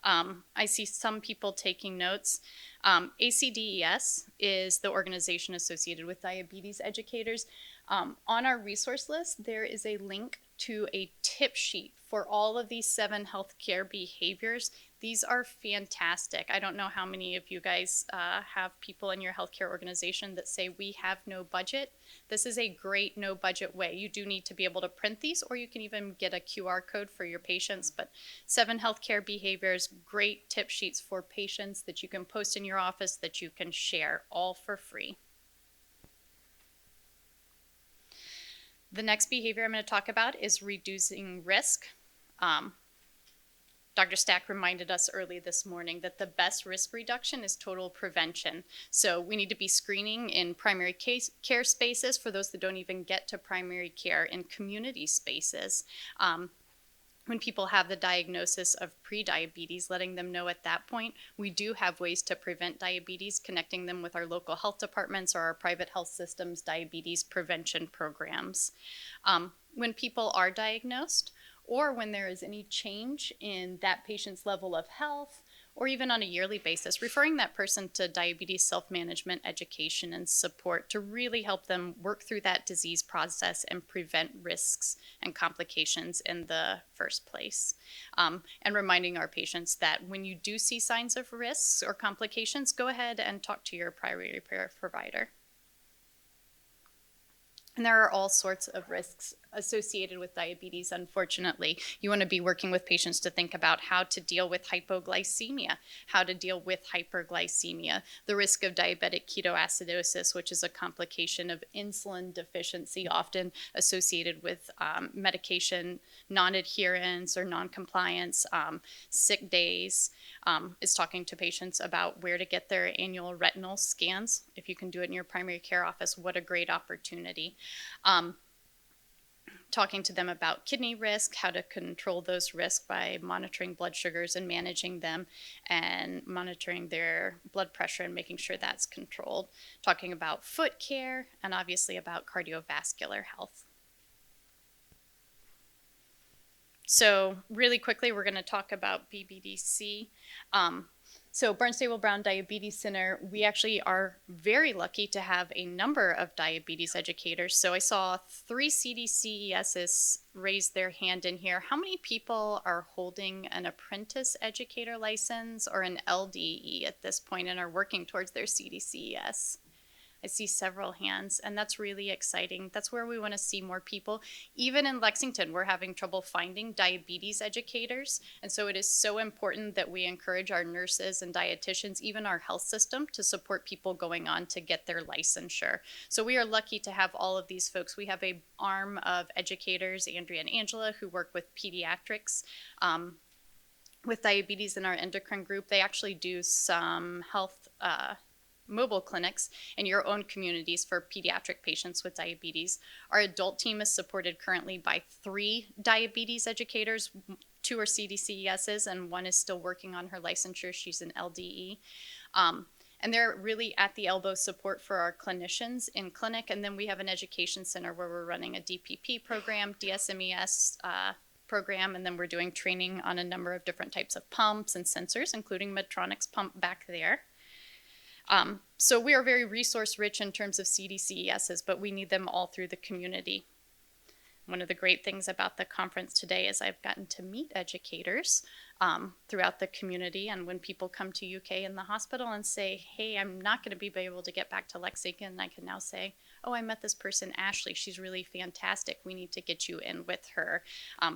I see some people taking notes. ACDES is the organization associated with diabetes educators. On our resource list, there is a link to a tip sheet for all of these 7 healthcare behaviors. These are fantastic. I don't know how many of you guys have people in your healthcare organization that say we have no budget. This is a great no budget way. You do need to be able to print these, or you can even get a QR code for your patients. But 7 healthcare behaviors, great tip sheets for patients that you can post in your office, that you can share, all for free. The next behavior I'm going to talk about is reducing risk. Dr. Stack reminded us early this morning that the best risk reduction is total prevention. So we need to be screening in primary care spaces for those that don't even get to primary care, in community spaces. When people have the diagnosis of prediabetes, letting them know at that point, we do have ways to prevent diabetes, connecting them with our local health departments or our private health systems diabetes prevention programs. When people are diagnosed, or when there is any change in that patient's level of health, or even on a yearly basis, referring that person to diabetes self-management education and support to really help them work through that disease process and prevent risks and complications in the first place. And reminding our patients that when you do see signs of risks or complications, go ahead and talk to your primary care provider. And there are all sorts of risks associated with diabetes, unfortunately. You want to be working with patients to think about how to deal with hypoglycemia, how to deal with hyperglycemia, the risk of diabetic ketoacidosis, which is a complication of insulin deficiency, often associated with medication non-adherence or non-compliance, sick days, is talking to patients about where to get their annual retinal scans. If you can do it in your primary care office, what a great opportunity. Talking to them about kidney risk, how to control those risks by monitoring blood sugars and managing them, and monitoring their blood pressure and making sure that's controlled. Talking about foot care, and obviously about cardiovascular health. So really quickly, we're going to talk about BBDC. So Barnstable Brown Diabetes Center, we actually are very lucky to have a number of diabetes educators. So I saw 3 CDCESs raise their hand in here. How many people are holding an apprentice educator license or an LDE at this point and are working towards their CDCES? I see several hands, and that's really exciting. That's where we want to see more people. Even in Lexington, we're having trouble finding diabetes educators, and so it is so important that we encourage our nurses and dietitians, even our health system, to support people going on to get their licensure. So we are lucky to have all of these folks. We have an arm of educators, Andrea and Angela, who work with pediatrics, with diabetes in our endocrine group. They actually do some health mobile clinics in your own communities for pediatric patients with diabetes. Our adult team is supported currently by 3 diabetes educators. 2 are CDCESs and 1 is still working on her licensure. She's an LDE. And they're really at the elbow support for our clinicians in clinic. And then we have an education center where we're running a DPP program, DSMES program, and then we're doing training on a number of different types of pumps and sensors, including Medtronic's pump back there. So we are very resource rich in terms of CDCESs, but we need them all through the community. One of the great things about the conference today is I've gotten to meet educators throughout the community, and when people come to UK in the hospital and say, hey, I'm not going to be able to get back to Lexington, I can now say, oh, I met this person, Ashley, she's really fantastic, we need to get you in with her.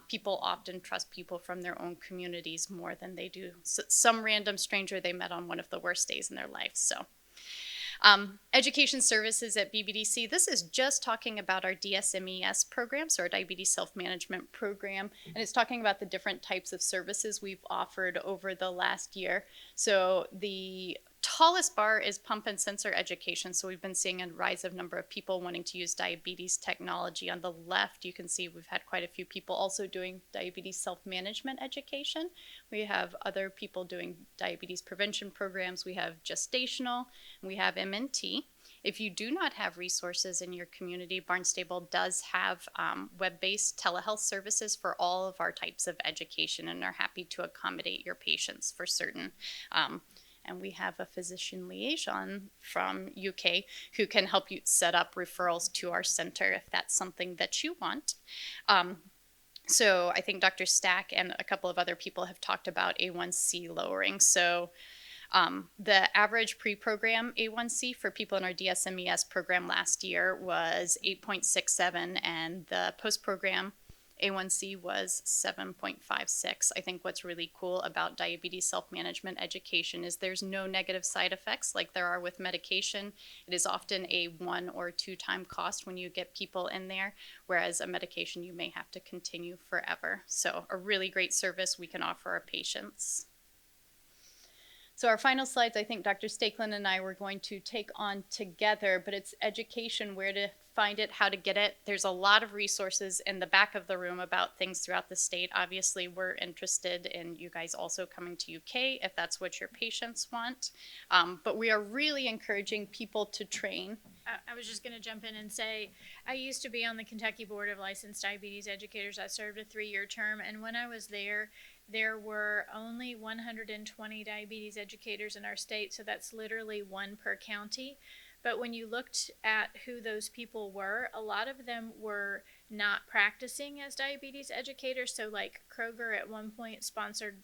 People often trust people from their own communities more than they do some random stranger they met on one of the worst days in their life. So education services at BBDC, this is just talking about our DSMES program, so our diabetes self-management program, and it's talking about the different types of services we've offered over the last year. So the tallest bar is pump and sensor education. So we've been seeing a rise of number of people wanting to use diabetes technology. On the left, you can see we've had quite a few people also doing diabetes self-management education. We have other people doing diabetes prevention programs. We have gestational, we have MNT. If you do not have resources in your community, Barnstable does have web-based telehealth services for all of our types of education and are happy to accommodate your patients for certain. And we have a physician liaison from UK who can help you set up referrals to our center if that's something that you want. So I think Dr. Stack and a couple of other people have talked about A1C lowering. So the average pre-program A1C for people in our DSMES program last year was 8.67, and the post-program A1C was 7.56. I think what's really cool about diabetes self-management education is there's no negative side effects like there are with medication. It is often a 1 or 2 time cost when you get people in there, whereas a medication you may have to continue forever. So a really great service we can offer our patients. So our final slides, I think Dr. Stakelin and I were going to take on together, but it's education, where to find it, how to get it. There's a lot of resources in the back of the room about things throughout the state. Obviously, we're interested in you guys also coming to UK if that's what your patients want. But we are really encouraging people to train. I was just going to jump in and say, I used to be on the Kentucky Board of Licensed Diabetes Educators. I served a 3-year term, and when I was there were only 120 diabetes educators in our state, so that's literally one per county. But when you looked at who those people were, a lot of them were not practicing as diabetes educators. So like Kroger at one point sponsored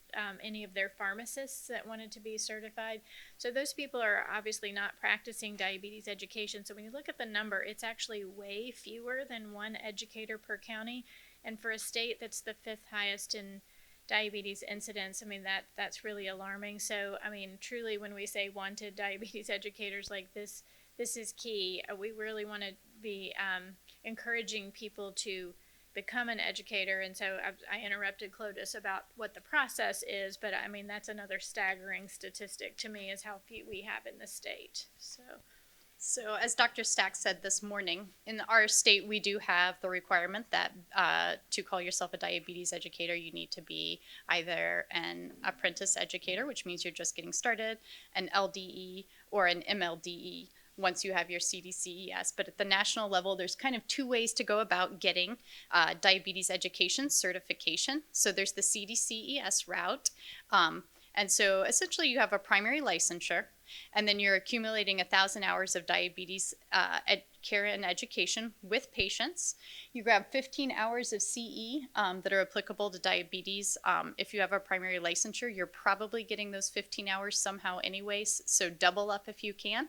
any of their pharmacists that wanted to be certified. So those people are obviously not practicing diabetes education. So when you look at the number, it's actually way fewer than one educator per county. And for a state that's the 5th highest in diabetes incidence, I mean, that's really alarming. So, I mean, truly, when we say wanted diabetes educators, like this is key. We really want to be encouraging people to become an educator. And so I interrupted Clotis about what the process is, but I mean, that's another staggering statistic to me is how few we have in the state. So as Dr. Stack said this morning, in our state, we do have the requirement that to call yourself a diabetes educator, you need to be either an apprentice educator, which means you're just getting started, an LDE, or an MLDE once you have your CDCES. But at the national level, there's kind of 2 ways to go about getting diabetes education certification. So there's the CDCES route. And so essentially you have a primary licensure, and then you're accumulating 1,000 hours of diabetes care and education with patients. You grab 15 hours of CE that are applicable to diabetes. If you have a primary licensure, you're probably getting those 15 hours somehow anyways, so double up if you can.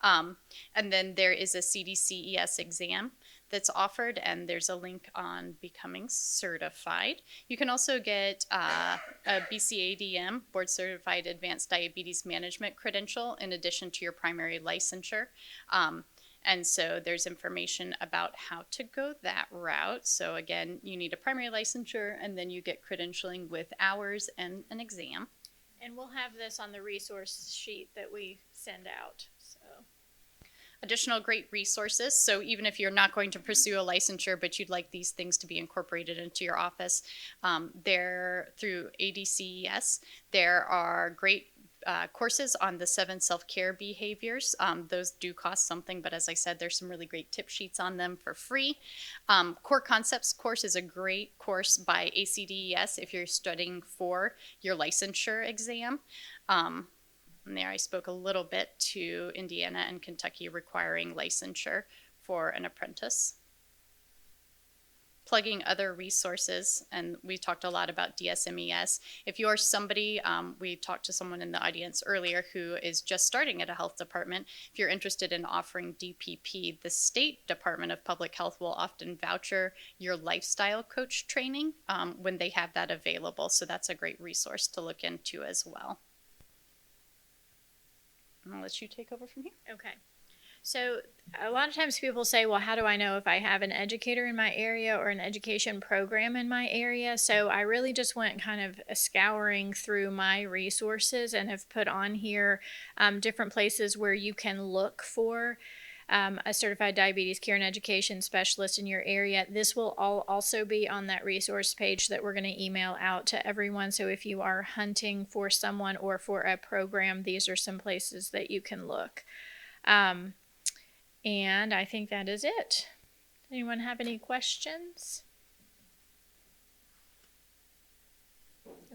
And then there is a CDCES exam that's offered, and there's a link on becoming certified. You can also get a BCADM, Board Certified Advanced Diabetes Management credential, in addition to your primary licensure. And so there's information about how to go that route. So again, you need a primary licensure, and then you get credentialing with hours and an exam. And we'll have this on the resource sheet that we send out. So. Additional great resources. So even if you're not going to pursue a licensure, but you'd like these things to be incorporated into your office, there through ADCES, there are great courses on the 7 self-care behaviors. Those do cost something, but as I said, there's some really great tip sheets on them for free. Core Concepts course is a great course by ACDES if you're studying for your licensure exam. And there I spoke a little bit to Indiana and Kentucky requiring licensure for an apprentice. Plugging other resources, and we talked a lot about DSMES. If you're somebody, we talked to someone in the audience earlier who is just starting at a health department. If you're interested in offering DPP, the State Department of Public Health will often voucher your lifestyle coach training when they have that available. So that's a great resource to look into as well. I'll let you take over from here. Okay. So a lot of times people say, well, how do I know if I have an educator in my area or an education program in my area? So I really just went kind of scouring through my resources and have put on here different places where you can look for a certified diabetes care and education specialist in your area. This will also be on that resource page that we're going to email out to everyone. So if you are hunting for someone or for a program, these are some places that you can look. And I think that is it. Anyone have any questions?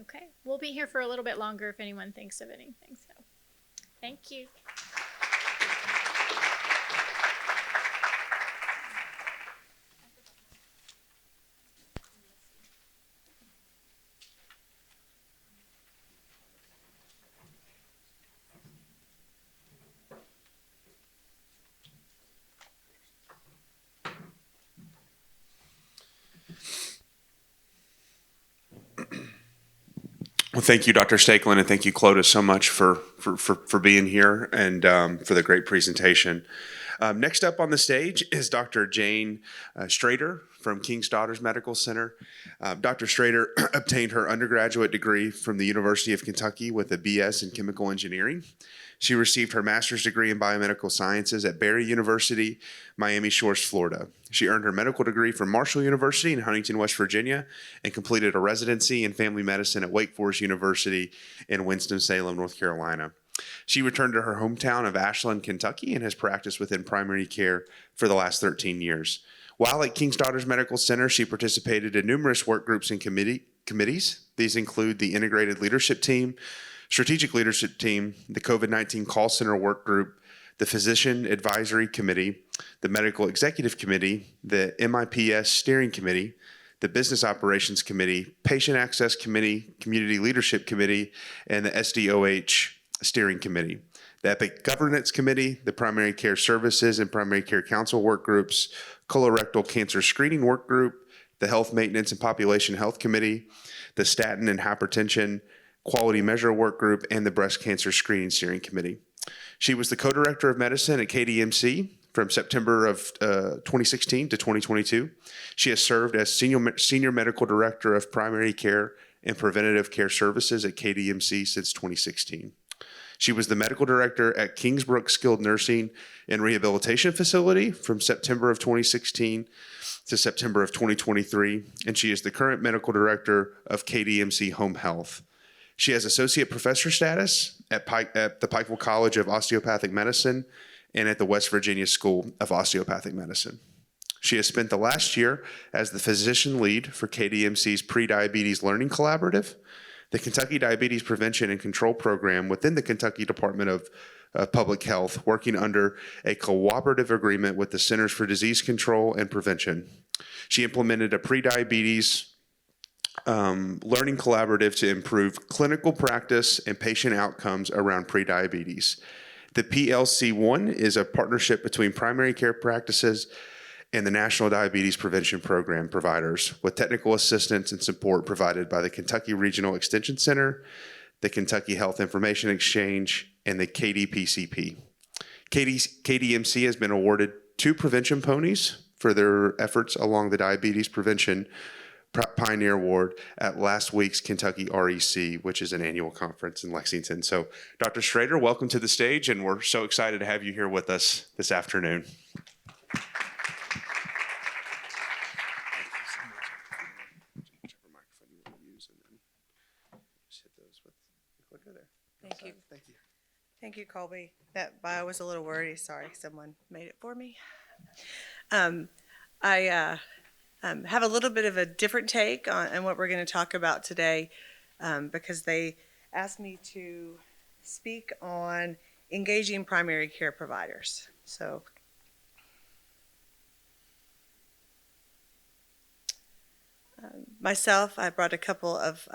Okay, we'll be here for a little bit longer if anyone thinks of anything. So, thank you. Well, thank you, Dr. Stakelin, and thank you, Clotis, so much for being here and for the great presentation. Next up on the stage is Dr. Jane Strader from King's Daughters Medical Center. Dr. Strader obtained her undergraduate degree from the University of Kentucky with a BS in chemical engineering. She received her master's degree in biomedical sciences at Barry University, Miami Shores, Florida. She earned her medical degree from Marshall University in Huntington, West Virginia, and completed a residency in family medicine at Wake Forest University in Winston-Salem, North Carolina. She returned to her hometown of Ashland, Kentucky, and has practiced within primary care for the last 13 years. While at King's Daughters Medical Center, she participated in numerous work groups and committees. These include the Integrated Leadership Team, Strategic Leadership Team, the COVID-19 Call Center Work Group, the Physician Advisory Committee, the Medical Executive Committee, the MIPS Steering Committee, the Business Operations Committee, Patient Access Committee, Community Leadership Committee, and the SDOH Steering Committee. The EPIC Governance Committee, the Primary Care Services and Primary Care Council Work Groups, Colorectal Cancer Screening Work Group, the Health Maintenance and Population Health Committee, the Statin and Hypertension Quality Measure Work Group, and the Breast Cancer Screening Steering Committee. She was the co-director of medicine at KDMC from September of 2016 to 2022. She has served as senior medical director of primary care and preventative care services at KDMC since 2016. She was the medical director at Kingsbrook Skilled Nursing and Rehabilitation Facility from September of 2016 to September of 2023, and she is the current medical director of KDMC Home Health. She has associate professor status at the Pikeville College of Osteopathic Medicine and at the West Virginia School of Osteopathic Medicine. She has spent the last year as the physician lead for KDMC's Prediabetes Learning Collaborative, the Kentucky Diabetes Prevention and Control Program within the Kentucky Department of Public Health, working under a cooperative agreement with the Centers for Disease Control and Prevention. She implemented a prediabetes learning collaborative to improve clinical practice and patient outcomes around prediabetes. The PLC1 is a partnership between primary care practices and the National Diabetes Prevention Program providers, with technical assistance and support provided by the Kentucky Regional Extension Center, the Kentucky Health Information Exchange, and the KDPCP. KDMC has been awarded 2 prevention ponies for their efforts along the Diabetes Prevention Pioneer Award at last week's Kentucky REC, which is an annual conference in Lexington. So, Dr. Strader, welcome to the stage, and we're so excited to have you here with us this afternoon. Thank you. Thank you, Colby. That bio was a little wordy. Sorry, someone made it for me. I have a little bit of a different take on what we're going to talk about today because they asked me to speak on engaging primary care providers. So myself, I brought a couple of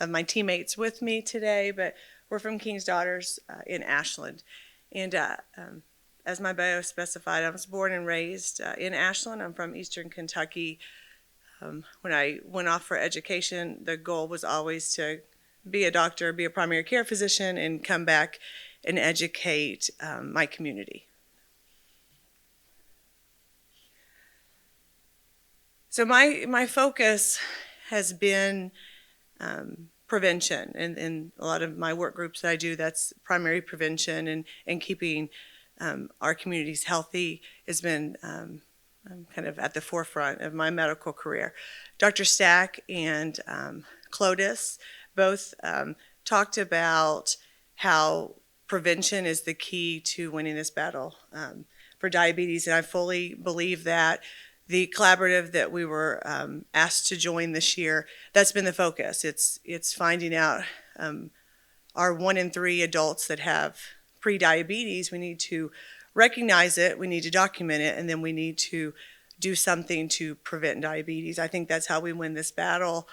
my teammates with me today, but we're from King's Daughters in Ashland. And as my bio specified, I was born and raised in Ashland. I'm from Eastern Kentucky. When I went off for education, the goal was always to be a doctor, be a primary care physician, and come back and educate my community. So my focus has been prevention, and in a lot of my work groups that I do, that's primary prevention and keeping our communities healthy has been kind of at the forefront of my medical career. Dr. Stack and Clotis both talked about how prevention is the key to winning this battle for diabetes, and I fully believe that. The collaborative that we were asked to join this year, that's been the focus. It's finding out our 1 in 3 adults that have prediabetes. We need to recognize it, we need to document it, and then we need to do something to prevent diabetes. I think that's how we win this battle.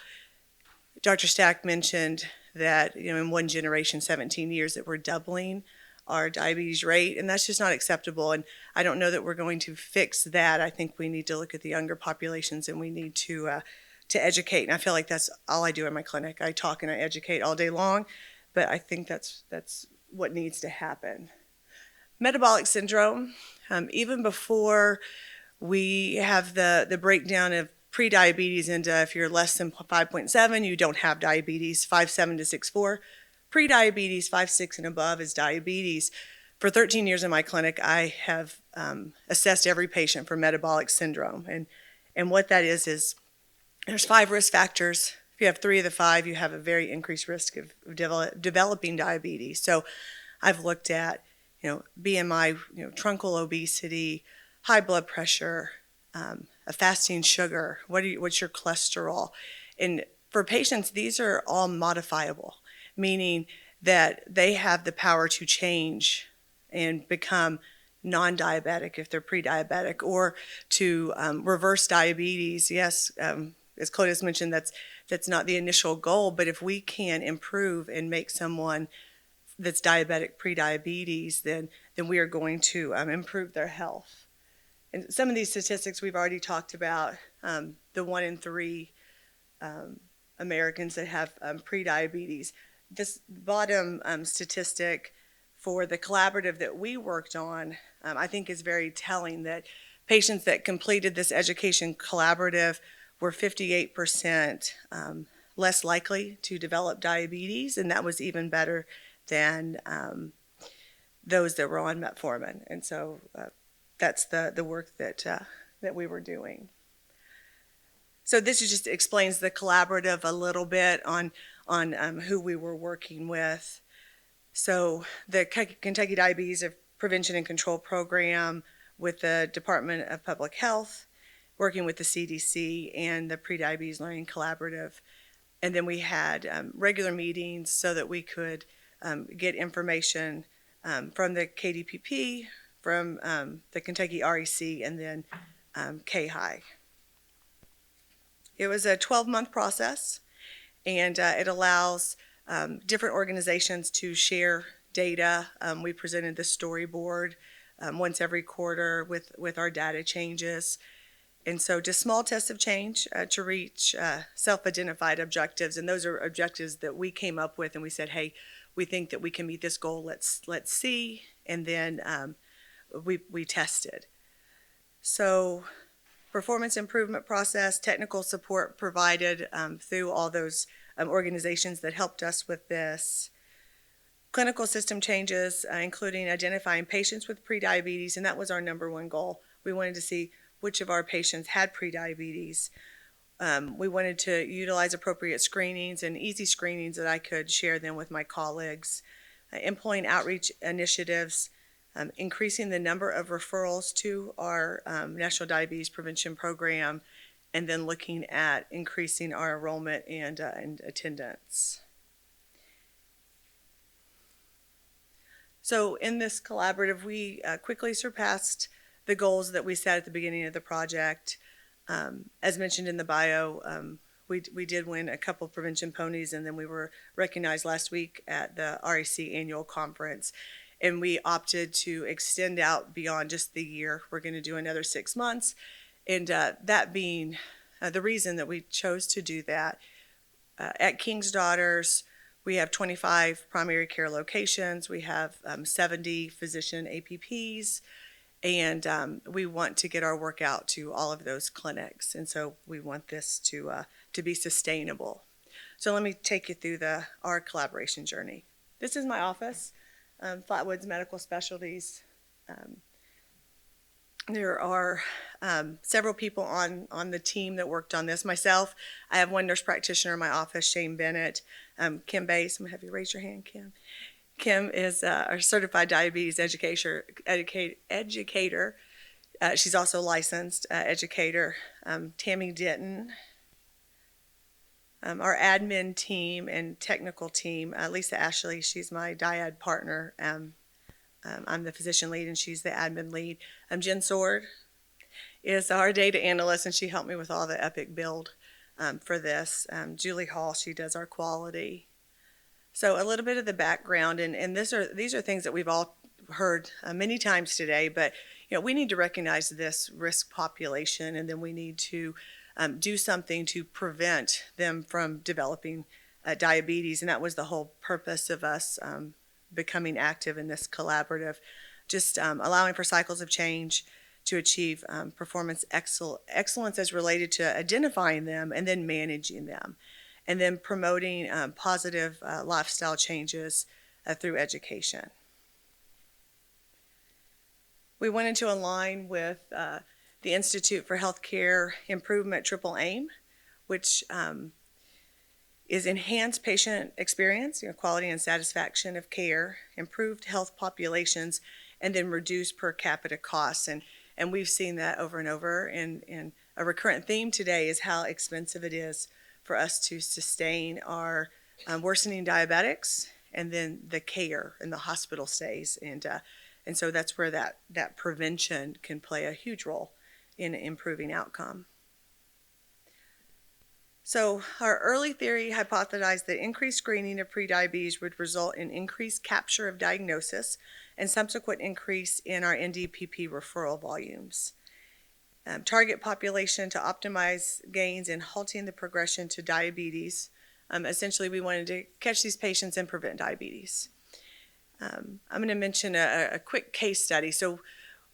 Dr. Stack mentioned that in one generation, 17 years, that we're doubling our diabetes rate, and that's just not acceptable. And I don't know that we're going to fix that. I think we need to look at the younger populations, and we need to educate. And I feel like that's all I do in my clinic. I talk and I educate all day long, but I think that's what needs to happen. Metabolic syndrome, even before we have the breakdown of prediabetes into if you're less than 5.7, you don't have diabetes, 5.7 to 6.4. Prediabetes, 5.6 and above is diabetes. For 13 years in my clinic, I have assessed every patient for metabolic syndrome. And what that is there's 5 risk factors. If you have 3 of the 5, you have a very increased risk of developing diabetes. So I've looked at, BMI, truncal obesity, high blood pressure, a fasting sugar, what's your cholesterol? And for patients, these are all modifiable, meaning that they have the power to change and become non-diabetic if they're pre-diabetic, or to reverse diabetes. Yes, as Clotis mentioned, that's not the initial goal, but if we can improve and make someone that's diabetic pre-diabetes, then we are going to improve their health. And some of these statistics we've already talked about, the 1 in 3 Americans that have pre-diabetes. This bottom statistic for the collaborative that we worked on, I think is very telling, that patients that completed this education collaborative were 58% less likely to develop diabetes, and that was even better than those that were on metformin. And so that's the work that we were doing. So this just explains the collaborative a little bit on who we were working with. So the Kentucky Diabetes Prevention and Control Program with the Department of Public Health, working with the CDC and the Prediabetes Learning Collaborative. And then we had regular meetings so that we could get information from the KDPP, from the Kentucky REC, and then KHI. It was a 12-month process, and it allows different organizations to share data. We presented the storyboard once every quarter with our data changes. And so just small tests of change to reach self-identified objectives. And those are objectives that we came up with, and we said, hey, we think that we can meet this goal, let's see. And then we tested. So performance improvement process, technical support provided through all those organizations that helped us with this. Clinical system changes, including identifying patients with prediabetes, and that was our number one goal. We wanted to see which of our patients had prediabetes. We wanted to utilize appropriate screenings and easy screenings that I could share them with my colleagues. Employing outreach initiatives, increasing the number of referrals to our National Diabetes Prevention Program, and then looking at increasing our enrollment and attendance. So in this collaborative, we quickly surpassed the goals that we set at the beginning of the project. As mentioned in the bio, we did win a couple prevention ponies, and then we were recognized last week at the REC annual conference. And we opted to extend out beyond just the year. We're going to do another 6 months. And that being the reason that we chose to do that, at King's Daughters, we have 25 primary care locations. We have 70 physician APPs. And we want to get our work out to all of those clinics. And so we want this to be sustainable. So let me take you through our collaboration journey. This is my office, Flatwoods Medical Specialties. There are several people on the team that worked on this. Myself, I have one nurse practitioner in my office, Shane Bennett. Kim Bass, I'm going to have you raise your hand, Kim. Kim is our certified diabetes educator. She's also a licensed educator. Tammy Denton. Our admin team and technical team, Lisa Ashley, she's my dyad partner. I'm the physician lead and she's the admin lead. Jen Sword is our data analyst, and she helped me with all the Epic build for this. Julie Hall, she does our quality. So a little bit of the background, and these are things that we've all heard many times today, but we need to recognize this risk population, and then we need to do something to prevent them from developing diabetes, and that was the whole purpose of us becoming active in this collaborative. just allowing for cycles of change to achieve performance excellence as related to identifying them and then managing them, and then promoting positive lifestyle changes through education. We wanted to align with the Institute for Healthcare Improvement Triple Aim, which is enhanced patient experience, quality and satisfaction of care, improved health populations, and then reduce per capita costs. And we've seen that over and over. And a recurrent theme today is how expensive it is for us to sustain our worsening diabetics and then the care and the hospital stays. And so that's where that prevention can play a huge role in improving outcome. So our early theory hypothesized that increased screening of prediabetes would result in increased capture of diagnosis and subsequent increase in our NDPP referral volumes. Target population to optimize gains in halting the progression to diabetes. Essentially, we wanted to catch these patients and prevent diabetes. I'm going to mention a quick case study. So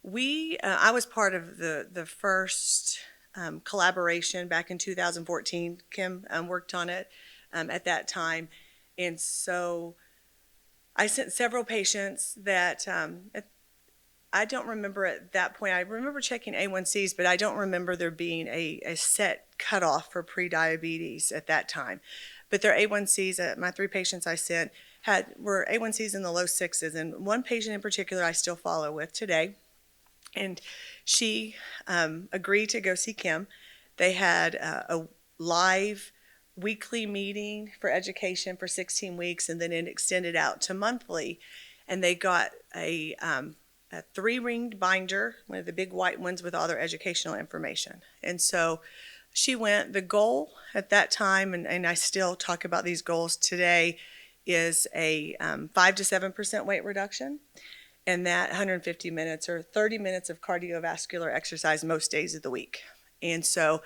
I was part of the first collaboration back in 2014. Kim worked on it at that time. And so I sent several patients that I don't remember at that point. I remember checking A1Cs, but I don't remember there being a set cutoff for prediabetes at that time. But their A1Cs, my 3 patients I sent, were A1Cs in the low 6s. And one patient in particular I still follow with today. And she agreed to go see Kim. They had a live weekly meeting for education for 16 weeks, and then it extended out to monthly. And they got a 3-ringed binder, one of the big white ones with all their educational information. And so she went. The goal at that time, and I still talk about these goals today, is a 5 to 7% weight reduction, and that 150 minutes or 30 minutes of cardiovascular exercise most days of the week. And so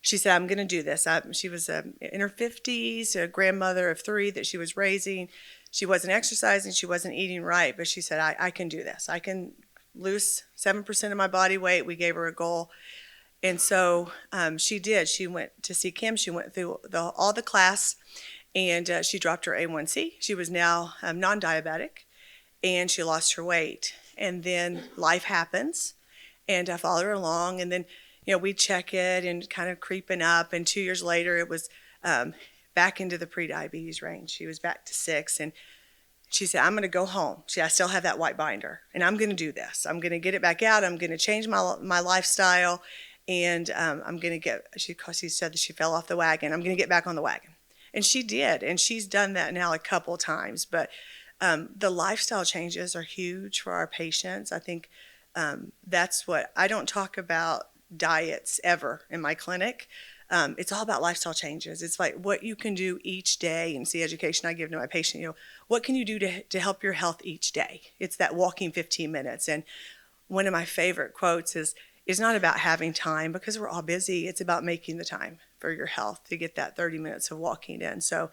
she said, I'm going to do this. She was in her 50s, a grandmother of 3 that she was raising. She wasn't exercising, she wasn't eating right, but she said, I can do this. I can lose 7% of my body weight. We gave her a goal. And so she did. She went to see Kim. She went through all the class, and she dropped her A1C. She was now non-diabetic, and she lost her weight. And then life happens, and I followed her along, and then we check it and kind of creeping up, and 2 years later it was back into the prediabetes range. She was back to 6, and she said, I'm going to go home. I still have that white binder, and I'm going to do this. I'm going to get it back out. I'm going to change my lifestyle, and I'm going to she said that she fell off the wagon. I'm going to get back on the wagon. And she did, and she's done that now a couple times. But the lifestyle changes are huge for our patients. I think that's what, I don't talk about diets ever in my clinic. It's all about lifestyle changes. It's like what you can do each day, and it's the education I give to my patient. What can you do to help your health each day? It's that walking 15 minutes. And one of my favorite quotes is, it's not about having time because we're all busy. It's about making the time for your health to get that 30 minutes of walking in. So,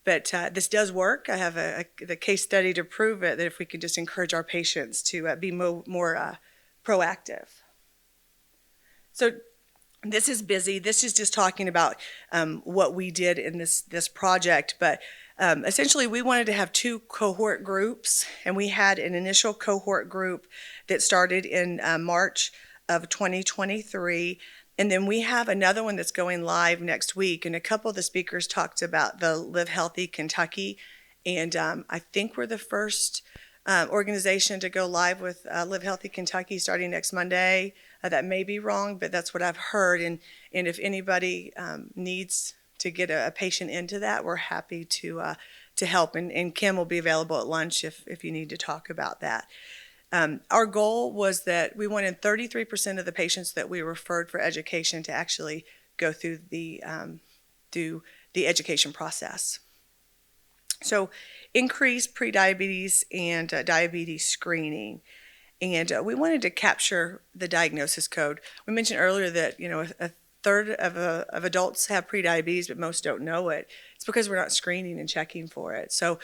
but this does work. I have the case study to prove it, that if we could just encourage our patients to be more proactive. So this is busy. This is just talking about what we did in this project. But essentially, we wanted to have 2 cohort groups, and we had an initial cohort group that started in March of 2023. And then we have another one that's going live next week. And a couple of the speakers talked about the Live Healthy Kentucky. And I think we're the first organization to go live with Live Healthy Kentucky starting next Monday. That may be wrong, but that's what I've heard. And if anybody needs to get a patient into that, we're happy to help. And Kim will be available at lunch if you need to talk about that. Our goal was that we wanted 33% of the patients that we referred for education to actually go through the education process. So increase prediabetes and diabetes screening. And we wanted to capture the diagnosis code. We mentioned earlier that third of adults have prediabetes, but most don't know it. It's because we're not screening and checking for it. So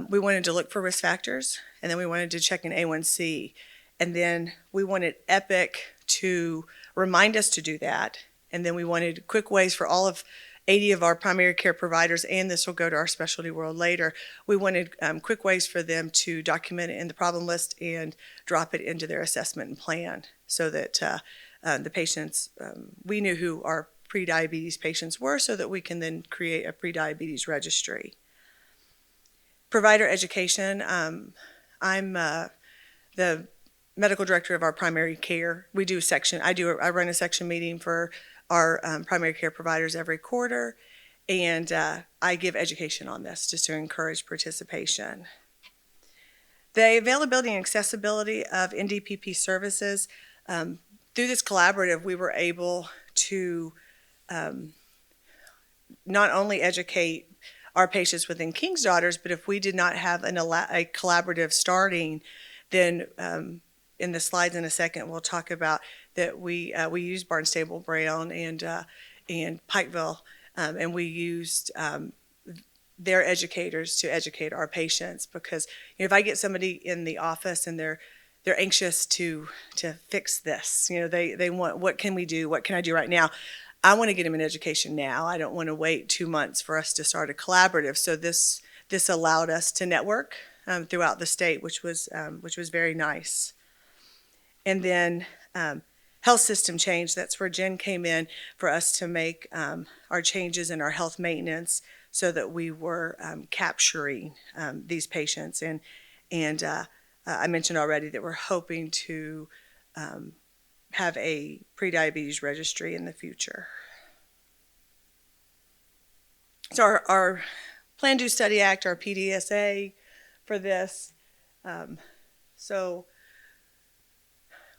we wanted to look for risk factors, and then we wanted to check an A1C. And then we wanted Epic to remind us to do that. And then we wanted quick ways for all of 80 of our primary care providers, and this will go to our specialty world later. We wanted quick ways for them to document it in the problem list and drop it into their assessment and plan so that the patients, we knew who our prediabetes patients were so that we can then create a prediabetes registry. Provider education, I'm the medical director of our primary care. We do section, I run a section meeting for our primary care providers every quarter, and I give education on this just to encourage participation. The availability and accessibility of NDPP services, through this collaborative, we were able to not only educate our patients within King's Daughters, but if we did not have a collaborative starting, then in the slides in a second, we'll talk about that we used Barnstable Brown and Pikeville, and we used their educators to educate our patients, because if I get somebody in the office and they're anxious to fix this, they want, what can we do? What can I do right now? I want to get them an education now. I don't want to wait 2 months for us to start a collaborative. So this allowed us to network throughout the state, which was very nice. And then health system change, that's where Jen came in for us to make our changes in our health maintenance so that we were capturing these patients. And I mentioned already that we're hoping to have a prediabetes registry in the future. So our Plan, Do, Study Act, our PDSA for this. So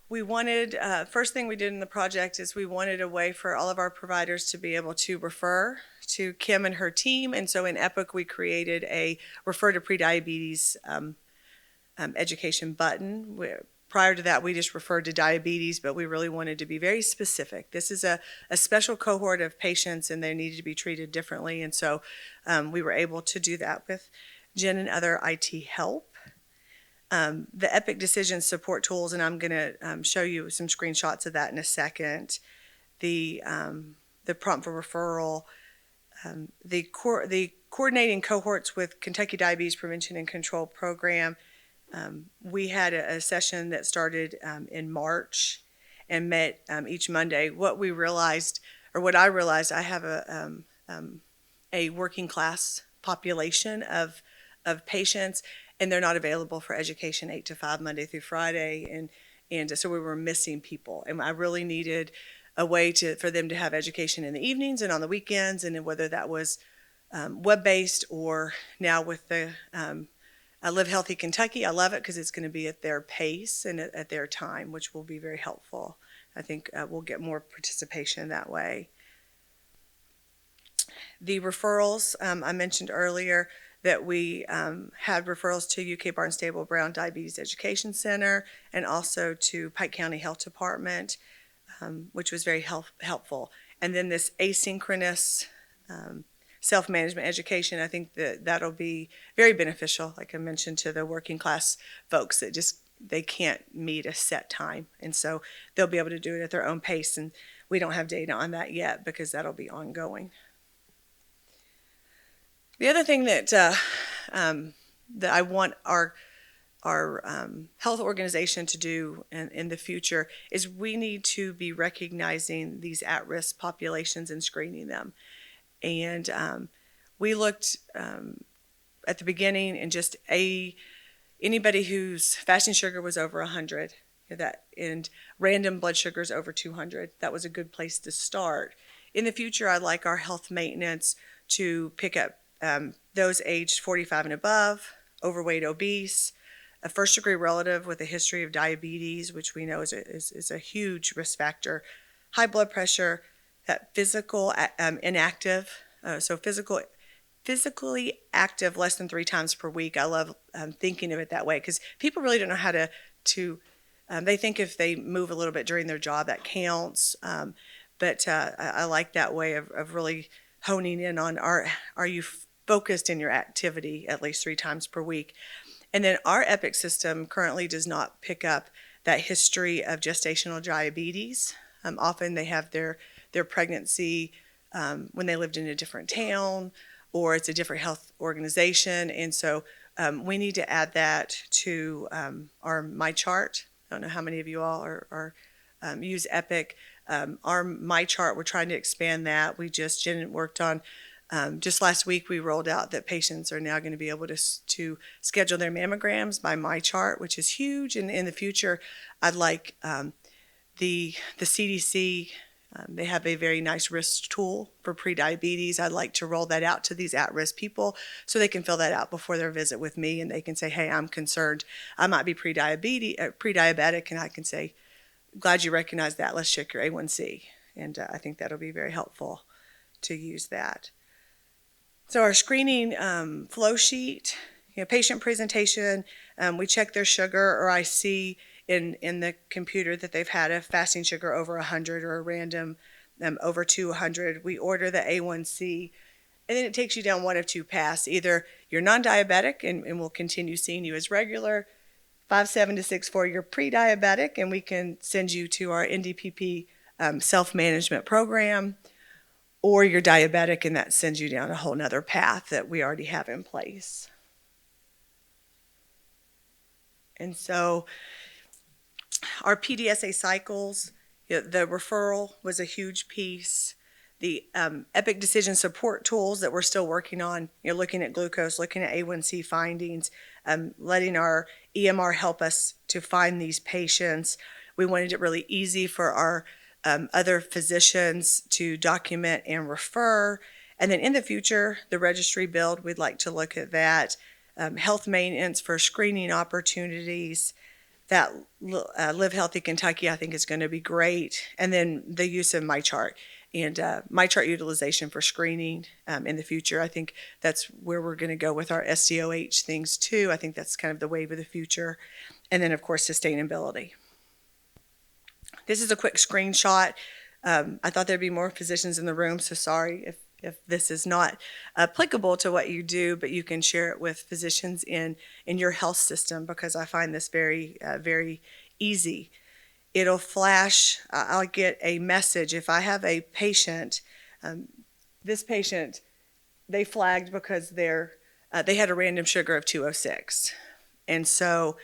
we wanted, first thing we did in the project is we wanted a way for all of our providers to be able to refer to Kim and her team. And so in Epic, we created a refer to prediabetes education button. Prior to that, we just referred to diabetes, but we really wanted to be very specific. This is a special cohort of patients, and they needed to be treated differently. And so we were able to do that with Jen and other IT help. The Epic Decision Support Tools, and I'm going to show you some screenshots of that in a second. The prompt for referral, the coordinating cohorts with Kentucky Diabetes Prevention and Control Program. We had a session that started in March and met each Monday. What I realized, I have a working class population of patients, and they're not available for education 8 to 5 Monday through Friday, and so we were missing people, and I really needed a way for them to have education in the evenings and on the weekends, and whether that was web-based or now with the Live Healthy Kentucky. I love it because it's going to be at their pace and at their time, which will be very helpful. I think we'll get more participation that way. The referrals, I mentioned earlier that we had referrals to UK Barnstable Brown Diabetes Education Center and also to Pike County Health Department, which was very helpful. And then this asynchronous self-management education, I think that'll be very beneficial, like I mentioned, to the working class folks that they can't meet a set time. And so they'll be able to do it at their own pace. And we don't have data on that yet because that'll be ongoing. The other thing that I want our health organization to do in the future is we need to be recognizing these at-risk populations and screening them. And we looked at the beginning and just anybody whose fasting sugar was over 100 and random blood sugars over 200, that was a good place to start. In the future, I'd like our health maintenance to pick up those aged 45 and above, overweight, obese, a first-degree relative with a history of diabetes, which we know is a huge risk factor, high blood pressure, that physical inactive, so physically active less than 3 times per week. I love thinking of it that way because people really don't know how to they think if they move a little bit during their job that counts, but I like that way of really honing in on are you focused in your activity at least 3 times per week. And then our Epic system currently does not pick up that history of gestational diabetes. Often they have their pregnancy when they lived in a different town, or it's a different health organization. And so we need to add that to our My Chart. I don't know how many of you all use Epic. Our My Chart, we're trying to expand that. Jen worked on, just last week we rolled out that patients are now going to be able to schedule their mammograms by My Chart, which is huge. And in the future, I'd like the CDC, they have a very nice risk tool for prediabetes. I'd like to roll that out to these at-risk people so they can fill that out before their visit with me, and they can say, hey, I'm concerned. I might be prediabetic, and I can say, glad you recognize that. Let's check your A1C. And I think that'll be very helpful to use that. So our screening flow sheet, patient presentation, we check their sugar, or I see in the computer that they've had a fasting sugar over 100 or a random over 200. We order the A1C, and then it takes you down one of two paths. Either you're non-diabetic, and we'll continue seeing you as regular, 5'7" to 6'4", you're pre-diabetic, and we can send you to our NDPP self-management program, or you're diabetic, and that sends you down a whole nother path that we already have in place. And so our PDSA cycles, the referral was a huge piece. The Epic Decision Support tools that we're still working on, looking at glucose, looking at A1C findings, letting our EMR help us to find these patients. We wanted it really easy for our other physicians to document and refer. And then in the future, the registry build, we'd like to look at that. Health maintenance for screening opportunities. That Live Healthy Kentucky, I think, is going to be great. And then the use of My Chart and My Chart utilization for screening in the future. I think that's where we're going to go with our SDOH things too. I think that's kind of the wave of the future. And then, of course, sustainability. This is a quick screenshot. I thought there'd be more physicians in the room, so sorry if this is not applicable to what you do, but you can share it with physicians in your health system, because I find this very, very easy. It'll flash, I'll get a message. If I have a patient, this patient, they flagged because they had a random sugar of 206. And so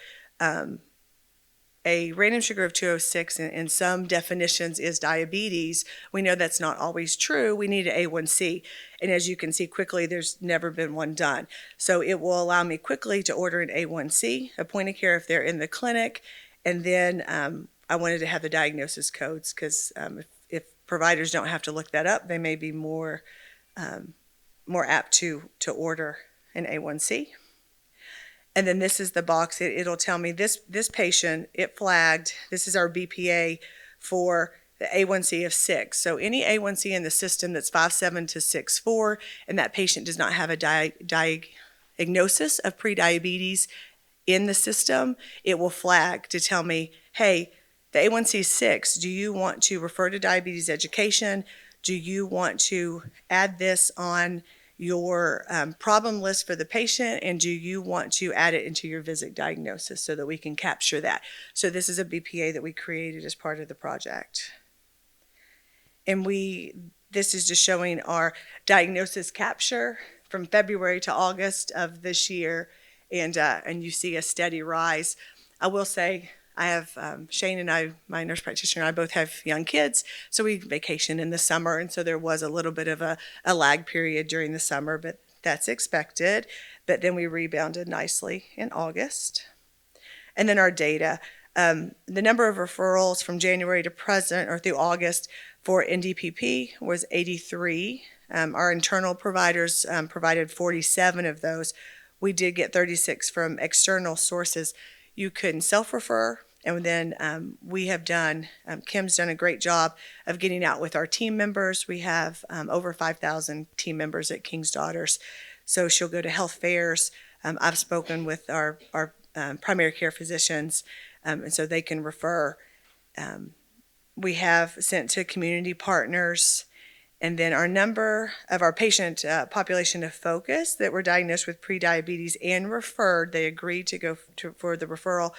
a random sugar of 206 in some definitions is diabetes. We know that's not always true. We need an A1C. And as you can see quickly, there's never been one done. So it will allow me quickly to order an A1C, a point of care if they're in the clinic. And then I wanted to have the diagnosis codes, because if providers don't have to look that up, they may be more apt to order an A1C. And then this is the box. It'll tell me this patient, it flagged, this is our BPA for the A1C of 6. So any A1C in the system that's 5'7" to 6'4", and that patient does not have a diagnosis of prediabetes in the system, it will flag to tell me, hey, the A1C is 6. Do you want to refer to diabetes education? Do you want to add this on your problem list for the patient, and do you want to add it into your visit diagnosis so that we can capture that? So this is a BPA that we created as part of the project. And this is just showing our diagnosis capture from February to August of this year, and you see a steady rise. I will say, I have Shane and I, my nurse practitioner, and I both have young kids, so we vacation in the summer, and so there was a little bit of a lag period during the summer, but that's expected. But then we rebounded nicely in August. And then our data, the number of referrals from January to present, or through August, for NDPP was 83. Our internal providers provided 47 of those. We did get 36 from external sources. You can self-refer, and then we have done, Kim's done a great job of getting out with our team members. We have over 5,000 team members at King's Daughters. So she'll go to health fairs. I've spoken with our primary care physicians, and so they can refer. we have sent to community partners. And then our number of our patient population of focus that were diagnosed with prediabetes and referred, they agreed to go for the referral.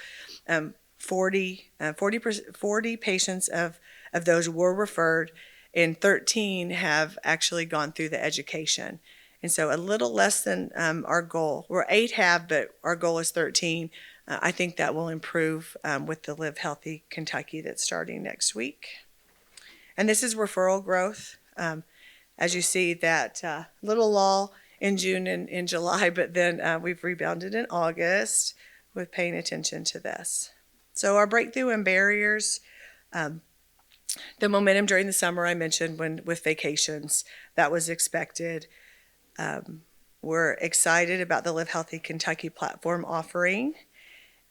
40 patients of those were referred, and 13 have actually gone through the education. And so a little less than our goal. We're 8 have, but our goal is 13. I think that will improve with the Live Healthy Kentucky that's starting next week. And this is referral growth. As you see, that little lull in June and in July, but then we've rebounded in August with paying attention to this. So our breakthrough and barriers, the momentum during the summer I mentioned with vacations, that was expected. We're excited about the Live Healthy Kentucky platform offering,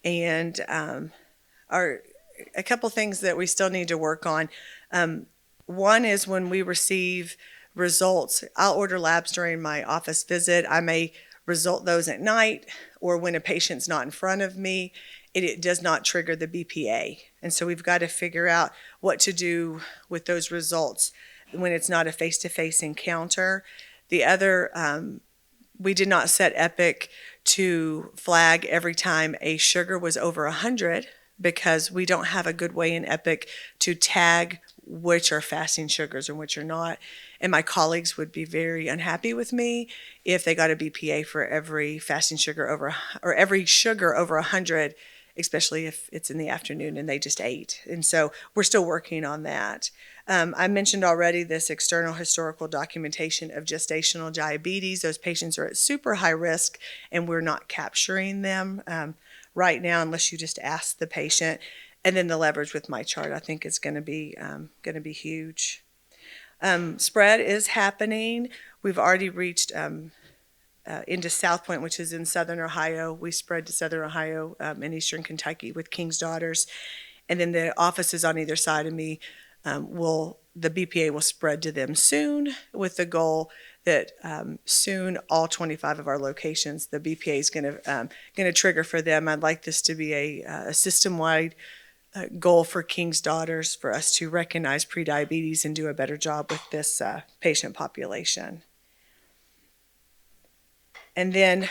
and a couple things that we still need to work on. One is when we receive results, I'll order labs during my office visit. I may result those at night, or when a patient's not in front of me, it does not trigger the BPA. And so we've got to figure out what to do with those results when it's not a face-to-face encounter. The other, we did not set Epic to flag every time a sugar was over 100, because we don't have a good way in Epic to tag which are fasting sugars and which are not. And my colleagues would be very unhappy with me if they got a BPA for every fasting sugar over, or every sugar over 100, especially if it's in the afternoon and they just ate. And so we're still working on that. I mentioned already this external historical documentation of gestational diabetes. Those patients are at super high risk, and we're not capturing them right now unless you just ask the patient. And then the leverage with my chart, I think, is going to be huge. Spread is happening. We've already reached into South Point, which is in Southern Ohio. We spread to Southern Ohio and Eastern Kentucky with King's Daughters. And then the offices on either side of me, the BPA will spread to them soon, with the goal that soon all 25 of our locations, the BPA is going to trigger for them. I'd like this to be a system-wide goal for King's Daughters, for us to recognize prediabetes and do a better job with this patient population. And then,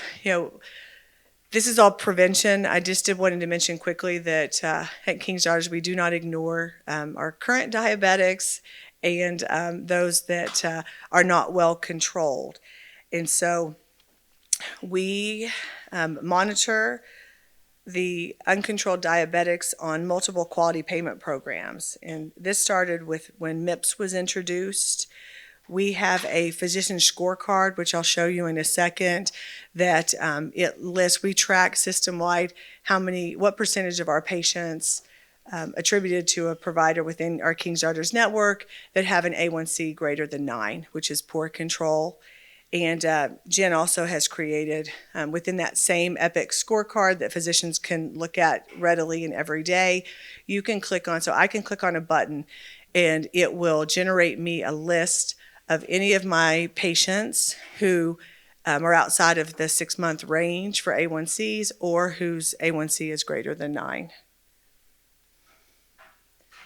this is all prevention. I just wanted to mention quickly that at King's Daughters, we do not ignore our current diabetics and those that are not well controlled. And so we monitor the uncontrolled diabetics on multiple quality payment programs. And this started with when MIPS was introduced. We have a physician scorecard, which I'll show you in a second, that it lists, we track system-wide what percentage of our patients attributed to a provider within our King's Daughters network that have an A1C greater than 9, which is poor control. And Jen also has created within that same Epic scorecard that physicians can look at readily and every day. You can click on, so I can click on a button, and it will generate me a list of any of my patients who are outside of the 6-month range for A1Cs, or whose A1C is greater than 9.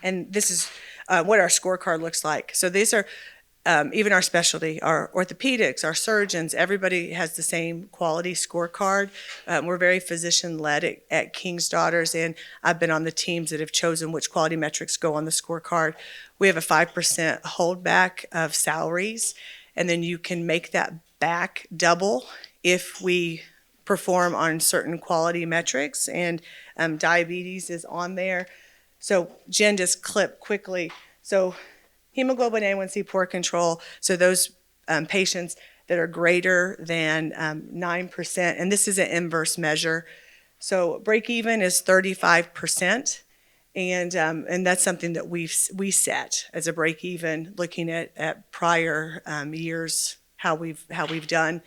And this is what our scorecard looks like. So these are even our specialty, our orthopedics, our surgeons, everybody has the same quality scorecard. We're very physician-led at King's Daughters, and I've been on the teams that have chosen which quality metrics go on the scorecard. We have a 5% holdback of salaries, and then you can make that back double if we perform on certain quality metrics, and diabetes is on there. So Jen just clipped quickly. So hemoglobin A1C poor control, so those patients that are greater than 9%, and this is an inverse measure. So break even is 35%, and that's something that we set as a break even, looking at prior years, how we've done.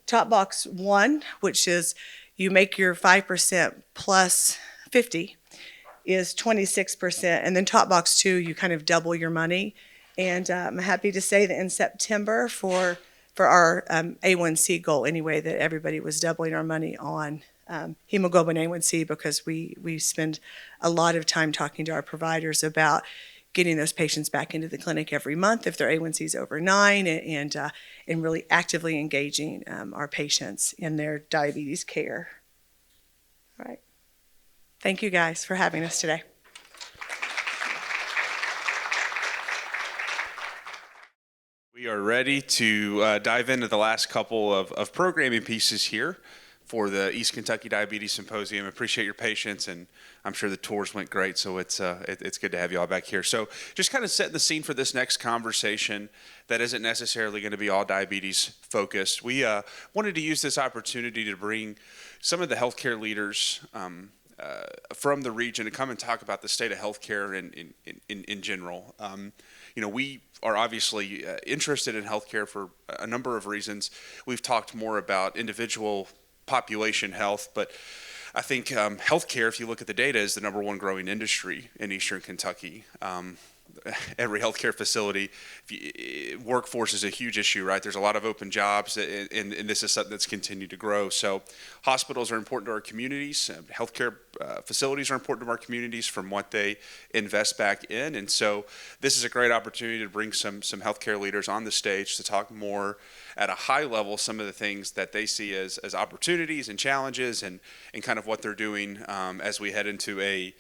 Top box 1, which is you make your 5% plus 50, is 26%, and then top box 2, you kind of double your money. And I'm happy to say that in September, for our A1C goal anyway, that everybody was doubling our money on hemoglobin A1C, because we spend a lot of time talking to our providers about getting those patients back into the clinic every month if their A1C is over 9, and really actively engaging our patients in their diabetes care. All right. Thank you guys for having us today. We are ready to dive into the last couple of programming pieces here for the East Kentucky Diabetes Symposium. Appreciate your patience, and I'm sure the tours went great, so it's good to have you all back here. So just kind of setting the scene for this next conversation that isn't necessarily going to be all diabetes focused. We wanted to use this opportunity to bring some of the healthcare leaders from the region to come and talk about the state of healthcare in general. We are obviously interested in healthcare for a number of reasons. We've talked more about individual population health, but I think healthcare, if you look at the data, is the #1 growing industry in Eastern Kentucky. Every healthcare facility, workforce is a huge issue, right? There's a lot of open jobs, and this is something that's continued to grow. So hospitals are important to our communities. Healthcare facilities are important to our communities from what they invest back in. And so this is a great opportunity to bring some healthcare leaders on the stage to talk more at a high level some of the things that they see as opportunities and challenges, and kind of what they're doing as we head into a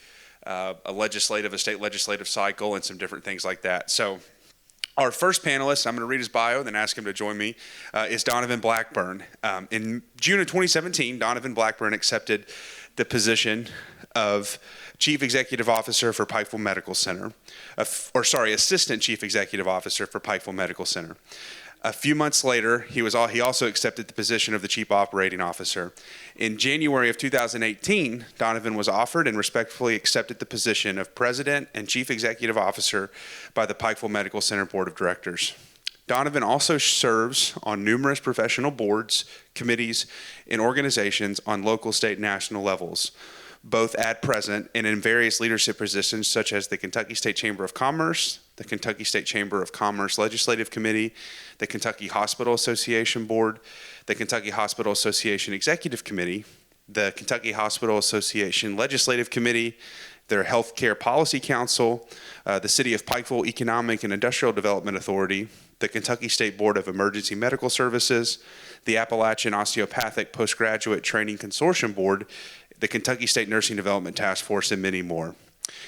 state legislative cycle and some different things like that. So our first panelist, I'm going to read his bio, then ask him to join me, is Donovan Blackburn. In June of 2017, Donovan Blackburn accepted the position of Chief Executive Officer for Pikeville Medical Center, Assistant Chief Executive Officer for Pikeville Medical Center. A few months later, he also accepted the position of the Chief Operating Officer. In January of 2018, Donovan was offered and respectfully accepted the position of President and Chief Executive Officer by the Pikeville Medical Center Board of Directors. Donovan also serves on numerous professional boards, committees, and organizations on local, state, and national levels, both at present and in various leadership positions such as the Kentucky State Chamber of Commerce, the Kentucky State Chamber of Commerce Legislative Committee, the Kentucky Hospital Association Board, the Kentucky Hospital Association Executive Committee, the Kentucky Hospital Association Legislative Committee, their Healthcare Policy Council, the City of Pikeville Economic and Industrial Development Authority, the Kentucky State Board of Emergency Medical Services, the Appalachian Osteopathic Postgraduate Training Consortium Board, the Kentucky State Nursing Development Task Force, and many more.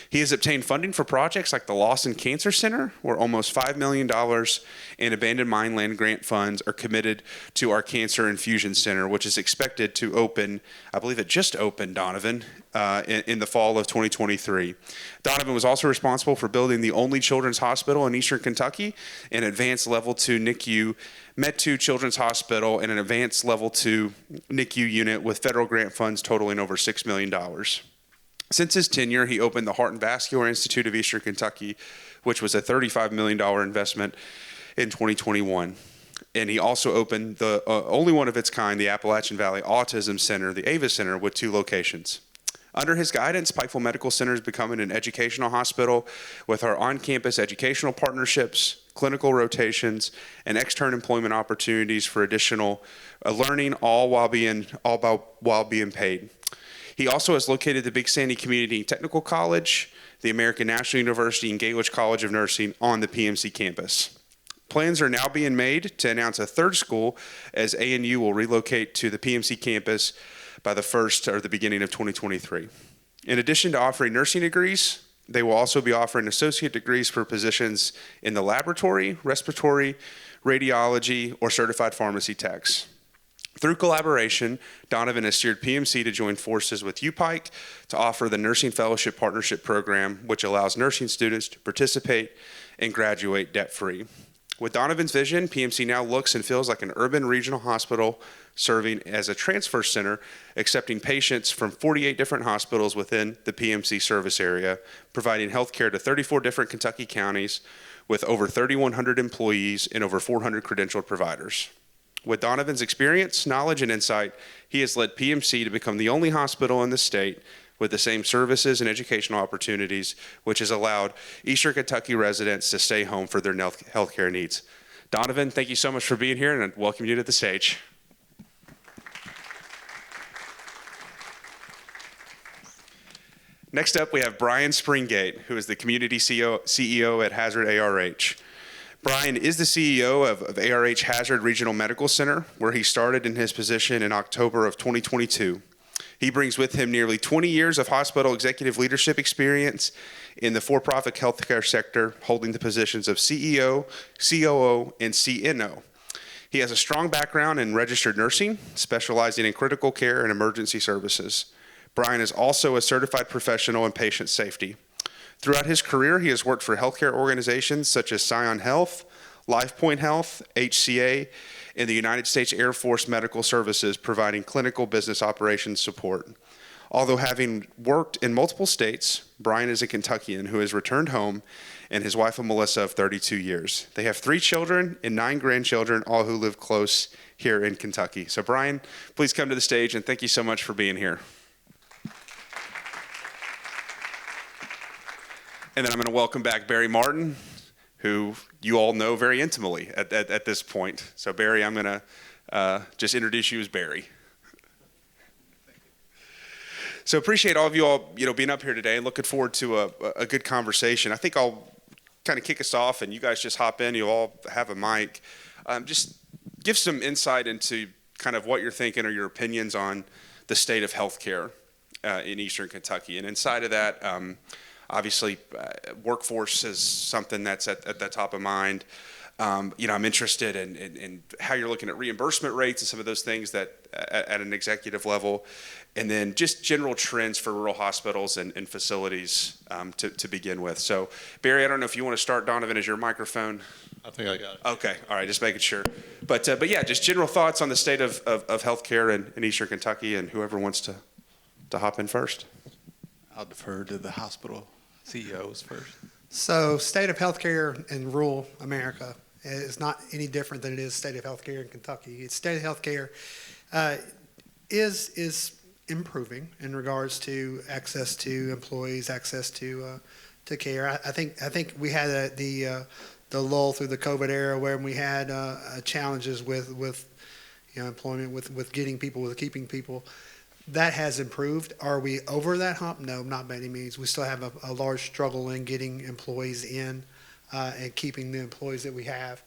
He has obtained funding for projects like the Lawson Cancer Center, where almost $5 million in abandoned mine land grant funds are committed to our Cancer Infusion Center, which is expected to open, I believe it just opened, Donovan, in the fall of 2023. Donovan was also responsible for building the only children's hospital in Eastern Kentucky, an advanced level 2 NICU, Med2 Children's Hospital, and an advanced level 2 NICU unit with federal grant funds totaling over $6 million. Since his tenure, he opened the Heart and Vascular Institute of Eastern Kentucky, which was a $35 million investment in 2021. And he also opened the only one of its kind, the Appalachian Valley Autism Center, the AVA Center, with 2 locations. Under his guidance, Pikeville Medical Center is becoming an educational hospital with our on-campus educational partnerships, clinical rotations, and external employment opportunities for additional learning, all while being paid. He also has located the Big Sandy Community Technical College, the American National University, and Gateway College of Nursing on the PMC campus. Plans are now being made to announce a third school as ANU will relocate to the PMC campus by the beginning of 2023. In addition to offering nursing degrees, they will also be offering associate degrees for positions in the laboratory, respiratory, radiology, or certified pharmacy techs. Through collaboration, Donovan has steered PMC to join forces with UPike to offer the Nursing Fellowship Partnership Program, which allows nursing students to participate and graduate debt-free. With Donovan's vision, PMC now looks and feels like an urban regional hospital serving as a transfer center, accepting patients from 48 different hospitals within the PMC service area, providing health care to 34 different Kentucky counties with over 3,100 employees and over 400 credentialed providers. With Donovan's experience, knowledge, and insight, he has led PMC to become the only hospital in the state with the same services and educational opportunities, which has allowed Eastern Kentucky residents to stay home for their health care needs. Donovan, thank you so much for being here, and I welcome you to the stage. Next up, we have Brian Springate, who is the Community CEO at Hazard ARH. Brian is the CEO of ARH Hazard Regional Medical Center, where he started in his position in October of 2022. He brings with him nearly 20 years of hospital executive leadership experience in the for-profit healthcare sector, holding the positions of CEO, COO, and CNO. He has a strong background in registered nursing, specializing in critical care and emergency services. Brian is also a certified professional in patient safety. Throughout his career, he has worked for healthcare organizations such as Scion Health, LifePoint Health, HCA, and the United States Air Force Medical Services, providing clinical business operations support. Although having worked in multiple states, Brian is a Kentuckian who has returned home, and his wife, Melissa, of 32 years. They have 3 children and 9 grandchildren, all who live close here in Kentucky. So Brian, please come to the stage, and thank you so much for being here. And then I'm going to welcome back Barry Martin, who you all know very intimately at this point. So Barry, I'm going to just introduce you as Barry. So appreciate all of you all, being up here today, and looking forward to a good conversation. I think I'll kind of kick us off, and you guys just hop in. You'll all have a mic. Just give some insight into kind of what you're thinking or your opinions on the state of healthcare in Eastern Kentucky. And inside of that, obviously, workforce is something that's at the top of mind. I'm interested in how you're looking at reimbursement rates and some of those things that at an executive level, and then just general trends for rural hospitals and facilities to begin with. So, Barry, I don't know if you want to start. Donovan, is your microphone? I think I got it. Okay, all right, just making sure. But yeah, just general thoughts on the state of healthcare in Eastern Kentucky, and whoever wants to hop in first. I'll defer to the hospital CEOs first. So state of healthcare in rural America is not any different than it is state of healthcare in Kentucky. It's state of healthcare is improving in regards to access to employees, access to care. I think we had the lull through the COVID era where we had challenges with employment, with getting people, with keeping people. That has improved. Are we over that hump? No, not by any means. We still have a large struggle in getting employees in and keeping the employees that we have.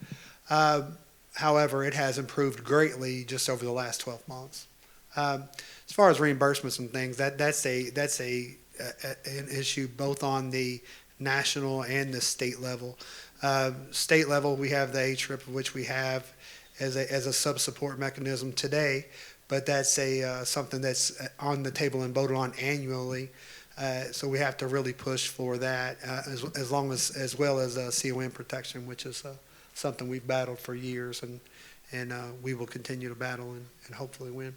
However, it has improved greatly just over the last 12 months. As far as reimbursements and things, that's an issue both on the national and the state level. State level, we have the HRIP, which we have as a sub-support mechanism today. But that's something that's on the table and voted on annually. So we have to really push for that, as well as CON protection, which is something we've battled for years, and we will continue to battle and hopefully win.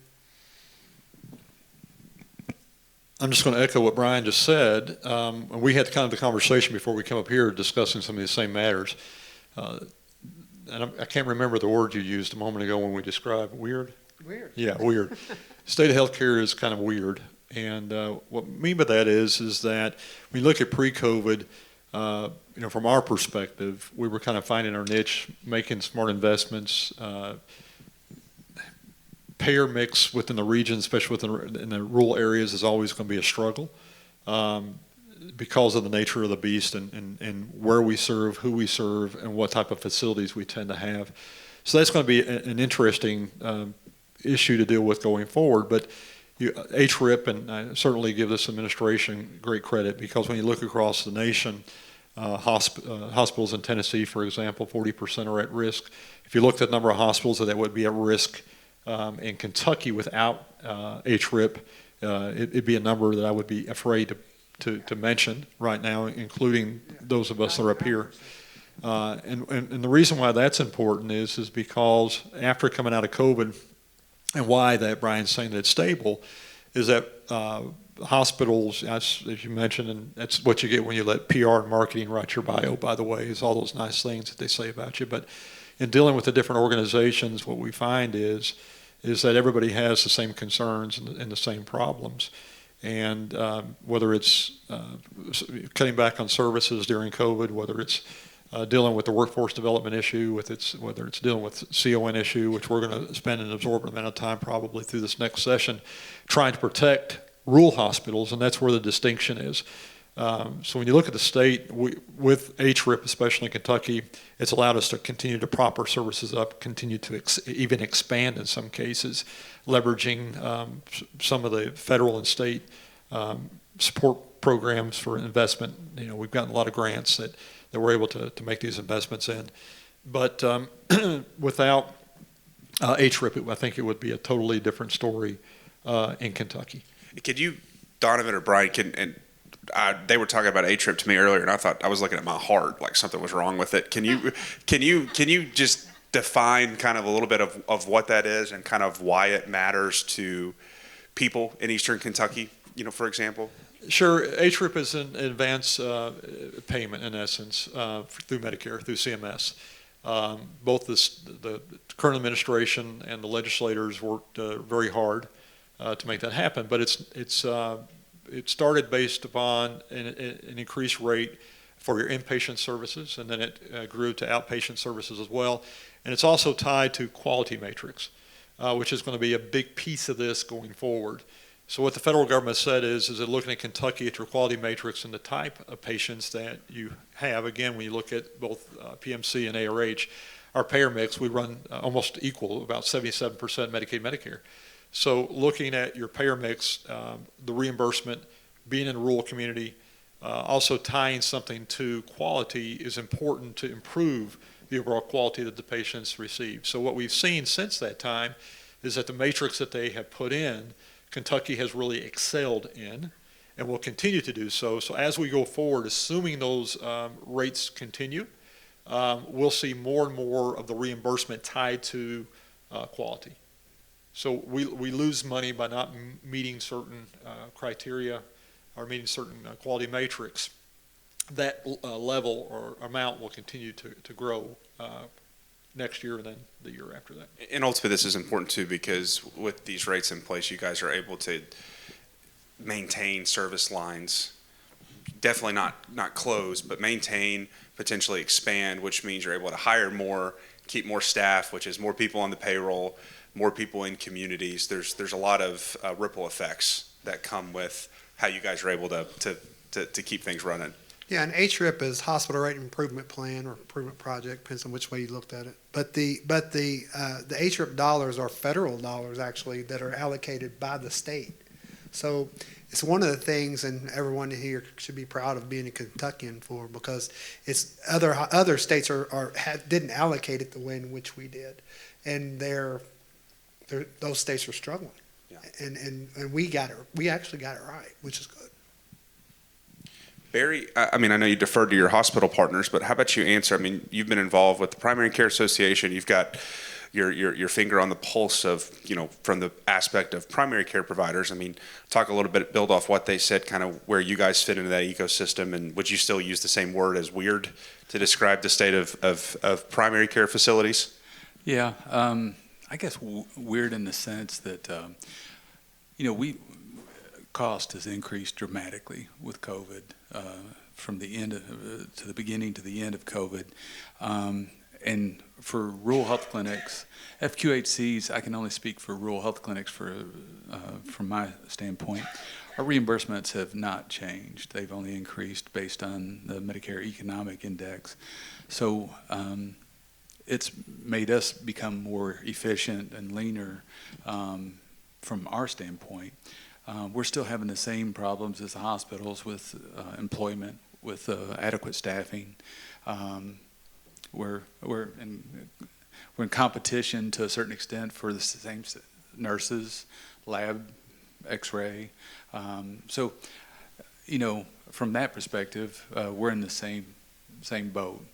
I'm just going to echo what Brian just said. We had kind of the conversation before we come up here discussing some of these same matters. And I can't remember the word you used a moment ago when we described weird. Weird. Yeah, weird. State of healthcare is kind of weird. And what I mean by that is that when you look at pre-COVID, from our perspective, we were kind of finding our niche, making smart investments. Payer mix within the region, especially in the rural areas, is always going to be a struggle because of the nature of the beast and where we serve, who we serve, and what type of facilities we tend to have. So that's going to be an interesting issue to deal with going forward. But HRIP, and I certainly give this administration great credit, because when you look across the nation, hospitals in Tennessee, for example, 40% are at risk. If you looked at the number of hospitals that would be at risk in Kentucky without HRIP, it'd be a number that I would be afraid to mention right now, including those of us that are up here. And the reason why that's important is because after coming out of COVID, and why that Brian's saying that it's stable, is that hospitals, as you mentioned, and that's what you get when you let PR and marketing write your bio, by the way, is all those nice things that they say about you. But in dealing with the different organizations, what we find is that everybody has the same concerns and the same problems. And whether it's cutting back on services during COVID, whether it's dealing with the workforce development issue, whether it's dealing with CON issue, which we're going to spend an absorbent amount of time probably through this next session, trying to protect rural hospitals, and that's where the distinction is. So when you look at the state, with HRIP, especially in Kentucky, it's allowed us to continue to prop our services up, continue to even expand in some cases, leveraging some of the federal and state support programs for investment. We've gotten a lot of grants that we're able to make these investments in. But without HRIP, I think it would be a totally different story in Kentucky. Could you, Donovan or Brian, they were talking about HRIP to me earlier, and I thought I was looking at my heart like something was wrong with it. Can you just define kind of a little bit of what that is and kind of why it matters to people in Eastern Kentucky, for example? Sure. HRIP is an advance payment, in essence, through Medicare, through CMS. Both the current administration and the legislators worked very hard to make that happen, but it started based upon an increased rate for your inpatient services, and then it grew to outpatient services as well. And it's also tied to quality matrix, which is going to be a big piece of this going forward. So what the federal government said is that looking at Kentucky at your quality matrix and the type of patients that you have, again, when you look at both PMC and ARH, our payer mix, we run almost equal, about 77% Medicaid, Medicare. So looking at your payer mix, the reimbursement, being in a rural community, also tying something to quality is important to improve the overall quality that the patients receive. So what we've seen since that time is that the matrix that they have put in, Kentucky has really excelled in and will continue to do so. So as we go forward, assuming those rates continue, we'll see more and more of the reimbursement tied to quality. So we lose money by not meeting certain criteria or meeting certain quality matrix. That level or amount will continue to grow next year and then the year after that. And ultimately this is important too, because with these rates in place, you guys are able to maintain service lines, definitely not close, but maintain, potentially expand, which means you're able to hire more, keep more staff, which is more people on the payroll, more people in communities. There's a lot of ripple effects that come with how you guys are able to keep things running. Yeah, and HRIP is Hospital Rate Improvement Plan or Improvement Project, depends on which way you looked at it. But the HRIP dollars are federal dollars actually that are allocated by the state. So it's one of the things, and everyone here should be proud of being a Kentuckian for, because it's other states didn't allocate it the way in which we did, and those states are struggling. Yeah. And we actually got it right, which is good. Barry, I know you deferred to your hospital partners, but how about you answer? You've been involved with the Primary Care Association. You've got your finger on the pulse of, from the aspect of primary care providers. Talk a little bit, build off what they said, kind of where you guys fit into that ecosystem, and would you still use the same word as weird to describe the state of primary care facilities? Yeah, I guess weird in the sense that, cost has increased dramatically with COVID, from the end to the beginning to the end of COVID. And for rural health clinics, FQHCs, I can only speak for rural health clinics from my standpoint, our reimbursements have not changed. They've only increased based on the Medicare Economic Index. So it's made us become more efficient and leaner from our standpoint. We're still having the same problems as the hospitals with employment, with adequate staffing. We're in competition to a certain extent for the same nurses, lab, X-ray. So, from that perspective, we're in the same boat.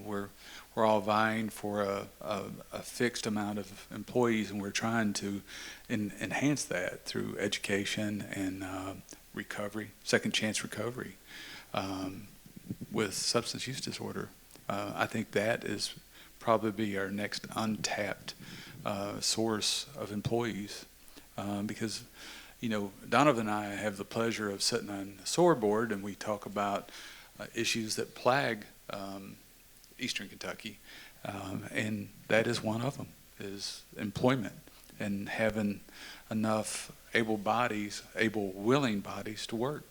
We're all vying for a fixed amount of employees, and we're trying to enhance that through education and recovery, second chance recovery with substance use disorder. I think that is probably our next untapped source of employees because, Donovan and I have the pleasure of sitting on the SOAR board, and we talk about issues that plague Eastern Kentucky, and that is one of them, is employment and having enough willing bodies to work.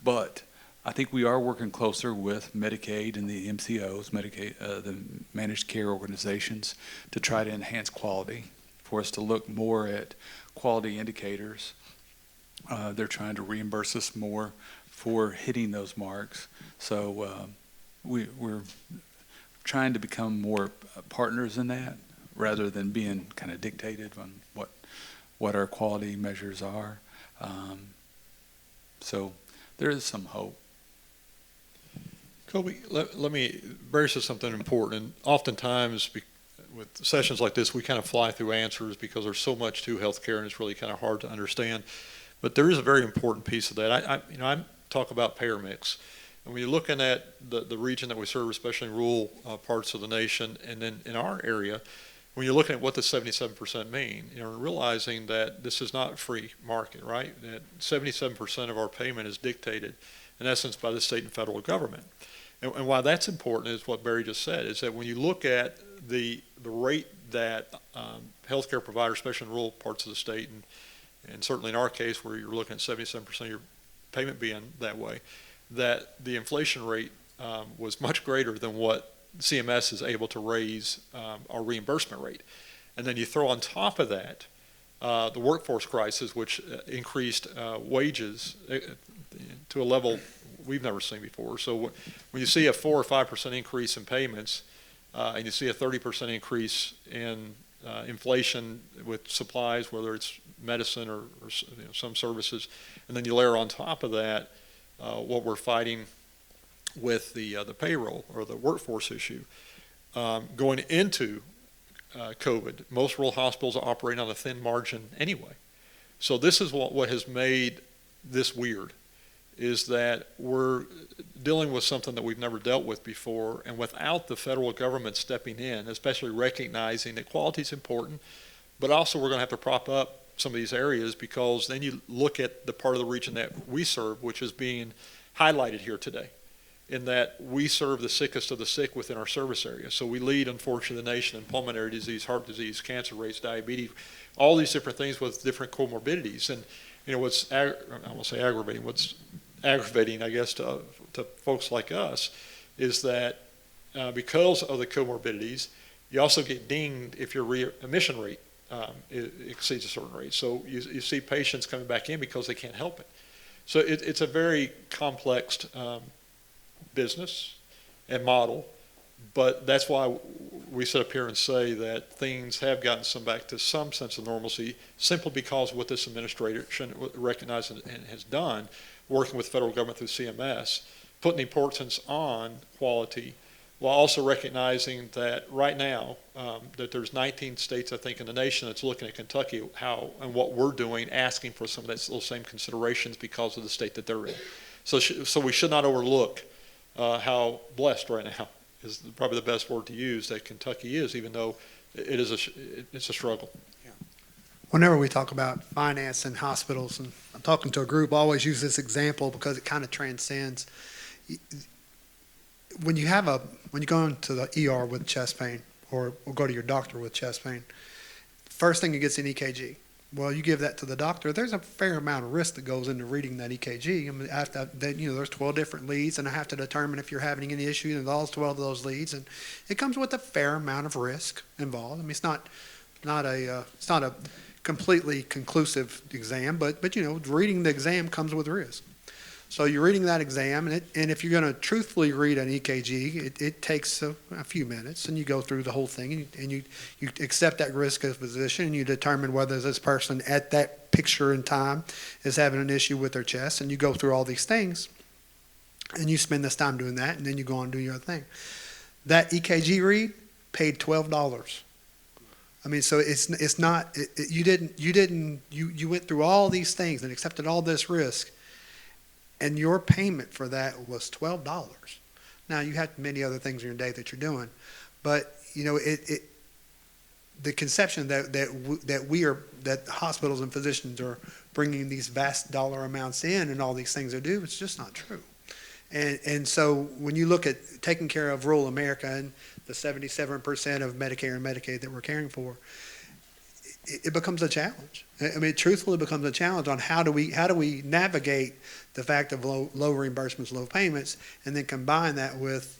But I think we are working closer with Medicaid and the MCOs, the managed care organizations, to try to enhance quality, for us to look more at quality indicators. They're trying to reimburse us more for hitting those marks. So we're trying to become more partners in that, rather than being kind of dictated on what our quality measures are. So there is some hope. Kobe, let me, Barry said something important. And oftentimes with sessions like this, we kind of fly through answers because there's so much to healthcare and it's really kind of hard to understand. But there is a very important piece of that. I talk about payer mix. And when you're looking at the region that we serve, especially in rural parts of the nation, and then in our area, when you're looking at what the 77% mean, realizing that this is not a free market, right? That 77% of our payment is dictated, in essence, by the state and federal government. And why that's important is what Barry just said, is that when you look at the rate that healthcare providers, especially in rural parts of the state, and certainly in our case where you're looking at 77% of your payment being that way, that the inflation rate was much greater than what CMS is able to raise our reimbursement rate. And then you throw on top of that the workforce crisis, which increased wages to a level we've never seen before. So when you see a 4 or 5% increase in payments, and you see a 30% increase in inflation with supplies, whether it's medicine or some services, and then you layer on top of that what we're fighting with the payroll or the workforce issue. Going into COVID, most rural hospitals are operating on a thin margin anyway. So this is what has made this weird, is that we're dealing with something that we've never dealt with before, and without the federal government stepping in, especially recognizing that quality is important, but also we're going to have to prop up some of these areas, because then you look at the part of the region that we serve, which is being highlighted here today, in that we serve the sickest of the sick within our service area. So we lead, unfortunately, the nation in pulmonary disease, heart disease, cancer rates, diabetes, all these different things with different comorbidities. And what's, I won't say aggravating, what's aggravating, I guess, to folks like us is that because of the comorbidities, you also get dinged if your readmission rate exceeds a certain rate. So you see patients coming back in because they can't help it. So it's a very complex business and model, but that's why we sit up here and say that things have gotten back to some sense of normalcy, simply because of what this administration recognized and has done, working with the federal government through CMS, putting the importance on quality, while also recognizing that right now that there's 19 states, I think, in the nation that's looking at Kentucky, how and what we're doing, asking for some of those same considerations because of the state that they're in. So we should not overlook how blessed right now is probably the best word to use that Kentucky is, even though it's a struggle. Whenever we talk about finance and hospitals, and I'm talking to a group, I always use this example because it kind of transcends. When you go into the ER with chest pain, or go to your doctor with chest pain, first thing you get is an EKG. Well, you give that to the doctor. There's a fair amount of risk that goes into reading that EKG. I mean, there's 12 different leads, and I have to determine if you're having any issue in all 12 of those leads, and it comes with a fair amount of risk involved. I mean, it's not a completely conclusive exam, but reading the exam comes with risk. So you're reading that exam, and if you're going to truthfully read an EKG, it takes a few minutes, and you go through the whole thing, and you accept that risk as a physician, and you determine whether this person at that picture in time is having an issue with their chest, and you go through all these things, and you spend this time doing that, and then you go on and do your thing. That EKG read paid $12. I mean, so it's not you went through all these things and accepted all this risk, and your payment for that was $12. Now, you have many other things in your day that you're doing, but the conception that hospitals and physicians are bringing these vast dollar amounts in and all these things they do, it's just not true. And so when you look at taking care of rural America and the 77% of Medicare and Medicaid that we're caring for, it becomes a challenge. I mean, it truthfully becomes a challenge on how do we navigate the fact of low reimbursements, low payments, and then combine that with,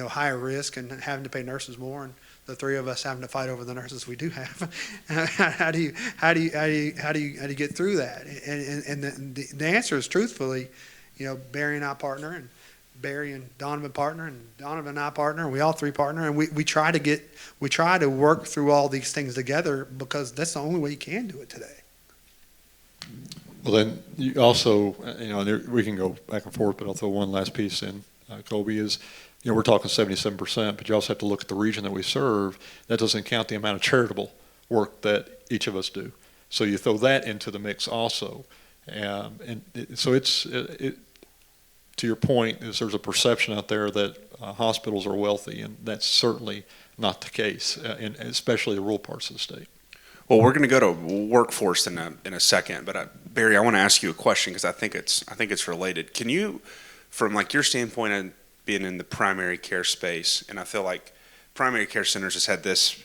higher risk and having to pay nurses more, and the three of us having to fight over the nurses we do have. How do you get through that? And the answer is truthfully, Barry and I partner, and Barry and Donovan partner, and Donovan and I partner, and we all three partner, and we try to work through all these things together, because that's the only way you can do it today. Well, then you also, we can go back and forth, but I'll throw one last piece in, Colby, is, we're talking 77%, but you also have to look at the region that we serve. That doesn't count the amount of charitable work that each of us do. So you throw that into the mix also. So to your point, is there's a perception out there that hospitals are wealthy, and that's certainly not the case, especially the rural parts of the state. Well, we're going to go to workforce in a second, but Barry, I want to ask you a question because I think it's related. Can you, from like your standpoint of being in the primary care space, and I feel like primary care centers has had this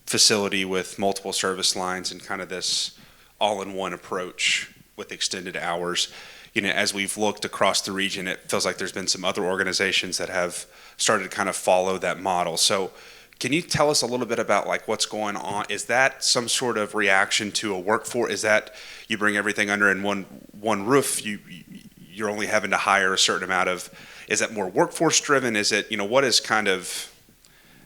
facility with multiple service lines and kind of this all-in-one approach with extended hours. As we've looked across the region, it feels like there's been some other organizations that have started to kind of follow that model. So can you tell us a little bit about like what's going on? Is that some sort of reaction to a workforce? Is that you bring everything under in one roof? You're only having to hire a certain amount of. Is that more workforce driven? Is it what is kind of,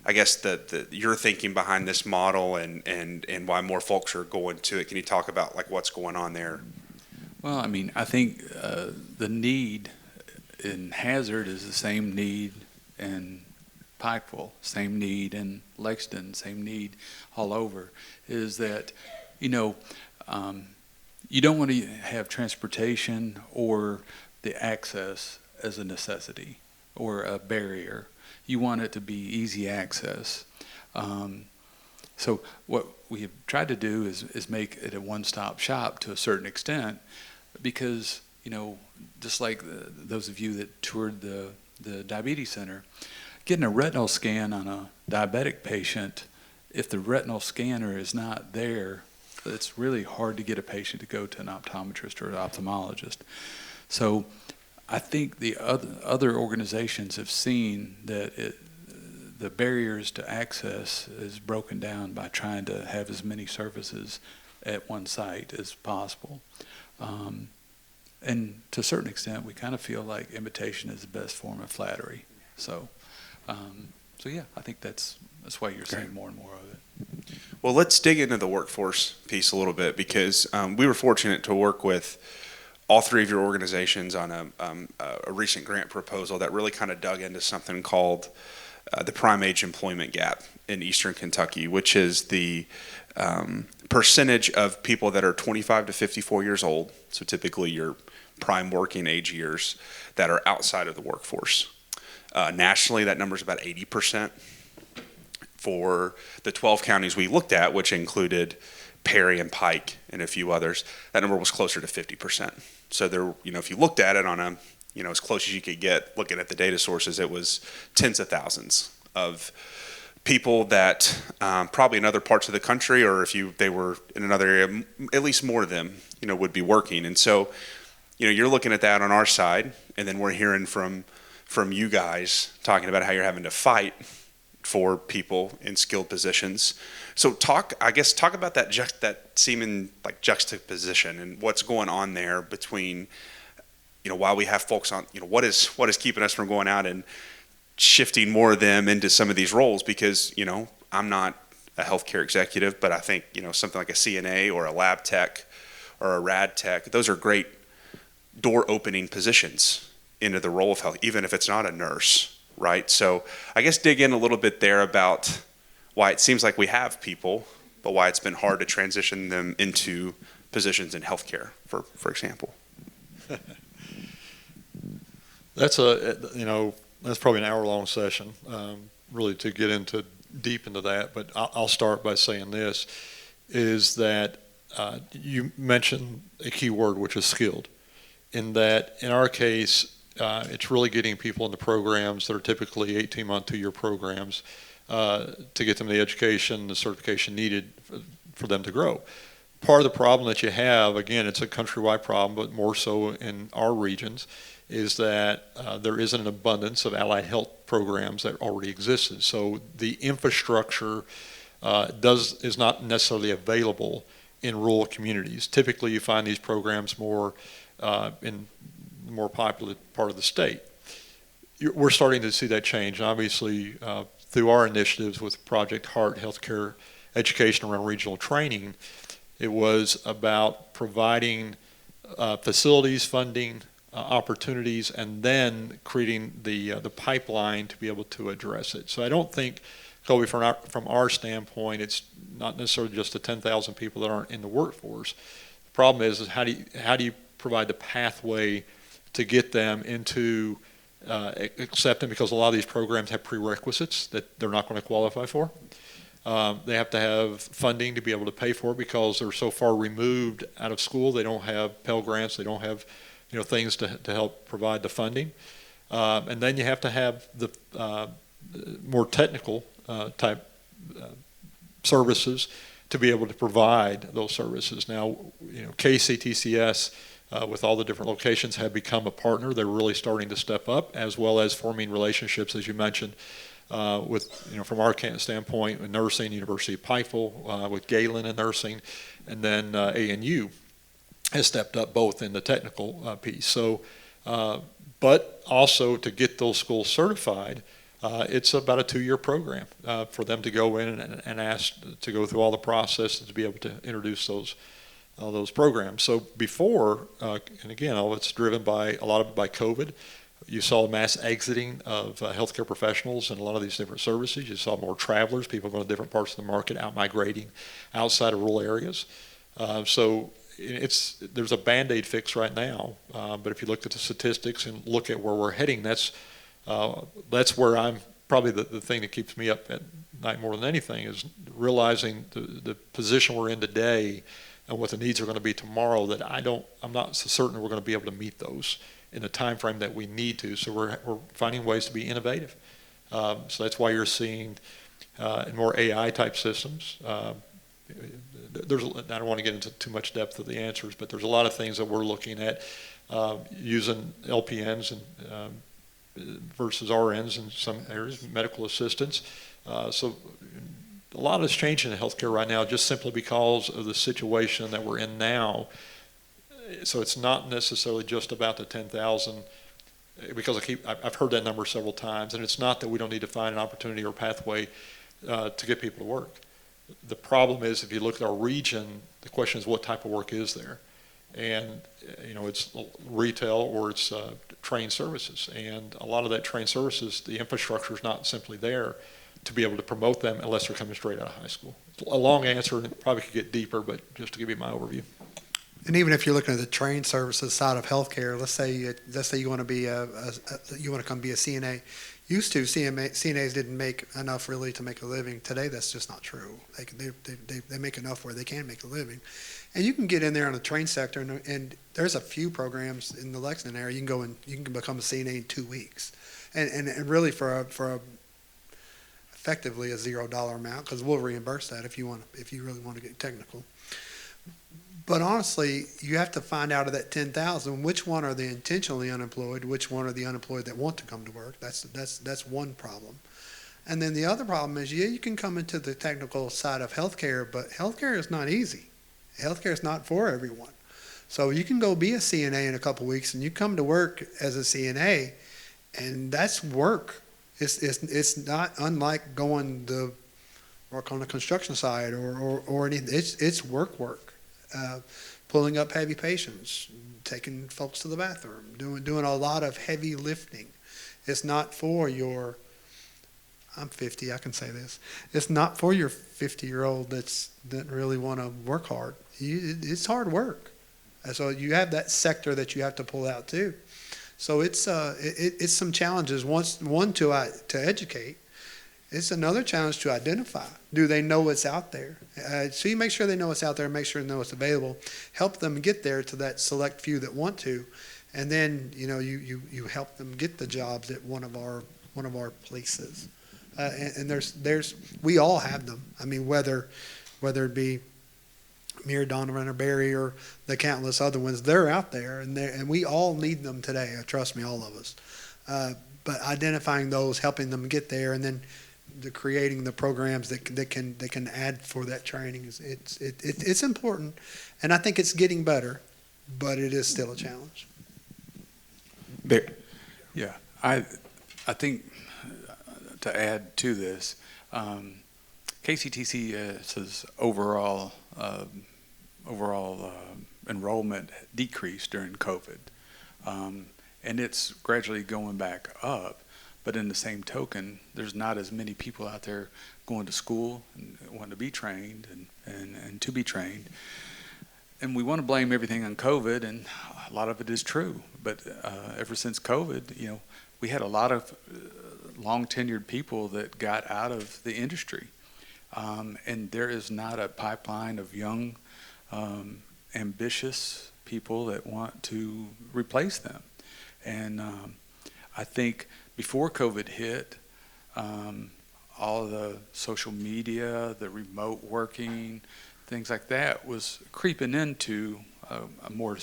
I guess the your thinking behind this model and why more folks are going to it? Can you talk about like what's going on there? Well, I mean, I think the need in Hazard is the same need in Pikeville, same need in Lexington, same need all over, is that, you don't want to have transportation or the access as a necessity or a barrier. You want it to be easy access. So what we have tried to do is make it a one-stop shop to a certain extent, because, just like those of you that toured the diabetes center, getting a retinal scan on a diabetic patient, if the retinal scanner is not there, it's really hard to get a patient to go to an optometrist or an ophthalmologist. So I think the other organizations have seen that the barriers to access is broken down by trying to have as many services at one site as possible. And to a certain extent, we kind of feel like imitation is the best form of flattery. So yeah, I think that's why you're seeing more and more of it. Well, let's dig into the workforce piece a little bit, because we were fortunate to work with all three of your organizations on a recent grant proposal that really kind of dug into something called the prime age employment gap in Eastern Kentucky, which is the percentage of people that are 25 to 54 years old, so typically your prime working age years, that are outside of the workforce. Nationally, that number is about 80%. For the 12 counties we looked at, which included Perry and Pike and a few others, that number was closer to 50%. So there, if you looked at it on a, as close as you could get looking at the data sources, it was tens of thousands of people that probably in other parts of the country, or if they were in another area, at least more of them, would be working. And so, you're looking at that on our side, and then we're hearing from you guys talking about how you're having to fight for people in skilled positions. So talk about that seeming like juxtaposition and what's going on there between, while we have folks on, what is keeping us from going out and shifting more of them into some of these roles, because, I'm not a healthcare executive, but I think, something like a CNA or a lab tech or a rad tech, those are great door opening positions into the role of health, even if it's not a nurse. Right. So I guess dig in a little bit there about why it seems like we have people, but why it's been hard to transition them into positions in healthcare, for example. That's probably an hour-long session, really, to get deep into that. But I'll start by saying this, is that you mentioned a key word, which is skilled. In that, in our case, it's really getting people into programs that are typically 18-month, 2-year programs to get them the education, the certification needed for them to grow. Part of the problem that you have, again, it's a countrywide problem, but more so in our regions, is that there isn't an abundance of allied health programs that already existed. So the infrastructure is not necessarily available in rural communities. Typically, you find these programs more in the more popular part of the state. We're starting to see that change. Obviously, through our initiatives with Project HEART, Healthcare Education Around Regional Training, it was about providing facilities, funding, opportunities, and then creating the pipeline to be able to address it. So I don't think, Colby, from our standpoint, it's not necessarily just the 10,000 people that aren't in the workforce. The problem is how do you provide the pathway to get them into accepting, because a lot of these programs have prerequisites that they're not going to qualify for. They have to have funding to be able to pay for it because they're so far removed out of school. They don't have Pell Grants. They don't have things to help provide the funding. And then you have to have the more technical type services to be able to provide those services. Now, KCTCS, with all the different locations, have become a partner. They're really starting to step up, as well as forming relationships, as you mentioned, with, from our standpoint, with nursing, University of Pikeville, with Galen in nursing, and then ANU has stepped up both in the technical piece. So, but also to get those schools certified, it's about a 2-year program for them to go in and ask to go through all the processes to be able to introduce those programs. So before, and again, all it's driven by a lot of it by COVID. You saw mass exiting of healthcare professionals and a lot of these different services. You saw more travelers, people going to different parts of the market, out migrating outside of rural areas. So there's a Band-Aid fix right now, but if you look at the statistics and look at where we're heading, that's where I'm probably the thing that keeps me up at night more than anything, is realizing the position we're in today and what the needs are going to be tomorrow, that I'm not so certain we're going to be able to meet those in the time frame that we need to. So we're finding ways to be innovative. So that's why you're seeing more AI type systems. I don't want to get into too much depth of the answers, but there's a lot of things that we're looking at using LPNs and versus RNs in some areas, medical assistants. So a lot is changing in healthcare right now, just simply because of the situation that we're in now. So it's not necessarily just about the 10,000, because I've heard that number several times, and it's not that we don't need to find an opportunity or pathway to get people to work. The problem is, if you look at our region, the question is, what type of work is there? And it's retail or it's trained services, and a lot of that trained services, the infrastructure is not simply there to be able to promote them unless they're coming straight out of high school. A long answer, and it probably could get deeper, but just to give you my overview. And even if you're looking at the trained services side of healthcare, let's say you want to be you want to come be a CNA. Used to, CNAs didn't make enough really to make a living. Today, that's just not true. They make enough where they can make a living, and you can get in there on the trained sector. And there's a few programs in the Lexington area. You can go and you can become a CNA in 2 weeks, and really for effectively a $0 amount, because we'll reimburse that if you really want to get technical. But honestly, you have to find out of that 10,000, which one are the intentionally unemployed, which one are the unemployed that want to come to work. That's one problem. And then the other problem is, you can come into the technical side of healthcare, but healthcare is not easy. Healthcare is not for everyone. So you can go be a CNA in a couple of weeks, and you come to work as a CNA, and that's work. It's not unlike going to work on the construction site or anything. It's work. Pulling up heavy patients, taking folks to the bathroom, doing a lot of heavy lifting. It's not for your, I'm 50, I can say this. It's not for your 50-year-old that really want to work hard. It's hard work. And so you have that sector that you have to pull out too. So it's some challenges. One to educate. It's another challenge to identify. Do they know what's out there? So you make sure they know what's out there, make sure they know what's available, help them get there to that select few that want to, and then you help them get the jobs at one of our places. And there's we all have them. I mean, whether it be me or Donovan or Barry or the countless other ones, they're out there, and we all need them today. Trust me, all of us. But identifying those, helping them get there, and then creating the programs that can add for that training it's important, and I think it's getting better, but it is still a challenge. Yeah, I think to add to this, KCTC's overall enrollment decreased during COVID, and it's gradually going back up. But in the same token, there's not as many people out there going to school and wanting to be trained and to be trained. And we want to blame everything on COVID, and a lot of it is true. But ever since COVID, we had a lot of long tenured people that got out of the industry. And there is not a pipeline of young, ambitious people that want to replace them. And I think before COVID hit, all of the social media, the remote working, things like that was creeping into a more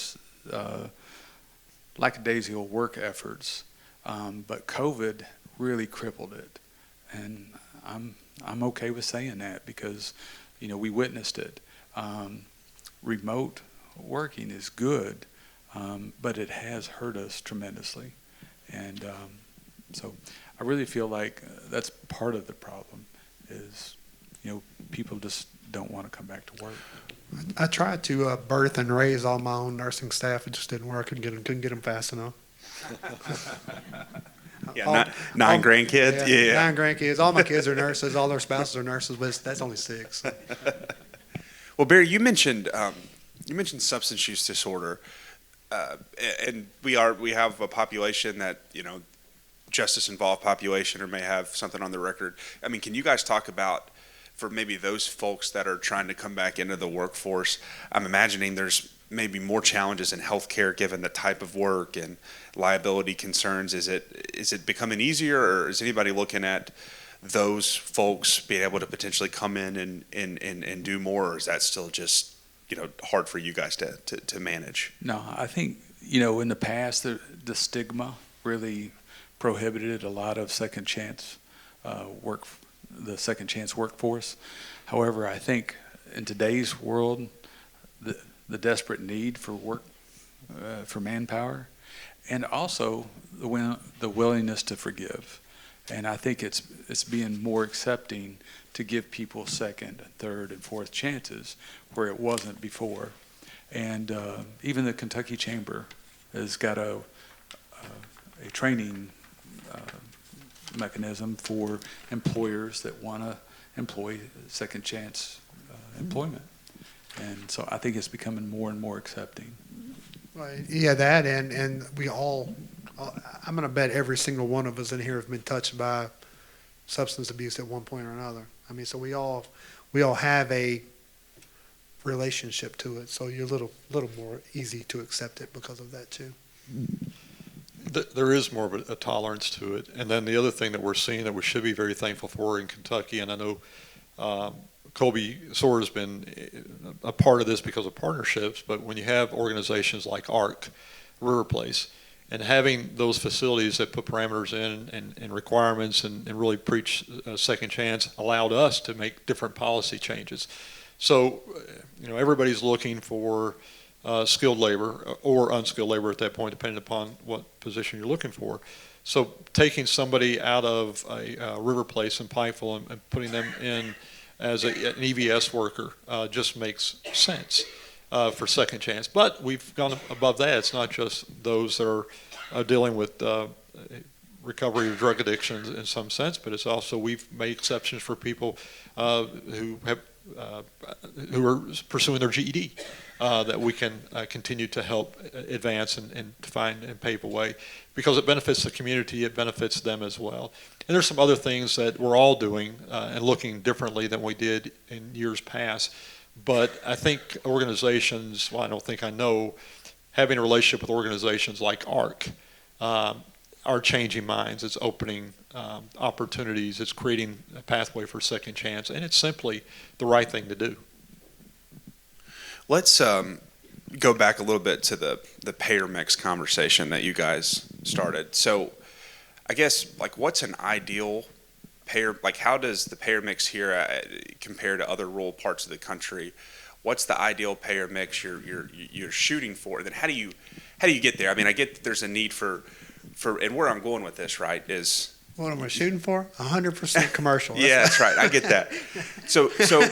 lackadaisical work efforts. But COVID really crippled it. And I'm okay with saying that because, we witnessed it. Remote working is good, but it has hurt us tremendously. And so I really feel like that's part of the problem is, people just don't want to come back to work. I tried to birth and raise all my own nursing staff. It just didn't work. Couldn't get them fast enough. Yeah, nine grandkids. Yeah, 9 grandkids. All my kids are nurses. All their spouses are nurses, but that's only 6. So. Well, Barry, you mentioned substance use disorder, and we have a population that justice involved population or may have something on the record. I mean, can you guys talk about for maybe those folks that are trying to come back into the workforce? I'm imagining there's maybe more challenges in healthcare given the type of work and liability concerns. Is it becoming easier, or is anybody looking at those folks being able to potentially come in and do more, or is that still just hard for you guys to manage? No, I think in the past the stigma really prohibited a lot of second chance the second chance workforce. However, I think in today's world, the desperate need for work, for manpower, and also the willingness to forgive. And I think it's being more accepting to give people second, third, and fourth chances where it wasn't before. And even the Kentucky Chamber has got a training mechanism for employers that want to employ second chance employment. And so I think it's becoming more and more accepting. Well, yeah, that and we all, I'm going to bet every single one of us in here have been touched by substance abuse at one point or another. I mean, so we all have a relationship to it. So you're a little more easy to accept it because of that too. There is more of a tolerance to it. And then the other thing that we're seeing that we should be very thankful for in Kentucky, and I know Colby Soar has been a part of this because of partnerships, but when you have organizations like ARC, River Place, and having those facilities that put parameters in and requirements and really preach a second chance allowed us to make different policy changes. So, everybody's looking for skilled labor or unskilled labor at that point, depending upon what position you're looking for. So taking somebody out of a River Place in Pikeville and putting them in as an EVS worker just makes sense for second chance. But we've gone above that. It's not just those that are dealing with recovery of drug addictions in some sense, but it's also we've made exceptions for people who are pursuing their GED. That we can continue to help advance and find and pave a way, because it benefits the community, it benefits them as well. And there's some other things that we're all doing and looking differently than we did in years past. But I think organizations, well, I know, having a relationship with organizations like ARC are changing minds. It's opening opportunities. It's creating a pathway for second chance. And it's simply the right thing to do. Let's go back a little bit to the payer mix conversation that you guys started. So I guess, like, what's an ideal payer, like how does the payer mix here compare to other rural parts of the country? What's the ideal payer mix you're shooting for? And then how do you get there? I mean, I get that there's a need for and where I'm going with this, right, is What am I shooting for? 100% commercial. yeah, that's right. I get that. So,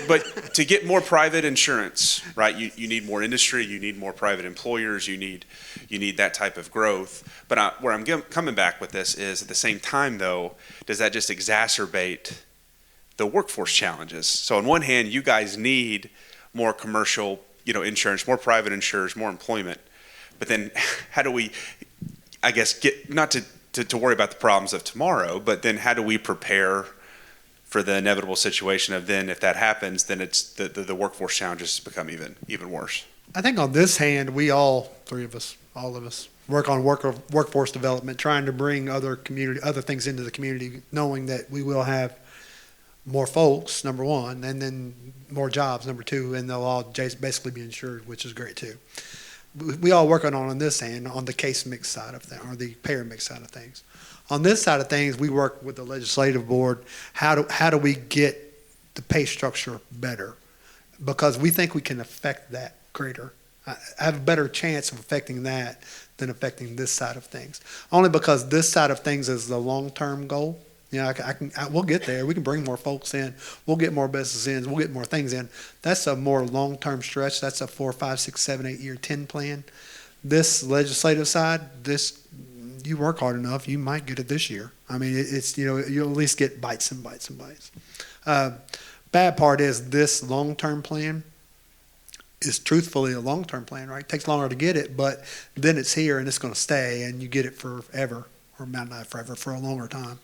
but to get more private insurance, right? You need more industry. You need more private employers. You need that type of growth. But where I'm coming back with this is, at the same time, though, does that just exacerbate the workforce challenges? So, on one hand, you guys need more commercial, insurance, more private insurers, more employment. But then, how do we, I guess, get not to worry about the problems of tomorrow, but then how do we prepare for the inevitable situation of then, if that happens, then it's the workforce challenges become even worse? I think on this hand, we all of us, work on workforce development, trying to bring other things into the community, knowing that we will have more folks, number one, and then more jobs, number two, and they'll all basically be insured, which is great too. We all working on this hand, on the case mix side of things, or the payer mix side of things. On this side of things, we work with the legislative board. How do we get the pay structure better? Because we think we can affect that greater. I have a better chance of affecting that than affecting this side of things. Only because this side of things is the long-term goal. We'll get there. We can bring more folks in. We'll get more business in. We'll get more things in. That's a more long-term stretch. That's a 4, 5, 6, 7, 8 year 10 plan. This legislative side, you work hard enough, you might get it this year. I mean, you'll at least get bites and bites and bites. Bad part is this long-term plan is truthfully a long-term plan, right? It takes longer to get it, but then it's here and it's going to stay, and you get it forever, or not forever, for a longer time.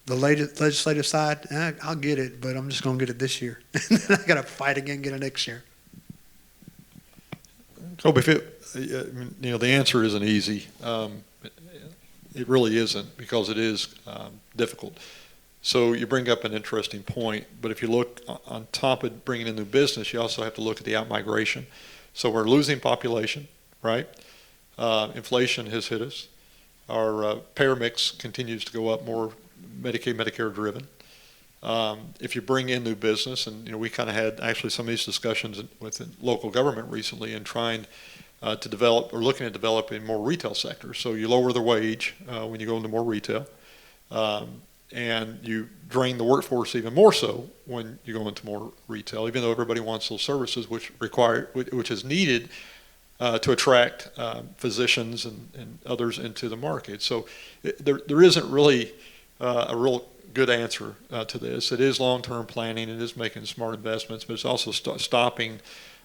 The legislative side, I'll get it, but I'm just going to get it this year. And then I got to fight again, get it next year. Kobe, the answer isn't easy. It really isn't, because it is difficult. So you bring up an interesting point, but if you look on top of bringing in new business, you also have to look at the out-migration. So we're losing population, right? Inflation has hit us. Our payer mix continues to go up, more Medicaid, Medicare driven. If you bring in new business, and we kind of had actually some of these discussions with local government recently in trying to develop, or looking at developing more retail sectors. So you lower the wage when you go into more retail, and you drain the workforce even more so when you go into more retail, even though everybody wants those services, which is needed to attract physicians and others into the market. So there isn't really a real good answer to this. It is long-term planning. It is making smart investments, but it's also stopping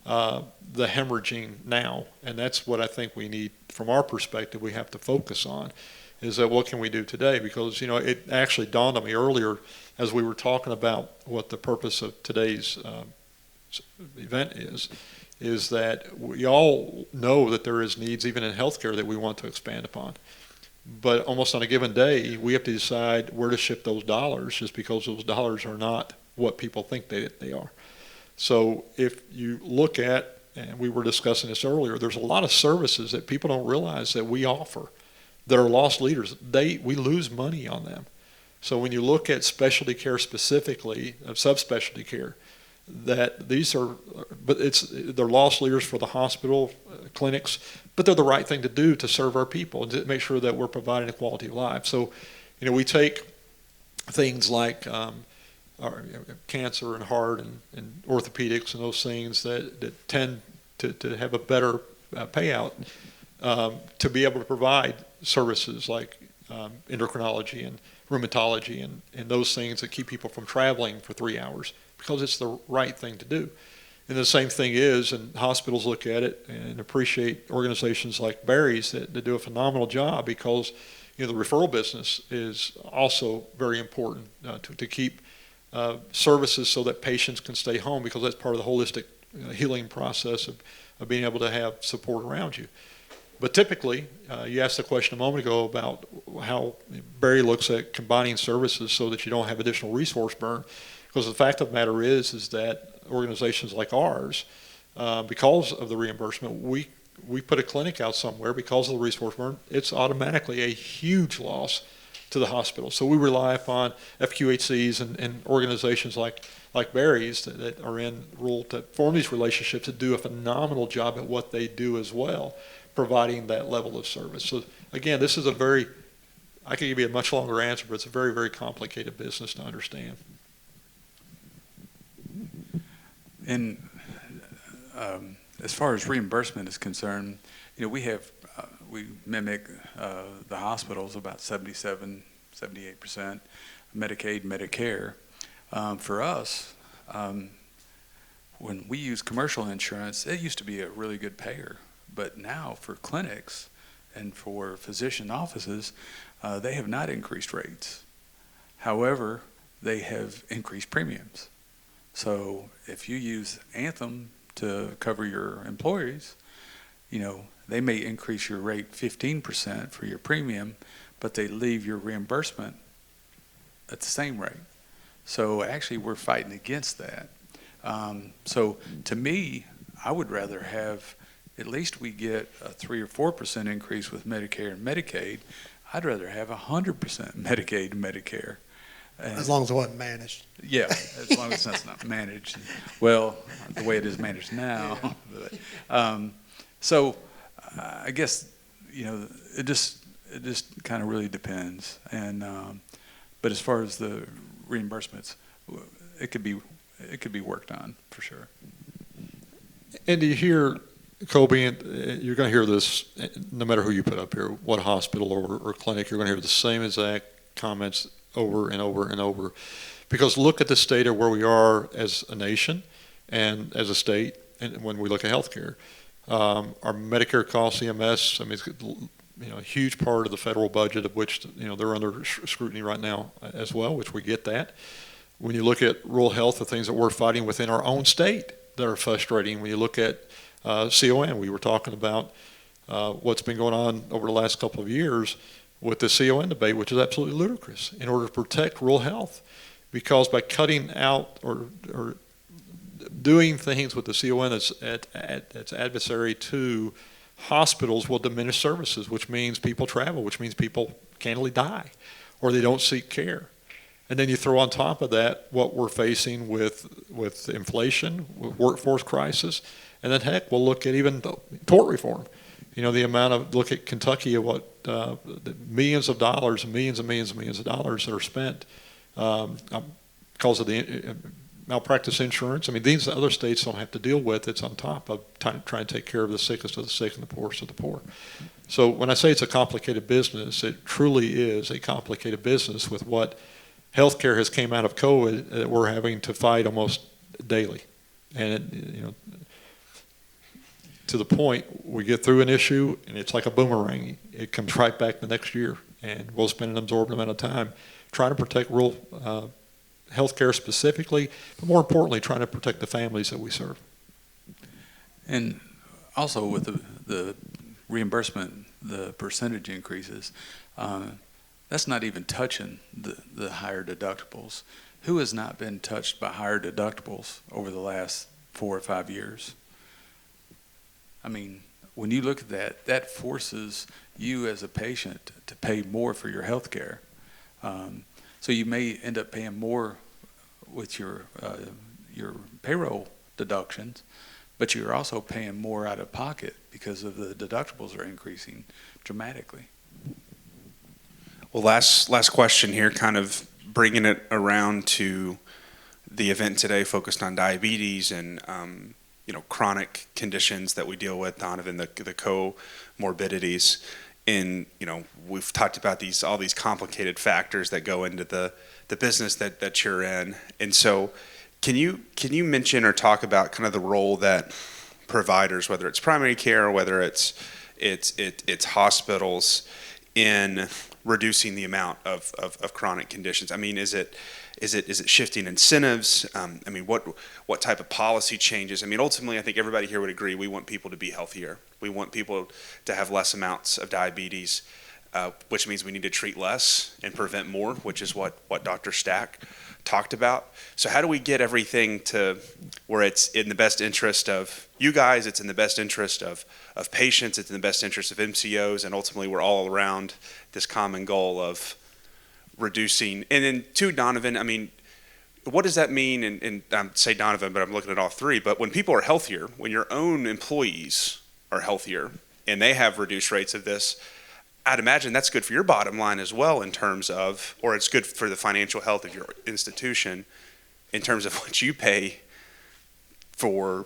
the hemorrhaging now. And that's what I think we need, from our perspective, we have to focus on, is that what can we do today? Because, it actually dawned on me earlier as we were talking about what the purpose of today's event is that we all know that there is needs, even in healthcare, that we want to expand upon. But almost on a given day, we have to decide where to shift those dollars, just because those dollars are not what people think they are. So if you look at, and we were discussing this earlier, there's a lot of services that people don't realize that we offer that are lost leaders. We lose money on them. So when you look at specialty care specifically, subspecialty care, that they're lost leaders for the hospital, clinics, but they're the right thing to do to serve our people and to make sure that we're providing a quality of life. So, we take things like cancer and heart and orthopedics and those things that tend to have a better payout, to be able to provide services like endocrinology and rheumatology and those things that keep people from traveling for 3 hours, because it's the right thing to do. And the same thing is, and hospitals look at it and appreciate organizations like Barry's that do a phenomenal job, because the referral business is also very important to keep services so that patients can stay home, because that's part of the holistic healing process of being able to have support around you. But typically, you asked the question a moment ago about how Barry looks at combining services so that you don't have additional resource burn. Because the fact of the matter is that organizations like ours because of the reimbursement. We put a clinic out somewhere because of the resource burn, it's automatically a huge loss to the hospital. So we rely upon FQHCs and organizations like Barry's that are in rural to form these relationships, to do a phenomenal job at what they do as well, providing that level of service. So again, this is I could give you a much longer answer, but it's a very, very complicated business to understand. And as far as reimbursement is concerned, we mimic the hospitals about 77, 78%, Medicaid, Medicare. For us, when we use commercial insurance, it used to be a really good payer, but now for clinics and for physician offices, they have not increased rates. However, they have increased premiums. So if you use Anthem to cover your employees, they may increase your rate 15% for your premium, but they leave your reimbursement at the same rate. So actually we're fighting against that. So to me, I would rather have, at least we get a 3 or 4% increase with Medicare and Medicaid. I'd rather have 100% Medicaid and Medicare. As long as it wasn't managed. Yeah, as long as that's not managed. Well, the way it is managed now. But, so I guess, it just kind of really depends. And but as far as the reimbursements, it could be worked on for sure. And do you hear, Colby, you're going to hear this no matter who you put up here, what hospital or clinic, you're going to hear the same exact comments over and over and over. Because look at the state of where we are as a nation and as a state, and when we look at healthcare. Our Medicare costs, CMS, I mean, it's a huge part of the federal budget, of which they're under scrutiny right now as well, which we get that. When you look at rural health, the things that we're fighting within our own state that are frustrating. When you look at CON, we were talking about what's been going on over the last couple of years with the CON debate, which is absolutely ludicrous, in order to protect rural health. Because by cutting out or doing things with the CON that's adversary to hospitals will diminish services, which means people travel, which means people candidly die or they don't seek care. And then you throw on top of that what we're facing with inflation, with workforce crisis, and then heck, we'll look at even tort reform. The amount of, look at Kentucky, of what the millions of dollars, millions and millions and millions of dollars that are spent because of the malpractice insurance. I mean, these other states don't have to deal with. It's on top of trying to take care of the sickest of the sick and the poorest of the poor. So when I say it's a complicated business, it truly is a complicated business with what healthcare has came out of COVID that we're having to fight almost daily. And to the point we get through an issue and it's like a boomerang. It comes right back the next year, and we'll spend an absorbent amount of time trying to protect rural healthcare specifically, but more importantly, trying to protect the families that we serve. And also with the reimbursement, the percentage increases, that's not even touching the higher deductibles. Who has not been touched by higher deductibles over the last 4 or 5 years? I mean, when you look at that forces you as a patient to pay more for your health care. So you may end up paying more with your payroll deductions, but you're also paying more out of pocket because of the deductibles are increasing dramatically. Well, last question here, kind of bringing it around to the event today focused on diabetes and chronic conditions that we deal with, Donovan, the comorbidities. And we've talked about all these complicated factors that go into the business that you're in. And so can you mention or talk about kind of the role that providers, whether it's primary care or whether it's hospitals, in reducing the amount of chronic conditions? I mean, is it shifting incentives? I mean, what type of policy changes? I mean, ultimately, I think everybody here would agree we want people to be healthier. We want people to have less amounts of diabetes, which means we need to treat less and prevent more, which is what Dr. Stack talked about. So how do we get everything to where it's in the best interest of you guys, it's in the best interest of patients, it's in the best interest of MCOs, and ultimately we're all around this common goal of reducing. And then to Donovan, I mean, what does that mean? And I say Donovan, but I'm looking at all three. But when people are healthier, when your own employees are healthier and they have reduced rates of this, I'd imagine that's good for your bottom line as well in terms of, or it's good for the financial health of your institution in terms of what you pay for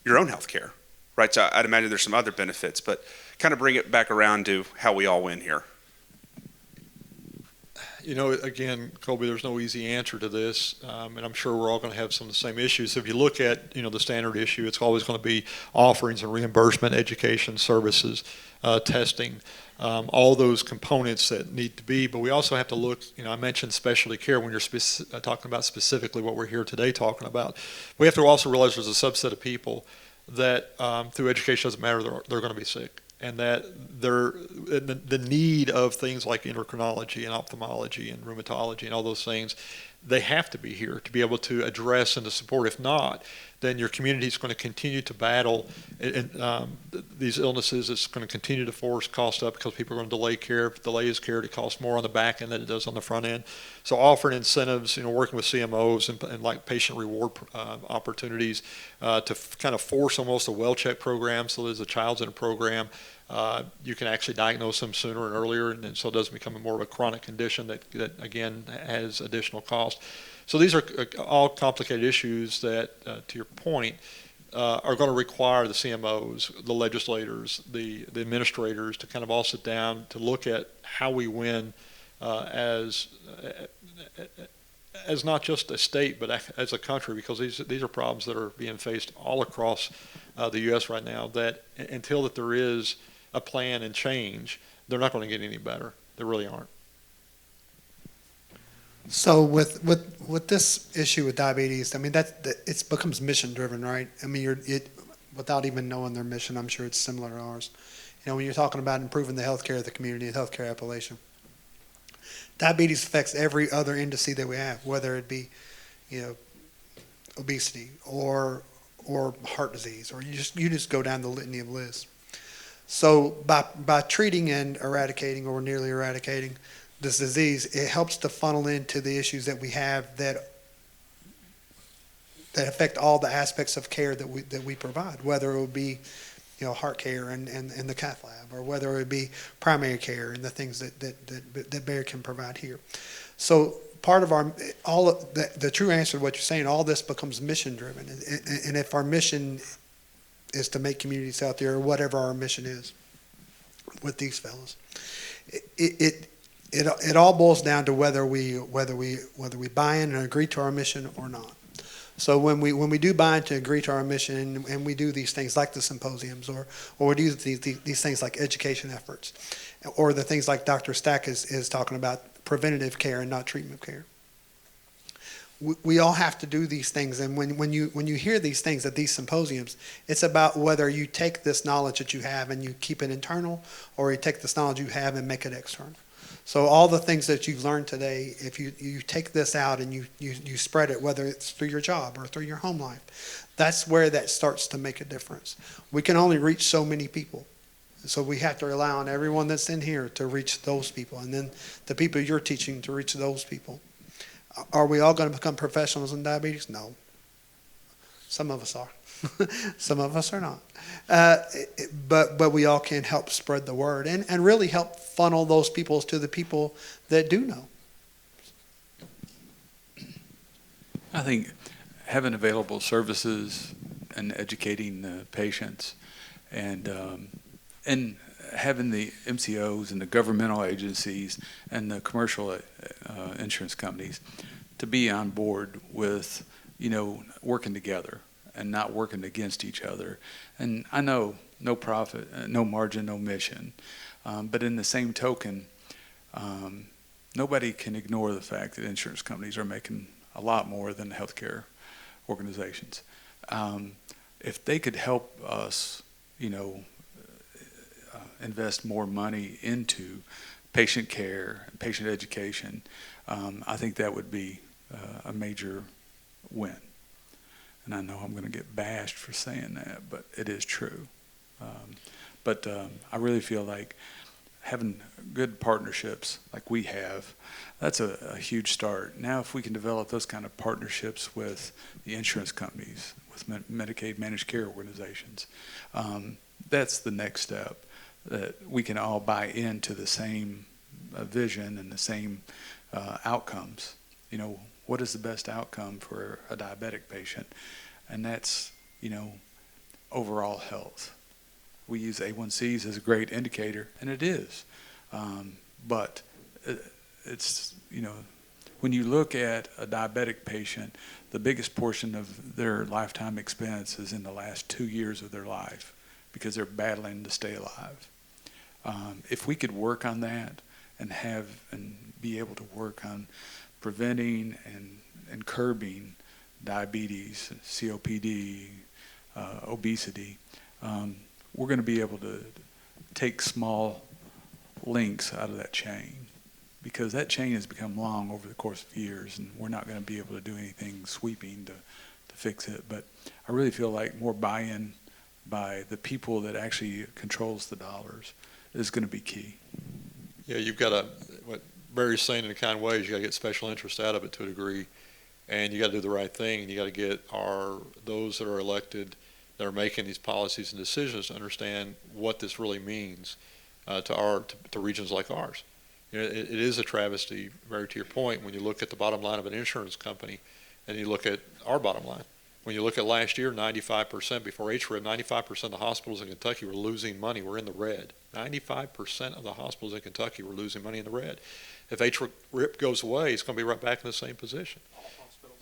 your own health care, right? So I'd imagine there's some other benefits, but kind of bring it back around to how we all win here. You know, again, Colby, there's no easy answer to this, and I'm sure we're all going to have some of the same issues. If you look at, the standard issue, it's always going to be offerings and reimbursement, education, services, testing, all those components that need to be. But we also have to look, I mentioned specialty care when you're talking about specifically what we're here today talking about. We have to also realize there's a subset of people that through education doesn't matter, they're going to be sick. And that the need of things like endocrinology and ophthalmology and rheumatology and all those things, they have to be here to be able to address and to support. If not, then your community is going to continue to battle these illnesses. It's going to continue to force cost up because people are going to delay care. If delays care, it costs more on the back end than it does on the front end. So offering incentives, working with CMOs and like patient reward opportunities to kind of force almost a well-check program so that as a child's in a program, you can actually diagnose them sooner and earlier, and so it doesn't become more of a chronic condition that again has additional cost. So these are all complicated issues that, to your point, are going to require the CMOs, the legislators, the administrators to kind of all sit down to look at how we win as not just a state but as a country, because these are problems that are being faced all across the U.S. right now, that until that there is a plan and change, they're not going to get any better. They really aren't. So with this issue with diabetes, I mean it becomes mission driven, right? I mean without even knowing their mission, I'm sure it's similar to ours. When you're talking about improving the healthcare of the community, the healthcare Appalachian, diabetes affects every other indice that we have, whether it be obesity or heart disease, or you just go down the litany of lists. So by treating and eradicating or nearly eradicating this disease, it helps to funnel into the issues that we have that affect all the aspects of care that we provide, whether it would be heart care and the cath lab, or whether it would be primary care and the things that Bayer can provide here. So part of the true answer to what you're saying, all this becomes mission driven, and if our mission is to make communities healthier, or whatever our mission is with these fellows, it all boils down to whether we buy in and agree to our mission or not. So when we do buy into agree to our mission, and we do these things like the symposiums, or we do these things like education efforts, or the things like Dr. Stack is talking about, preventative care and not treatment care. We all have to do these things, and when you hear these things at these symposiums, it's about whether you take this knowledge that you have and you keep it internal, or you take this knowledge you have and make it external. So all the things that you've learned today, if you take this out and you spread it, whether it's through your job or through your home life, that's where that starts to make a difference. We can only reach so many people. So we have to rely on everyone that's in here to reach those people, and then the people you're teaching to reach those people. Are we all going to become professionals in diabetes? No. Some of us are. Some of us are not. But we all can help spread the word and really help funnel those people to the people that do know. I think having available services and educating the patients and having the MCOs and the governmental agencies and the commercial insurance companies to be on board with, working together and not working against each other. And I know no profit, no margin, no mission. But in the same token, nobody can ignore the fact that insurance companies are making a lot more than healthcare organizations. If they could help us, invest more money into patient care, patient education, I think that would be a major win. And I know I'm going to get bashed for saying that, but it is true. But I really feel like having good partnerships like we have, that's a huge start. Now, if we can develop those kind of partnerships with the insurance companies, with Medicaid managed care organizations, that's the next step, that we can all buy into the same vision and the same outcomes. You know, what is the best outcome for a diabetic patient? And that's, you know, overall health. We use A1Cs as a great indicator, and it is. But it's, you know, when you look at a diabetic patient, the biggest portion of their lifetime expense is in the last 2 years of their life because they're battling to stay alive. If we could work on that and be able to work on preventing and curbing diabetes, COPD, obesity, we're going to be able to take small links out of that chain, because that chain has become long over the course of years, and we're not going to be able to do anything sweeping to fix it. But I really feel like more buy-in by the people that actually controls the dollars is going to be key. Yeah, you've got to, what Barry's saying in a kind of way is you got to get special interest out of it to a degree, and you got to do the right thing, and you got to get those that are elected that are making these policies and decisions to understand what this really means to regions like ours. You know, it is a travesty, very to your point, when you look at the bottom line of an insurance company and you look at our bottom line. When you look at last year, 95%, before HRIP, 95% of the hospitals in Kentucky were losing money, were in the red. 95% of the hospitals in Kentucky were losing money in the red. If HRIP goes away, it's going to be right back in the same position.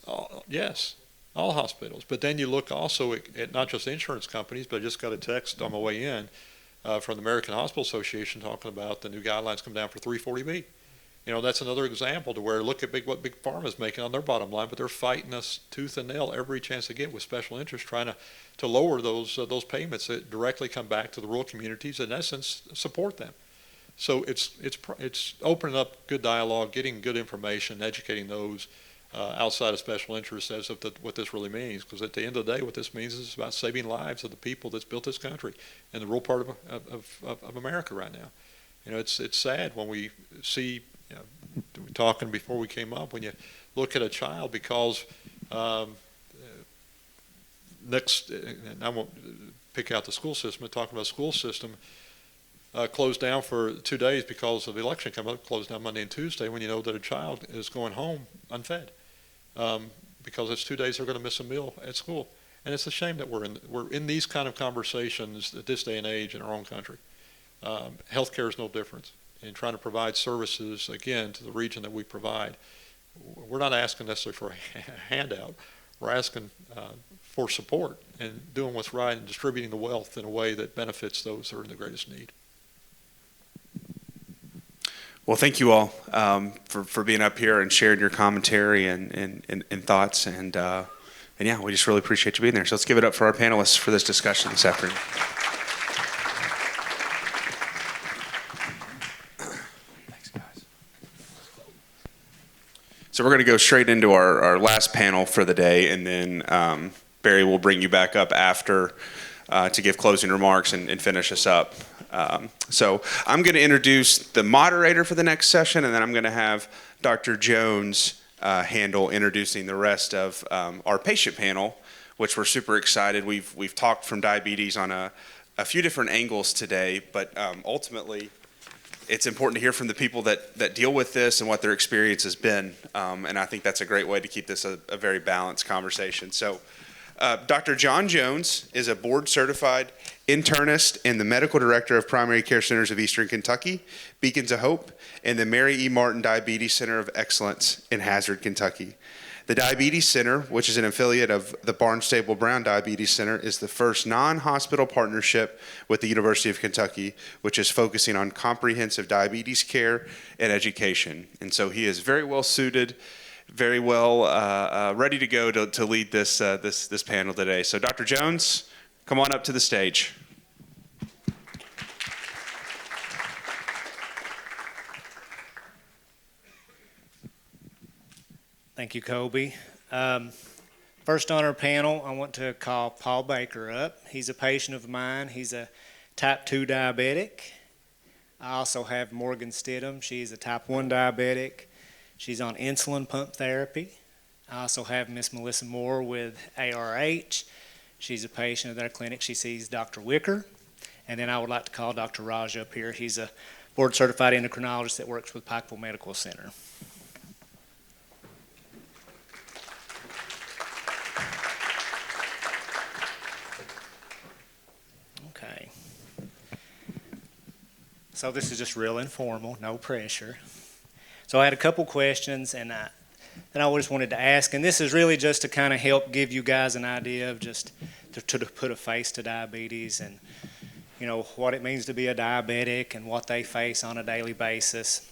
All hospitals? Yes, all hospitals. But then you look also at not just insurance companies, but I just got a text on my way in from the American Hospital Association talking about the new guidelines come down for 340B. You know, that's another example to where look at what Big Pharma is making on their bottom line, but they're fighting us tooth and nail every chance they get with special interest, trying to lower those payments that directly come back to the rural communities, in essence, support them. So it's opening up good dialogue, getting good information, educating those outside of special interests as of what this really means. Because at the end of the day, what this means is about saving lives of the people that's built this country and the rural part of America right now. You know, it's sad when we see, you know, we were talking before we came up, when you look at a child because and I won't pick out the school system, but talking about the school system, closed down for 2 days because of the election coming up, closed down Monday and Tuesday, when you know that a child is going home unfed because it's 2 days they're going to miss a meal at school. And it's a shame that we're in these kind of conversations at this day and age in our own country. Healthcare is no different. In trying to provide services, again, to the region that we provide, we're not asking necessarily for a handout. We're asking for support and doing what's right and distributing the wealth in a way that benefits those that are in the greatest need. Well, thank you all for being up here and sharing your commentary and thoughts. And yeah, we just really appreciate you being there. So let's give it up for our panelists for this discussion this afternoon. So we're going to go straight into our last panel for the day, and then Barry will bring you back up after to give closing remarks and finish us up. So I'm going to introduce the moderator for the next session, and then I'm going to have Dr. Jones handle introducing the rest of our patient panel, which we're super excited. We've talked from diabetes on a few different angles today, but ultimately, it's important to hear from the people that deal with this and what their experience has been. And I think that's a great way to keep this a very balanced conversation. So Dr. John Jones is a board-certified internist and the medical director of Primary Care Centers of Eastern Kentucky, Beacons of Hope, and the Mary E. Martin Diabetes Center of Excellence in Hazard, Kentucky. The Diabetes Center, which is an affiliate of the Barnstable Brown Diabetes Center, is the first non-hospital partnership with the University of Kentucky, which is focusing on comprehensive diabetes care and education. And so he is very well suited, very well ready to go to lead this panel today. So Dr. Jones, come on up to the stage. Thank you, Colby. First on our panel, I want to call Paul Baker up. He's a patient of mine. He's a type 2 diabetic. I also have Morgan Stidham. She's a type 1 diabetic. She's on insulin pump therapy. I also have Miss Melissa Moore with ARH. She's a patient at our clinic. She sees Dr. Wicker. And then I would like to call Dr. Raj up here. He's a board-certified endocrinologist that works with Pikeville Medical Center. Okay. So this is just real informal, no pressure. So I had a couple questions and that I just wanted to ask, and this is really just to kind of help give you guys an idea of just to put a face to diabetes and, you know, what it means to be a diabetic and what they face on a daily basis.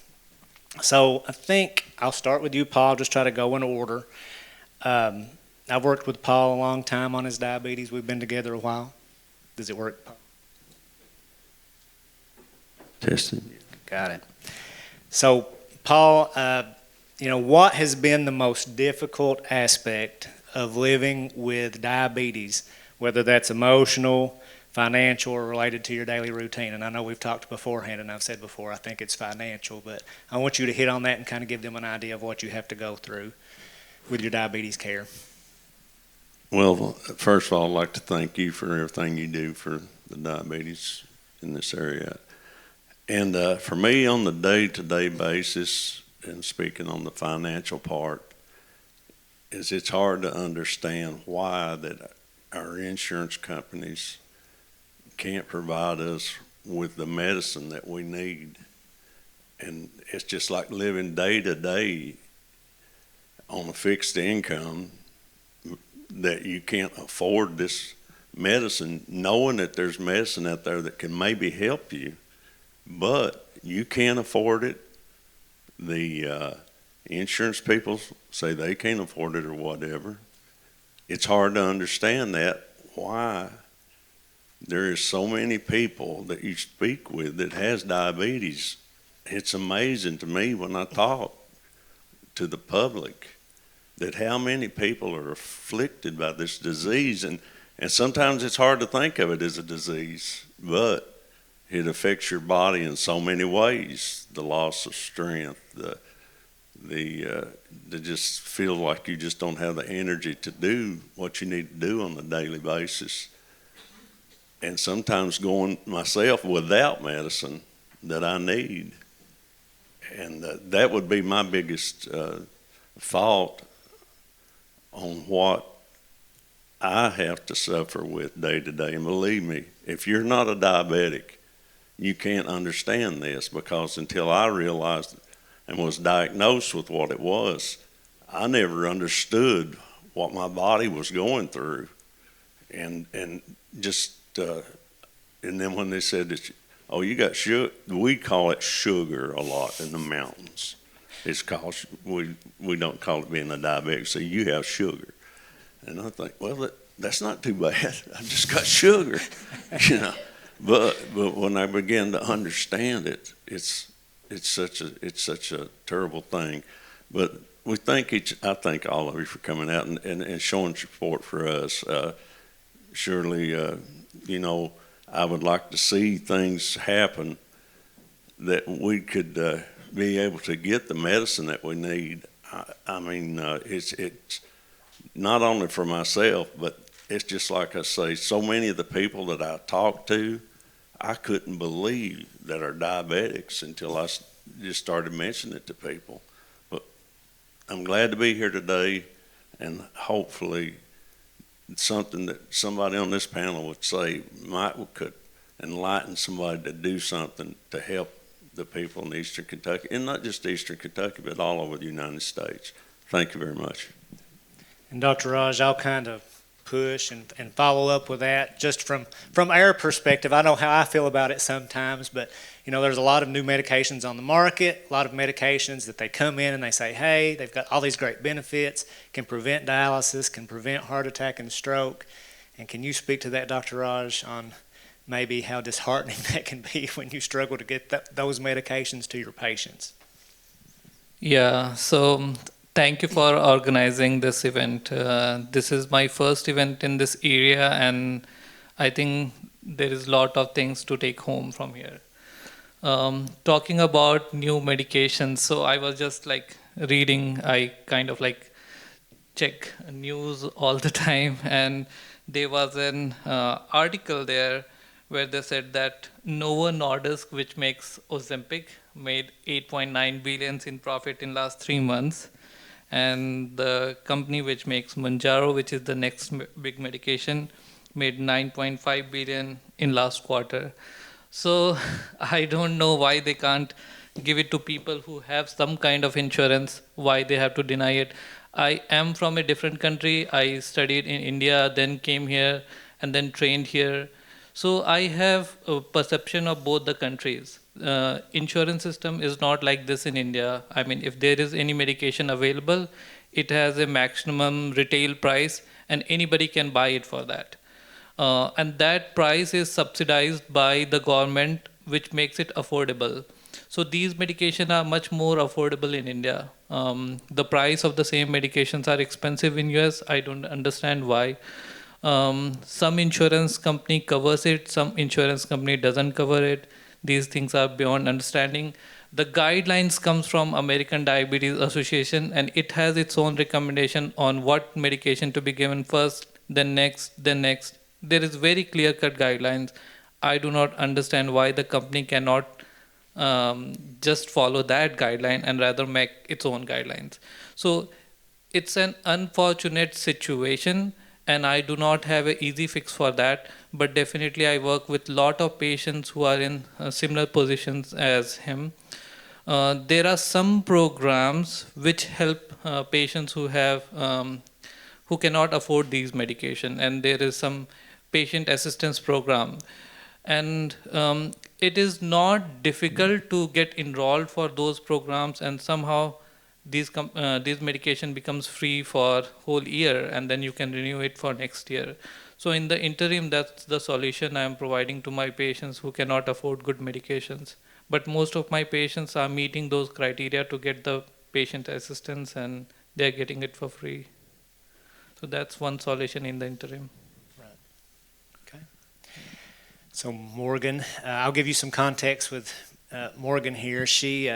So I think I'll start with you, Paul, just try to go in order. I've worked with Paul a long time on his diabetes. We've been together a while. Does it work, Paul? Testing. Got it. So, Paul, you know, what has been the most difficult aspect of living with diabetes, whether that's emotional, financial, or related to your daily routine? And I know we've talked beforehand, and I've said before, I think it's financial, but I want you to hit on that and kind of give them an idea of what you have to go through with your diabetes care. Well, first of all, I'd like to thank you for everything you do for the diabetes in this area. And for me, on the day-to-day basis, and speaking on the financial part, is it's hard to understand why that our insurance companies can't provide us with the medicine that we need. And it's just like living day to day on a fixed income that you can't afford this medicine, knowing that there's medicine out there that can maybe help you, but you can't afford it. The insurance people say they can't afford it or whatever. It's hard to understand that, why there is so many people that you speak with that has diabetes. It's amazing to me when I talk to the public that how many people are afflicted by this disease. And sometimes it's hard to think of it as a disease, but it affects your body in so many ways. The loss of strength, the just feel like you just don't have the energy to do what you need to do on a daily basis. And sometimes going myself without medicine that I need. And that would be my biggest thought on what I have to suffer with day to day. And believe me, if you're not a diabetic, you can't understand this, because until I realized and was diagnosed with what it was, I never understood what my body was going through. And just, and then when they said that, oh, you got sugar, we call it sugar a lot in the mountains. It's called, we don't call it being a diabetic, so you have sugar. And I think, well, that's not too bad. I just got sugar, you know. But when I began to understand it, it's such a terrible thing. But I thank all of you for coming out and showing support for us. Surely, you know, I would like to see things happen that we could be able to get the medicine that we need. I mean, it's not only for myself, but it's just like I say, so many of the people that I talk to, I couldn't believe that are diabetics until I just started mentioning it to people. But I'm glad to be here today, and hopefully something that somebody on this panel would say could enlighten somebody to do something to help the people in Eastern Kentucky, and not just Eastern Kentucky, but all over the United States. Thank you very much. And Dr. Raj, I'll kind of push and follow up with that just from our perspective. I know how I feel about it sometimes, but you know, there's a lot of new medications on the market, a lot of medications that they come in and they say, hey, they've got all these great benefits, can prevent dialysis, can prevent heart attack and stroke. And can you speak to that, Dr. Raj, on maybe how disheartening that can be when you struggle to get those medications to your patients? Yeah, so thank you for organizing this event. This is my first event in this area, and I think there is a lot of things to take home from here. Talking about new medications, so I was just like reading, I kind of like check news all the time, and there was an article there where they said that Novo Nordisk, which makes Ozempic, made 8.9 billions in profit in last 3 months, and the company which makes Mounjaro, which is the next big medication, made 9.5 billion in last quarter. So I don't know why they can't give it to people who have some kind of insurance, why they have to deny it. I am from a different country. I studied in India, then came here, and then trained here. So I have a perception of both the countries. Insurance system is not like this in India. I mean, if there is any medication available, it has a maximum retail price, and anybody can buy it for that. And that price is subsidized by the government, which makes it affordable. So these medications are much more affordable in India. The price of the same medications are expensive in US. I don't understand why. Some insurance company covers it, some insurance company doesn't cover it. These things are beyond understanding. The guidelines comes from American Diabetes Association, and it has its own recommendation on what medication to be given first, then next, then next. There is very clear-cut guidelines. I do not understand why the company cannot just follow that guideline and rather make its own guidelines. So it's an unfortunate situation, and I do not have an easy fix for that, but definitely I work with a lot of patients who are in similar positions as him. There are some programs which help patients who have who cannot afford these medication, and there is some patient assistance program, and it is not difficult to get enrolled for those programs, and somehow these medication becomes free for whole year, and then you can renew it for next year. So in the interim, that's the solution I am providing to my patients who cannot afford good medications. But most of my patients are meeting those criteria to get the patient assistance, and they're getting it for free. So that's one solution in the interim. So Morgan, I'll give you some context with Morgan here. She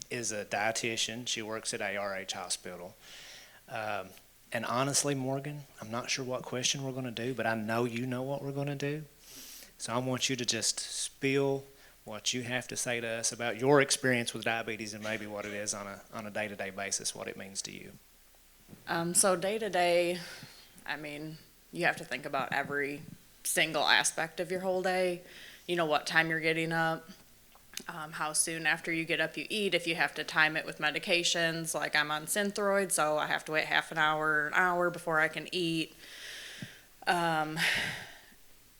is a dietitian. She works at ARH Hospital. And honestly, Morgan, I'm not sure what question we're going to do, but I know you know what we're going to do. So I want you to just spill what you have to say to us about your experience with diabetes and maybe what it is on a day-to-day basis, what it means to you. So day-to-day, I mean, you have to think about every single aspect of your whole day. You know, what time you're getting up, how soon after you get up you eat, if you have to time it with medications. Like I'm on Synthroid, so I have to wait half an hour before I can eat. You know,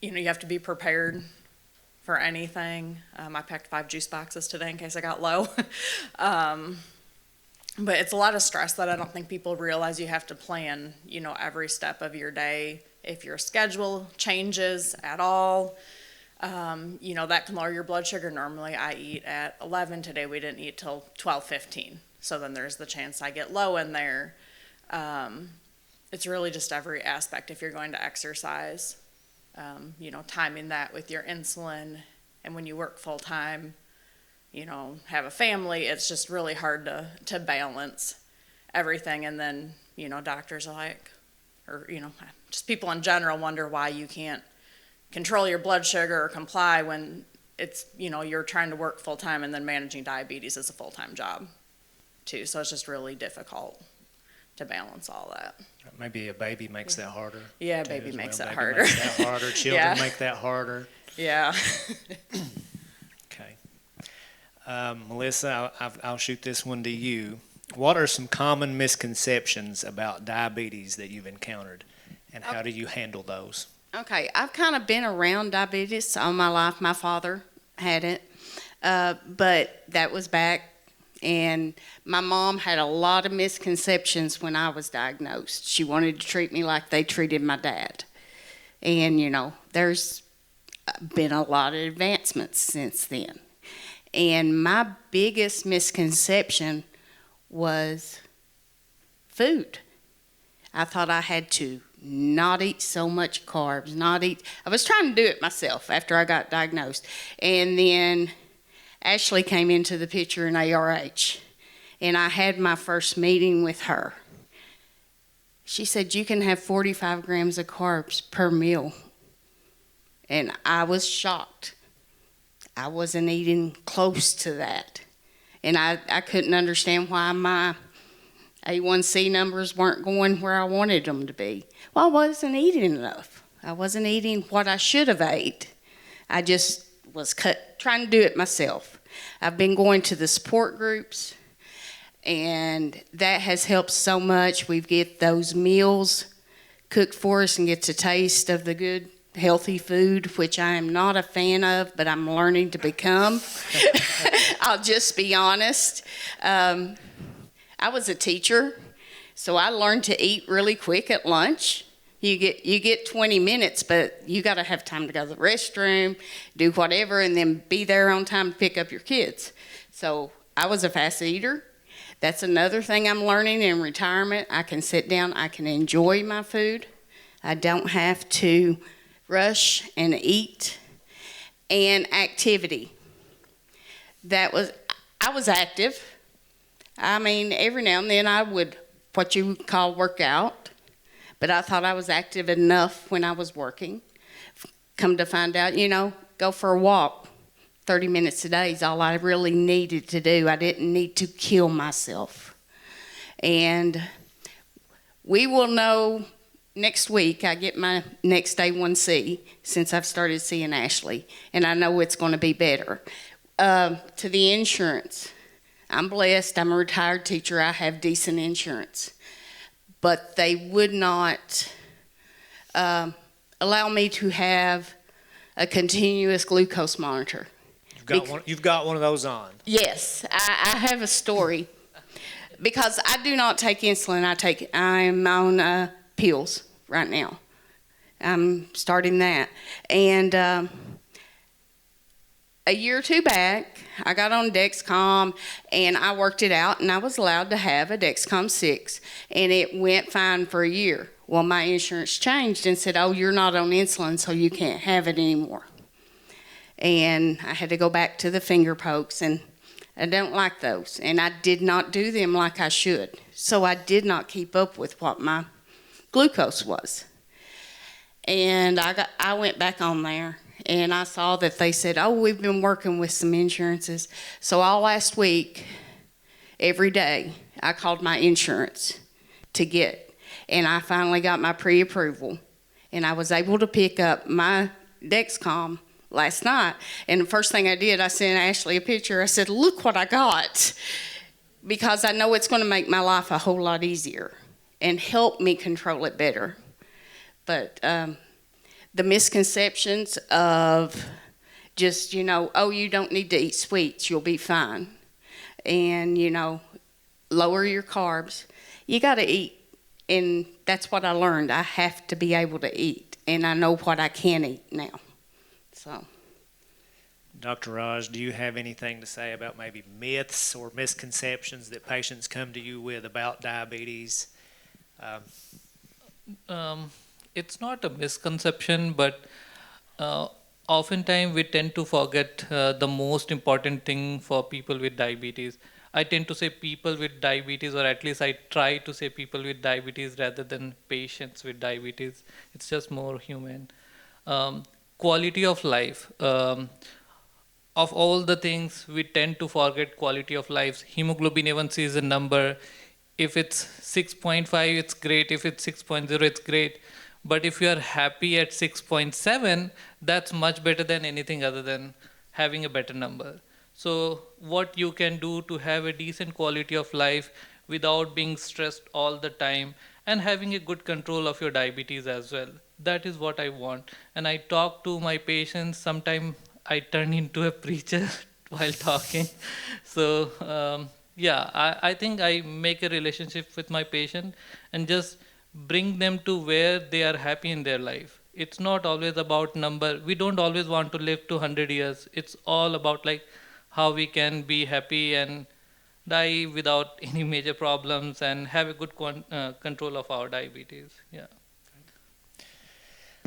you have to be prepared for anything. I packed 5 juice boxes today in case I got low. But it's a lot of stress that I don't think people realize. You have to plan, you know, every step of your day. If your schedule changes at all, you know, that can lower your blood sugar. Normally I eat at 11. Today we didn't eat till 12:15. So then there's the chance I get low in there. It's really just every aspect. If you're going to exercise, you know, timing that with your insulin, and when you work full time, you know, have a family, it's just really hard to balance everything. And then, you know, doctors are like, or, you know, just people in general wonder why you can't control your blood sugar or comply when it's, you know, you're trying to work full time, and then managing diabetes is a full-time job too. So it's just really difficult to balance all that. Maybe a baby makes that harder. Yeah, baby makes that baby harder. Makes that harder. Children Yeah. make that harder. Yeah. Okay. Melissa, I'll shoot this one to you. What are some common misconceptions about diabetes that you've encountered, and how do you handle those? Okay, I've kind of been around diabetes all my life. My father had it, but that was back, and my mom had a lot of misconceptions when I was diagnosed. She wanted to treat me like they treated my dad. And, you know, there's been a lot of advancements since then. And my biggest misconception was food. I thought I had to not eat so much carbs, not eat. I was trying to do it myself after I got diagnosed. And then Ashley came into the picture in ARH, and I had my first meeting with her. She said, you can have 45 grams of carbs per meal. And I was shocked. I wasn't eating close to that. And I couldn't understand why my A1C numbers weren't going where I wanted them to be. Well, I wasn't eating enough. I wasn't eating what I should have ate. I just was trying to do it myself. I've been going to the support groups, and that has helped so much. We get those meals cooked for us and get to taste of the good, healthy food, which I am not a fan of, but I'm learning to become. I'll just be honest. I was a teacher, so I learned to eat really quick at lunch. You get 20 minutes, but you got to have time to go to the restroom, do whatever, and then be there on time to pick up your kids. So I was a fast eater. That's another thing I'm learning in retirement. I can sit down, I can enjoy my food. I don't have to rush and eat. And activity. I was active. I mean, every now and then I would, what you would call workout, but I thought I was active enough when I was working. Come to find out, go for a walk. 30 minutes a day is all I really needed to do. I didn't need to kill myself. And we will know next week. I get my next A1C since I've started seeing Ashley, and I know it's going to be better. To the insurance, I'm blessed. I'm a retired teacher. I have decent insurance. But they would not allow me to have a continuous glucose monitor. You've got one of those on. Yes, I have a story. Because I do not take insulin. I'm on pills right now. I'm starting that. And a year or two back, I got on Dexcom, and I worked it out, and I was allowed to have a Dexcom 6, and it went fine for a year. Well, my insurance changed and said, oh, you're not on insulin, so you can't have it anymore. And I had to go back to the finger pokes, and I don't like those. And I did not do them like I should. So I did not keep up with what my glucose was. And I went back on there, and I saw that they said, oh, we've been working with some insurances. So all last week, every day, I called my insurance to get, and I finally got my pre-approval. And I was able to pick up my Dexcom last night, and the first thing I did, I sent Ashley a picture. I said, look what I got, because I know it's going to make my life a whole lot easier and help me control it better. But the misconceptions of just, oh, you don't need to eat sweets, you'll be fine, and, lower your carbs. You got to eat, and that's what I learned. I have to be able to eat, and I know what I can eat now. So, Dr. Raj, do you have anything to say about maybe myths or misconceptions that patients come to you with about diabetes? It's not a misconception, but oftentimes we tend to forget the most important thing for people with diabetes. I tend to say people with diabetes, or at least I try to say people with diabetes rather than patients with diabetes. It's just more human. Quality of life. Of all the things, we tend to forget quality of life. Hemoglobin A1C is a number. If it's 6.5, it's great. If it's 6.0, it's great. But if you are happy at 6.7, that's much better than anything other than having a better number. So what you can do to have a decent quality of life without being stressed all the time and having a good control of your diabetes as well. That is what I want. And I talk to my patients. Sometimes I turn into a preacher while talking. So I think I make a relationship with my patient and just bring them to where they are happy in their life. It's not always about number. We don't always want to live to 100 years. It's all about how we can be happy and die without any major problems and have a good control of our diabetes. Yeah.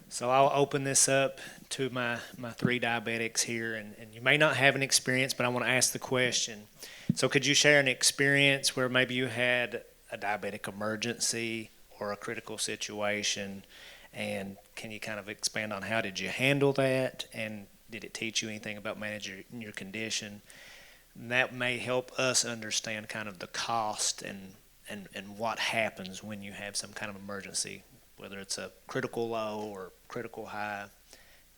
So I'll open this up to my three diabetics here, and you may not have an experience, but I want to ask the question. So could you share an experience where maybe you had a diabetic emergency or a critical situation, and can you kind of expand on how did you handle that, and did it teach you anything about managing your condition? And that may help us understand kind of the cost and what happens when you have some kind of emergency, whether it's a critical low or critical high.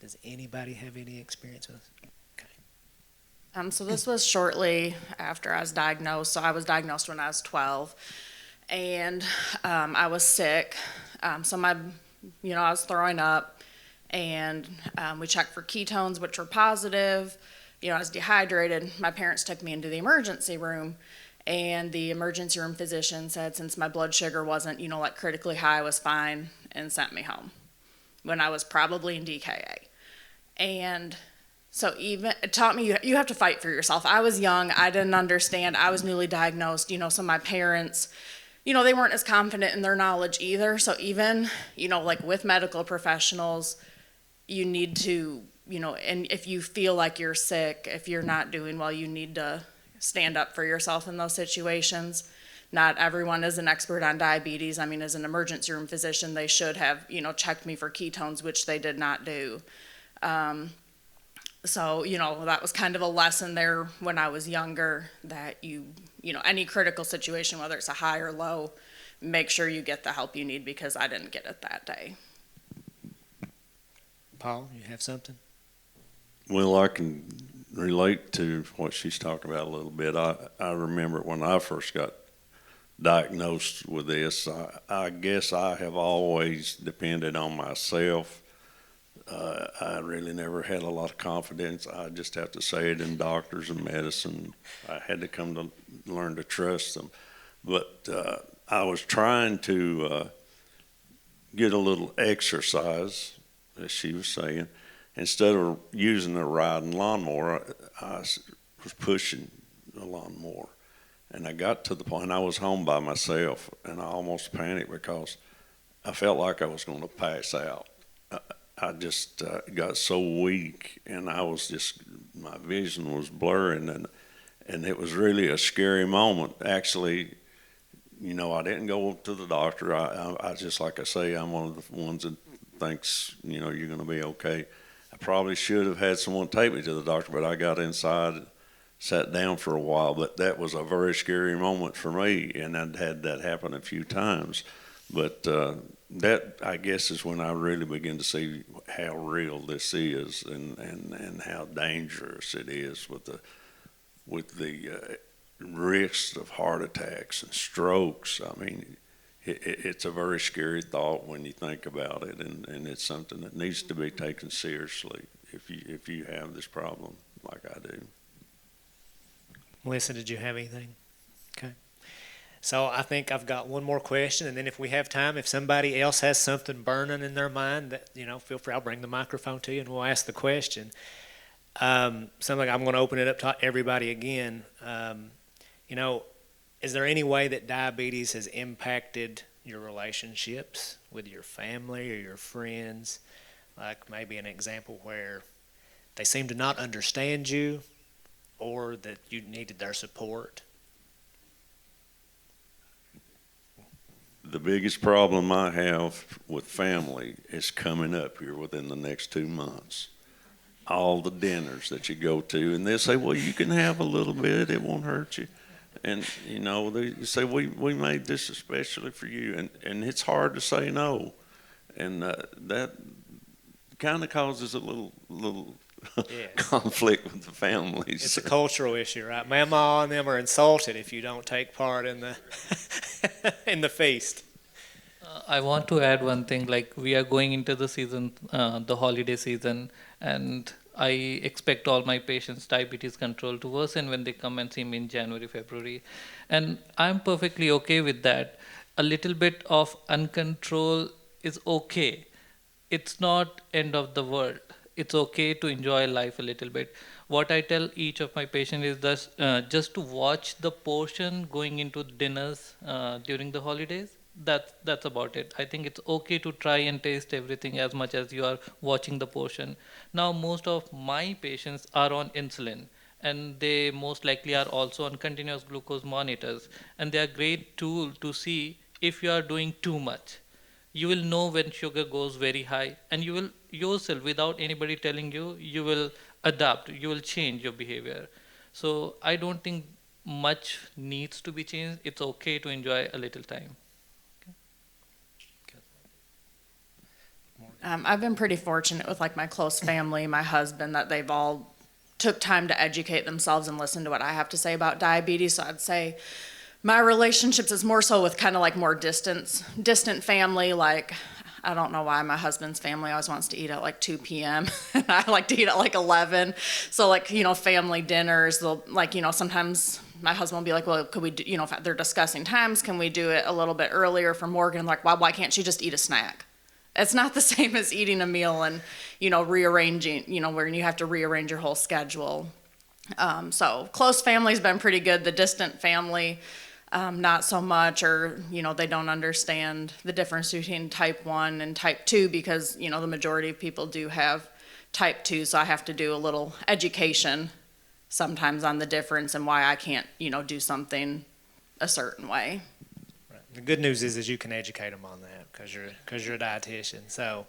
Does anybody have any experience with this? So this was shortly after I was diagnosed. So I was diagnosed when I was 12, and I was sick. I was throwing up, and we checked for ketones, which were positive. I was dehydrated. My parents took me into the emergency room, and the emergency room physician said since my blood sugar wasn't, like critically high, was fine, and sent me home when I was probably in DKA. And so it taught me you have to fight for yourself. I was young. I didn't understand. I was newly diagnosed. So my parents, they weren't as confident in their knowledge either. So even, like with medical professionals, you need to, and if you feel like you're sick, if you're not doing well, you need to stand up for yourself in those situations. Not everyone is an expert on diabetes. I mean, as an emergency room physician, they should have, checked me for ketones, which they did not do. So, that was kind of a lesson there when I was younger, that any critical situation, whether it's a high or low, make sure you get the help you need, because I didn't get it that day. Paul, you have something? Well, I can relate to what she's talking about a little bit. I remember when I first got diagnosed with this, I guess I have always depended on myself. I really never had a lot of confidence. I just have to say it in doctors and medicine. I had to come to learn to trust them. But I was trying to get a little exercise, as she was saying. Instead of using a riding lawnmower, I was pushing the lawnmower. And I got to the point, I was home by myself, and I almost panicked because I felt like I was going to pass out. I just got so weak, and I was just, my vision was blurring, and it was really a scary moment. Actually, I didn't go to the doctor. I just, like I say, I'm one of the ones that thinks, you're going to be okay. I probably should have had someone take me to the doctor, but I got inside and sat down for a while. But that was a very scary moment for me, and I'd had that happen a few times. But that, I guess, is when I really begin to see how real this is, and how dangerous it is with the risks of heart attacks and strokes. I mean, it's a very scary thought when you think about it, and it's something that needs to be taken seriously if you have this problem like I do. Melissa, did you have anything? Okay. So I think I've got one more question, and then if we have time, if somebody else has something burning in their mind, that feel free. I'll bring the microphone to you, and we'll ask the question. Something I'm going to open it up to everybody again. Is there any way that diabetes has impacted your relationships with your family or your friends? Like maybe an example where they seem to not understand you, or that you needed their support? The biggest problem I have with family is coming up here within the next 2 months. All the dinners that you go to, and they say, well, you can have a little bit, it won't hurt you. And, they say, we made this especially for you. And it's hard to say no. And that kind of causes a little yes. conflict with the families. It's a cultural issue, right? Mama and them are insulted if you don't take part in the in the feast. I want to add one thing. Like, we are going into the season, the holiday season, and I expect all my patients' diabetes control to worsen when they come and see me in January, February. And I'm perfectly okay with that. A little bit of uncontrol is okay. It's not end of the world. it's okay to enjoy life a little bit. What I tell each of my patients is that just to watch the portion going into dinners during the holidays. That's about it. I think it's okay to try and taste everything as much as you are watching the portion. Now, most of my patients are on insulin, and they most likely are also on continuous glucose monitors, and they are great tool to see if you are doing too much. You will know when sugar goes very high, and you will yourself, without anybody telling you, you will adapt, you will change your behavior. So I don't think much needs to be changed. It's okay to enjoy a little time. I've been pretty fortunate with like my close family, my husband, that they've all took time to educate themselves and listen to what I have to say about diabetes. So I'd say my relationships is more so with kind of like more distant family. Like, I don't know why my husband's family always wants to eat at like 2 p.m. and I like to eat at like 11. So like, family dinners, they'll like, sometimes my husband will be like, well, could we do, if they're discussing times, can we do it a little bit earlier for Morgan? I'm like, why can't she just eat a snack? It's not the same as eating a meal and, rearranging, where you have to rearrange your whole schedule. So close family's been pretty good. The distant family, not so much, or, they don't understand the difference between type 1 and type 2 because, the majority of people do have type 2. So I have to do a little education sometimes on the difference and why I can't, do something a certain way. The good news is you can educate them on that because you're a dietitian. So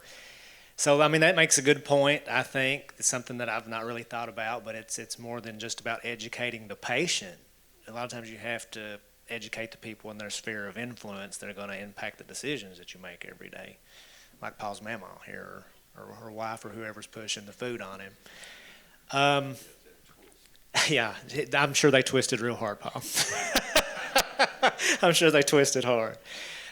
I mean that makes a good point. I think it's something that I've not really thought about, but it's more than just about educating the patient. A lot of times you have to educate the people in their sphere of influence that are going to impact the decisions that you make every day, like Paul's mama here or her wife or whoever's pushing the food on him. Yeah, I'm sure they twisted real hard, Paul. I'm sure they twisted hard.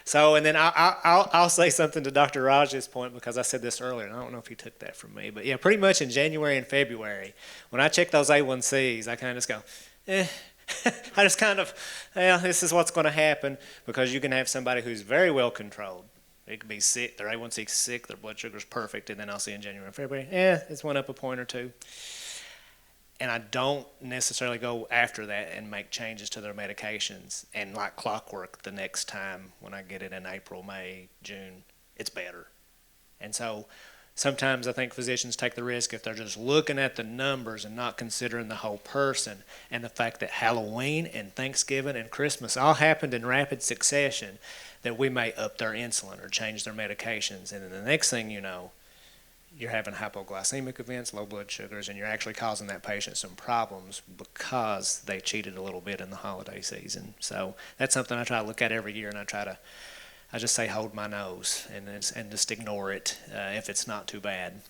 So, and then I'll say something to Dr. Raj's point because I said this earlier, and I don't know if he took that from me. But yeah, pretty much in January and February, when I check those A1Cs, I kind of just go, I just kind of, this is what's going to happen because you can have somebody who's very well controlled. It could be sick, their A1C's sick, their blood sugar's perfect, and then I'll see in January and February, it's went up a point or two. And I don't necessarily go after that and make changes to their medications. And like clockwork, the next time when I get it in April, May, June, it's better. And so sometimes I think physicians take the risk if they're just looking at the numbers and not considering the whole person. And the fact that Halloween and Thanksgiving and Christmas all happened in rapid succession, that we may up their insulin or change their medications. And then the next thing you know, you're having hypoglycemic events, low blood sugars, and you're actually causing that patient some problems because they cheated a little bit in the holiday season. So that's something I try to look at every year, and I just say hold my nose and just ignore it if it's not too bad.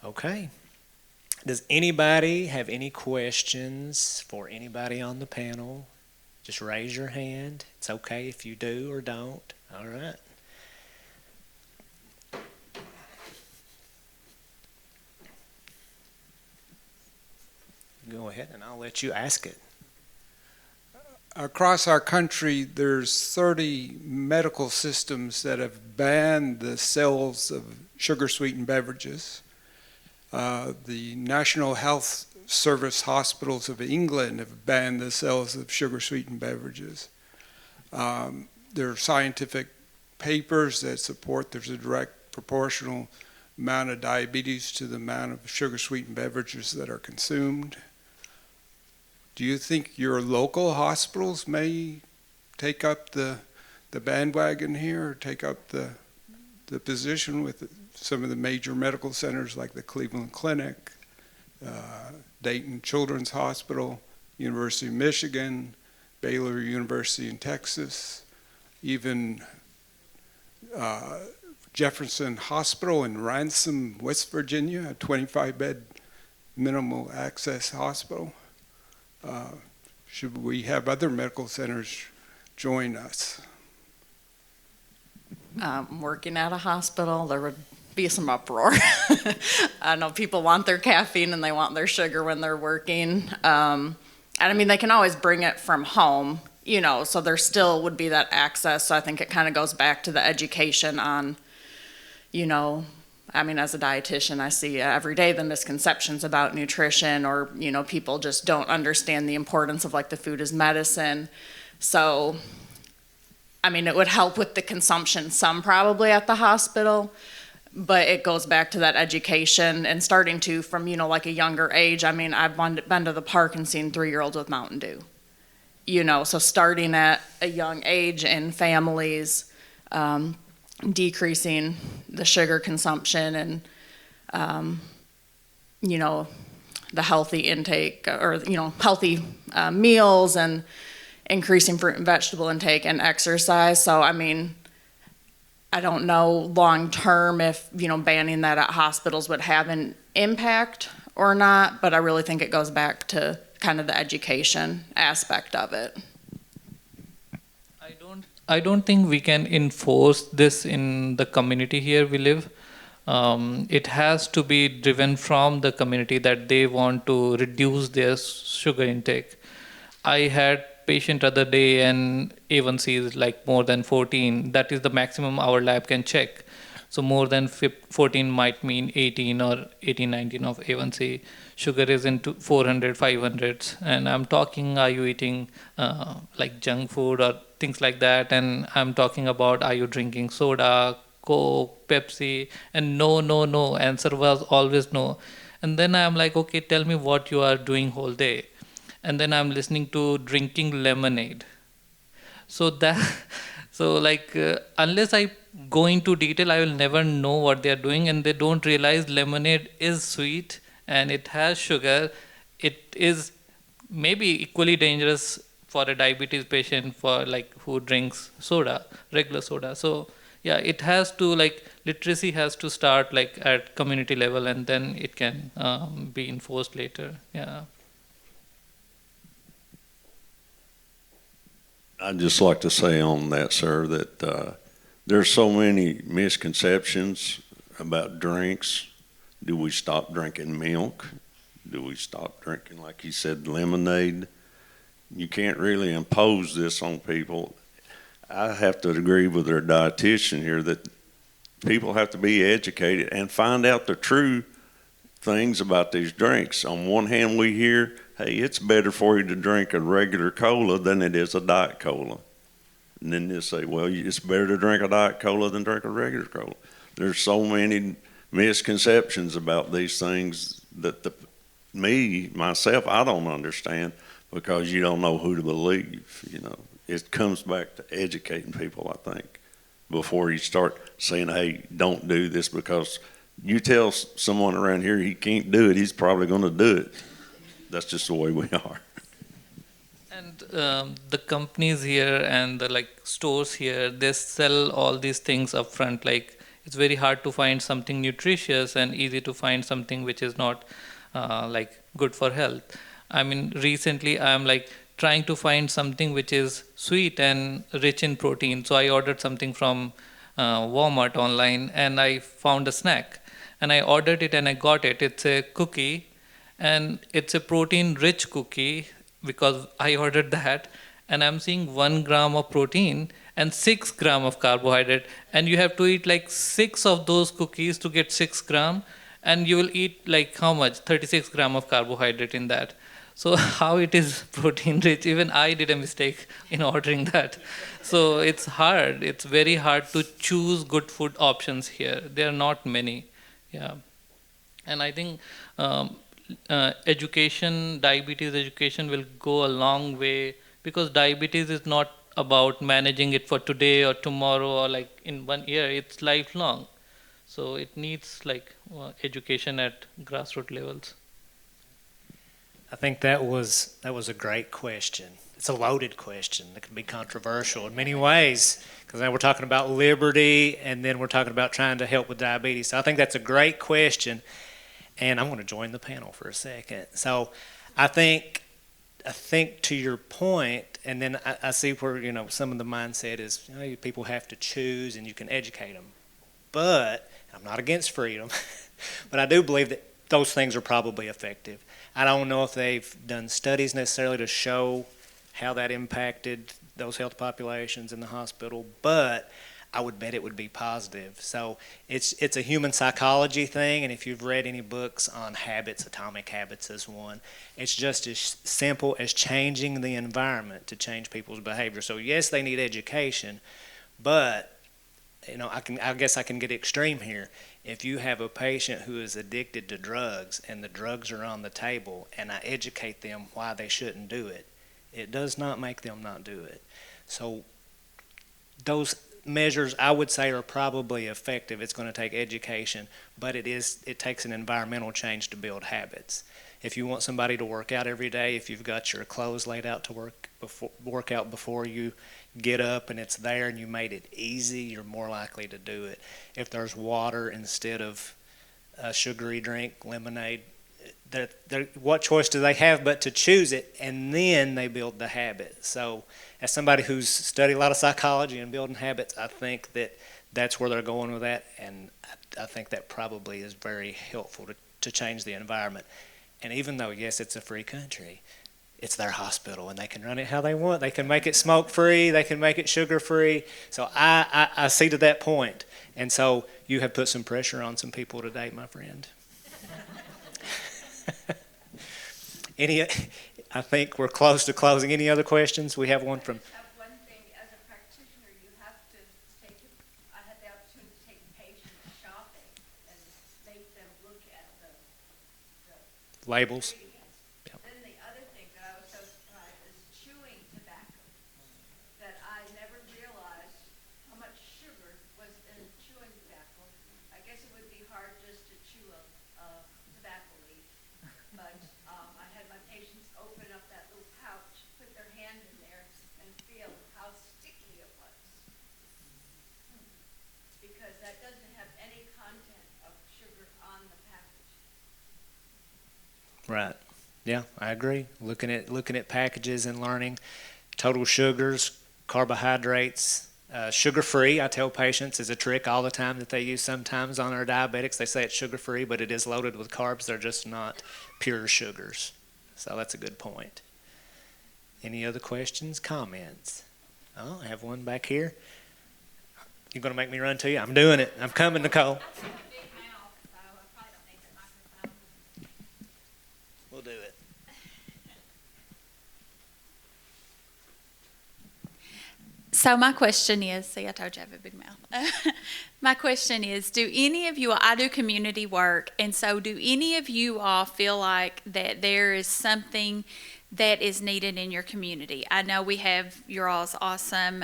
Okay. Does anybody have any questions for anybody on the panel? Just raise your hand. It's okay if you do or don't. All right. Go ahead and I'll let you ask it. Across our country, there's 30 medical systems that have banned the sales of sugar-sweetened beverages. The National Health Service hospitals of England have banned the sales of sugar-sweetened beverages. There are scientific papers that support there's a direct proportional amount of diabetes to the amount of sugar-sweetened beverages that are consumed. Do you think your local hospitals may take up the bandwagon here, or take up the position with some of the major medical centers like the Cleveland Clinic, Dayton Children's Hospital, University of Michigan, Baylor University in Texas, even Jefferson Hospital in Ransom, West Virginia, a 25-bed minimal access hospital? Should we have other medical centers join us? Working at a hospital, there would be some uproar. I know people want their caffeine and they want their sugar when they're working. And I mean, they can always bring it from home, so there still would be that access. So I think it kind of goes back to the education on, I mean, as a dietitian, I see every day the misconceptions about nutrition, or, you know, people just don't understand the importance of like the food as medicine. So, I mean, it would help with the consumption some probably at the hospital, but it goes back to that education and starting to from, you know, like a younger age. I mean, I've been to the park and seen 3-year-olds with Mountain Dew, you know, so starting at a young age in families, decreasing the sugar consumption and, you know, the healthy intake, or, you know, healthy meals, and increasing fruit and vegetable intake and exercise. So, I mean, I don't know long term if, you know, banning that at hospitals would have an impact or not, but I really think it goes back to kind of the education aspect of it. I don't think we can enforce this in the community here we live. It has to be driven from the community that they want to reduce their sugar intake. I had patient other day and A1C is like more than 14. That is the maximum our lab can check. So more than 14 might mean 18 or 18, 19 of A1C. Sugar is into 400, 500s. And I'm talking, are you eating like junk food or things like that? And I'm talking about, are you drinking soda, Coke, Pepsi? And no, no, no. Answer was always no. And then I'm like, okay, tell me what you are doing whole day. And then I'm listening to drinking lemonade. So that, so like, unless I go into detail, I will never know what they are doing, and they don't realize lemonade is sweet and it has sugar. It is maybe equally dangerous for a diabetes patient for like who drinks soda, regular soda. So yeah, it has to like, literacy has to start like at community level, and then it can be enforced later. Yeah. I'd just like to say on that, sir, that there's so many misconceptions about drinks. Do we stop drinking milk? Do we stop drinking, like he said, lemonade? You can't really impose this on people. I have to agree with their dietitian here that people have to be educated and find out the true things about these drinks. On one hand, we hear, hey, it's better for you to drink a regular cola than it is a Diet Cola. And then they say, well, it's better to drink a Diet Cola than drink a regular cola. There's so many misconceptions about these things that myself, I don't understand, because you don't know who to believe. You know, it comes back to educating people, I think, before you start saying, hey, don't do this, because you tell someone around here he can't do it, he's probably going to do it. That's just the way we are. And the companies here and the like stores here, they sell all these things up front. Like, it's very hard to find something nutritious and easy to find something which is not like good for health. I mean, recently I'm like trying to find something which is sweet and rich in protein. So I ordered something from Walmart online, and I found a snack. And I ordered it and I got it. It's a cookie, and it's a protein-rich cookie because I ordered that. And I'm seeing 1 gram of protein and 6 gram of carbohydrate. And you have to eat like 6 of those cookies to get 6 gram. And you will eat like how much? 36 gram of carbohydrate in that. So how it is protein rich? Even I did a mistake in ordering that. So it's hard. It's very hard to choose good food options here. There are not many. Yeah. And I think education, diabetes education will go a long way, because diabetes is not about managing it for today or tomorrow or like in 1 year. It's lifelong. So it needs like education at grassroots levels. I think that was a great question. It's a loaded question. It can be controversial in many ways, because now we're talking about liberty, and then we're talking about trying to help with diabetes. So I think that's a great question, and I'm going to join the panel for a second. So I think to your point, and then I see where, you know, some of the mindset is, you know, people have to choose and you can educate them. But I'm not against freedom, but I do believe that those things are probably effective. I don't know if they've done studies necessarily to show how that impacted those health populations in the hospital, but I would bet it would be positive. So it's a human psychology thing, and if you've read any books on habits, Atomic Habits is one, it's just as simple as changing the environment to change people's behavior. So yes, they need education, but I guess I can get extreme here. If you have a patient who is addicted to drugs and the drugs are on the table and I educate them why they shouldn't do it, it does not make them not do it. So those measures I would say are probably effective. It's going to take education, but it takes an environmental change to build habits. If you want somebody to work out every day, if you've got your clothes laid out to work out before you get up and it's there and you made it easy, you're more likely to do it. If there's water instead of a sugary drink, lemonade, what choice do they have but to choose it, and then they build the habit. So as somebody who's studied a lot of psychology and building habits, I think that's where they're going with that, and I think that probably is very helpful to change the environment. And even though, yes, it's a free country, it's their hospital and they can run it how they want. They can make it smoke-free, they can make it sugar-free. So I see to that point. And so you have put some pressure on some people today, my friend. I think we're close to closing. Any other questions? We have one from... One thing, as a practitioner, you have to take, I had the opportunity to take patients shopping and make them look at the labels. Yep. Then the other thing that I was so surprised is chewing tobacco, that I never realized how much sugar was in chewing tobacco. I guess it would be hard just to chew a tobacco leaf, but I had my patients open up that little pouch, put their hand in there, and feel how sticky it was. Because that doesn't have any content of sugar on the package. Right. Yeah, I agree. Looking at packages and learning total sugars, carbohydrates, sugar-free. I tell patients is a trick all the time that they use sometimes on our diabetics. They say it's sugar-free, but it is loaded with carbs. They're just not pure sugars. So that's a good point. Any other questions, comments? Oh, I have one back here. You're going to make me run to you? I'm doing it. I'm coming, Nicole. We'll do it. So my question is, see, I told you I have a big mouth. My question is, do any of you, I do community work, and so do any of you all feel like that there is something that is needed in your community? I know we have your all's awesome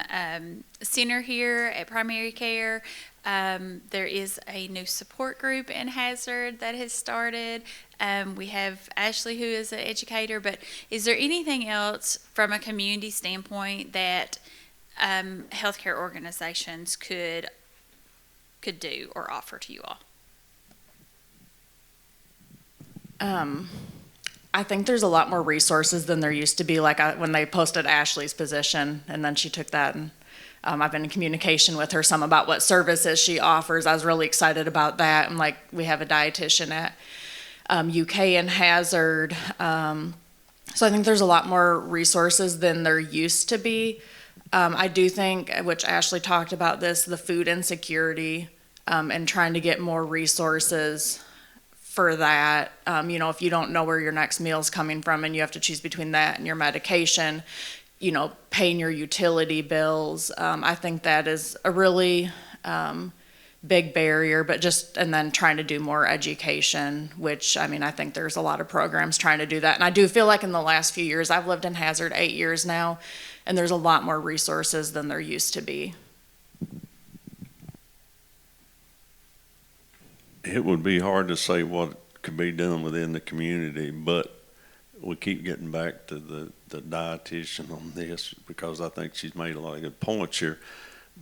center here at Primary Care. There is a new support group in Hazard that has started. We have Ashley, who is an educator, but is there anything else from a community standpoint that healthcare organizations could do or offer to you all? I think there's a lot more resources than there used to be. Like when they posted Ashley's position, and then she took that, and I've been in communication with her some about what services she offers. I was really excited about that. And like we have a dietitian at UK and Hazard. So I think there's a lot more resources than there used to be. I do think, which Ashley talked about this, the food insecurity, and trying to get more resources for that. If you don't know where your next meal is coming from and you have to choose between that and your medication, paying your utility bills, I think that is a really big barrier, and then trying to do more education, which, I think there's a lot of programs trying to do that. And I do feel like in the last few years, I've lived in Hazard 8 years now, and there's a lot more resources than there used to be. It would be hard to say what could be done within the community, but we keep getting back to the dietitian on this, because I think she's made a lot of good points here.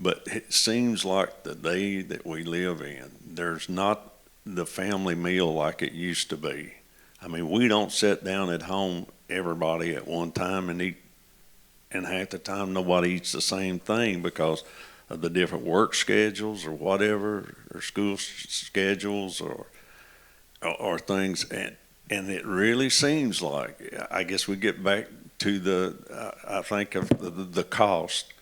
But it seems like the day that we live in, there's not the family meal like it used to be. We don't sit down at home, everybody at one time, and eat, and half the time nobody eats the same thing because of the different work schedules or whatever, or school schedules or things. And it really seems like, I guess we get back to I think of the cost.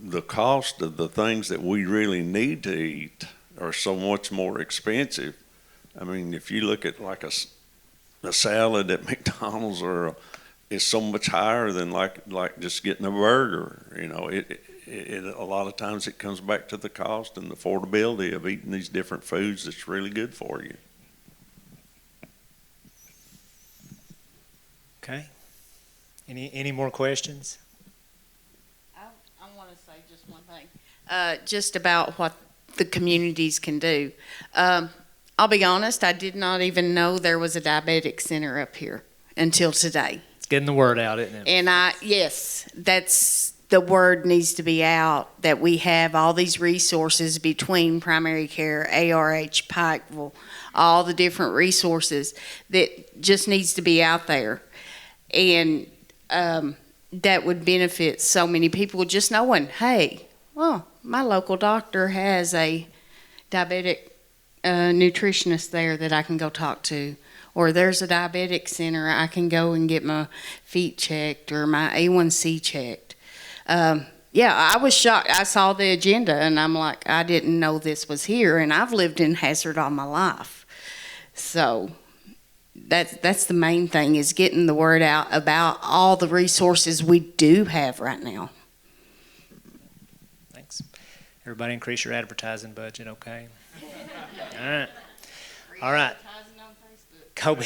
the cost of the things that we really need to eat are so much more expensive. I mean, if you look at like a salad at McDonald's is so much higher than like just getting a burger. You know, it a lot of times it comes back to the cost and the affordability of eating these different foods that's really good for you. Okay. Any more questions? I want to say just one thing, just about what the communities can do. I'll be honest, I did not even know there was a diabetic center up here until today. It's getting the word out, isn't it? And yes, that's the word needs to be out, that we have all these resources between primary care, ARH, Pikeville, all the different resources that just needs to be out there. And that would benefit so many people, just knowing, hey, well, my local doctor has a diabetic nutritionist there that I can go talk to, or there's a diabetic center I can go and get my feet checked or my A1C checked. Yeah, I was shocked. I saw the agenda and I'm like, I didn't know this was here, and I've lived in Hazard all my life. So that's the main thing, is getting the word out about all the resources we do have right now. Thanks. Everybody increase your advertising budget, okay? All right. All right. Kobe.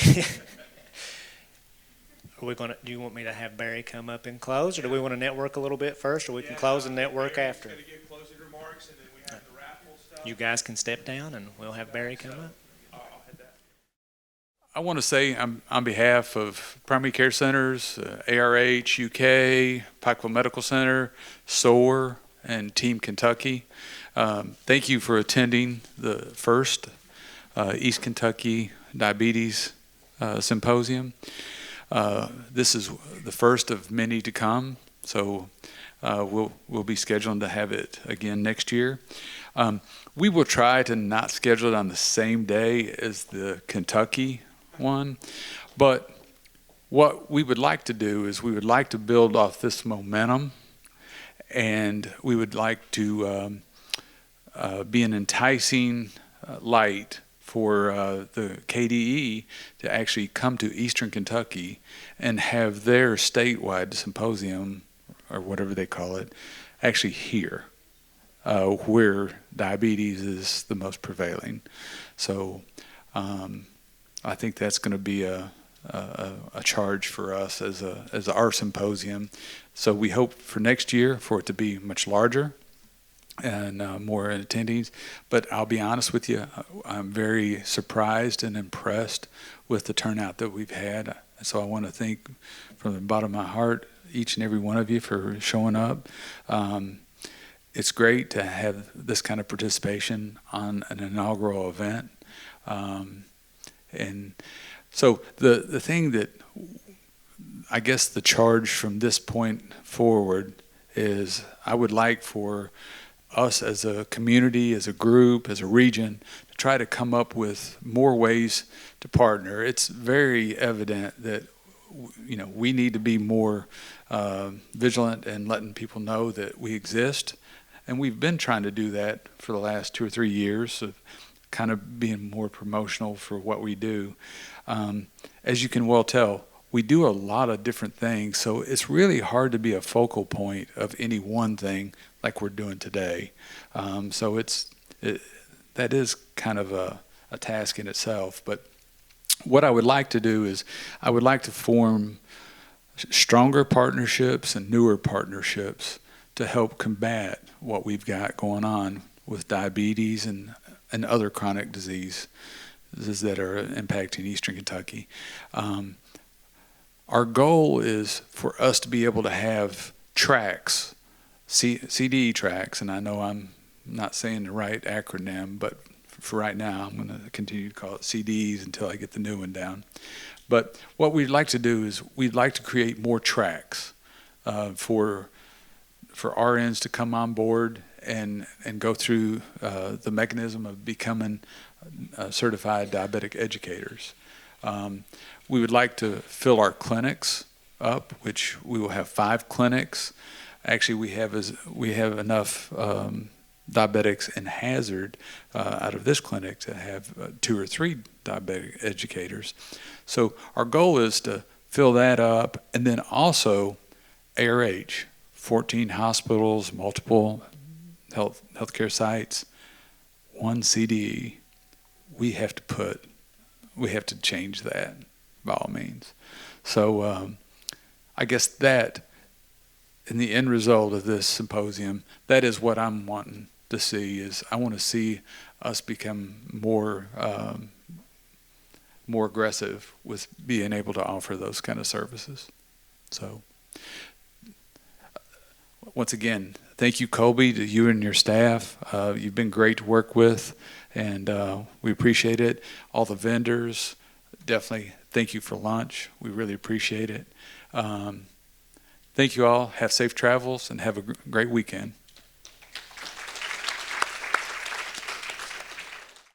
Are we gonna? Do you want me to have Barry come up and close, or do we want to network a little bit first, or we can close and network after? Give closing remarks, and then we have the raffle stuff. You guys can step down, and we'll have Barry come up. I want to say on behalf of Primary Care Centers, ARH, UK, Pikeville Medical Center, SOAR, and Team Kentucky, thank you for attending the first East Kentucky Diabetes Symposium. This is the first of many to come, so we'll be scheduling to have it again next year. We will try to not schedule it on the same day as the Kentucky one, but what we would like to do is we would like to build off this momentum, and we would like to be an enticing light for the KDE to actually come to Eastern Kentucky and have their statewide symposium, or whatever they call it, actually here, where diabetes is the most prevailing. So I think that's going to be a charge for us as our symposium. So we hope for next year for it to be much larger and more attendees. But I'll be honest with you, I'm very surprised and impressed with the turnout that we've had. So I want to thank from the bottom of my heart each and every one of you for showing up. It's great to have this kind of participation on an inaugural event. And so the thing that I guess the charge from this point forward is I would like for us as a community, as a group, as a region, to try to come up with more ways to partner. It's very evident that we need to be more vigilant and letting people know that we exist. And we've been trying to do that for the last 2 or 3 years, of kind of being more promotional for what we do. As you can well tell, we do a lot of different things, so it's really hard to be a focal point of any one thing like we're doing today. So that is kind of a task in itself. But what I would like to do is I would like to form stronger partnerships and newer partnerships to help combat what we've got going on with diabetes and other chronic diseases that are impacting Eastern Kentucky. Our goal is for us to be able to have tracks, CDE tracks, and I know I'm not saying the right acronym, but for right now I'm going to continue to call it CDs until I get the new one down. But what we'd like to do is we'd like to create more tracks for RNs to come on board and go through the mechanism of becoming certified diabetic educators. We would like to fill our clinics up, which we will have 5 clinics, actually we have enough diabetics in Hazard out of this clinic to have 2 or 3 diabetic educators. So our goal is to fill that up, and then also ARH, 14 hospitals, multiple healthcare sites, 1 CDE. We have to change that by all means. So I guess that in the end result of this symposium, that is what I'm wanting to see. Is I want to see us become more aggressive with being able to offer those kind of services. So once again, thank you, Colby, to you and your staff. You've been great to work with, and we appreciate it. All the vendors, definitely thank you for lunch. We really appreciate it. Thank you all. Have safe travels and have a great weekend.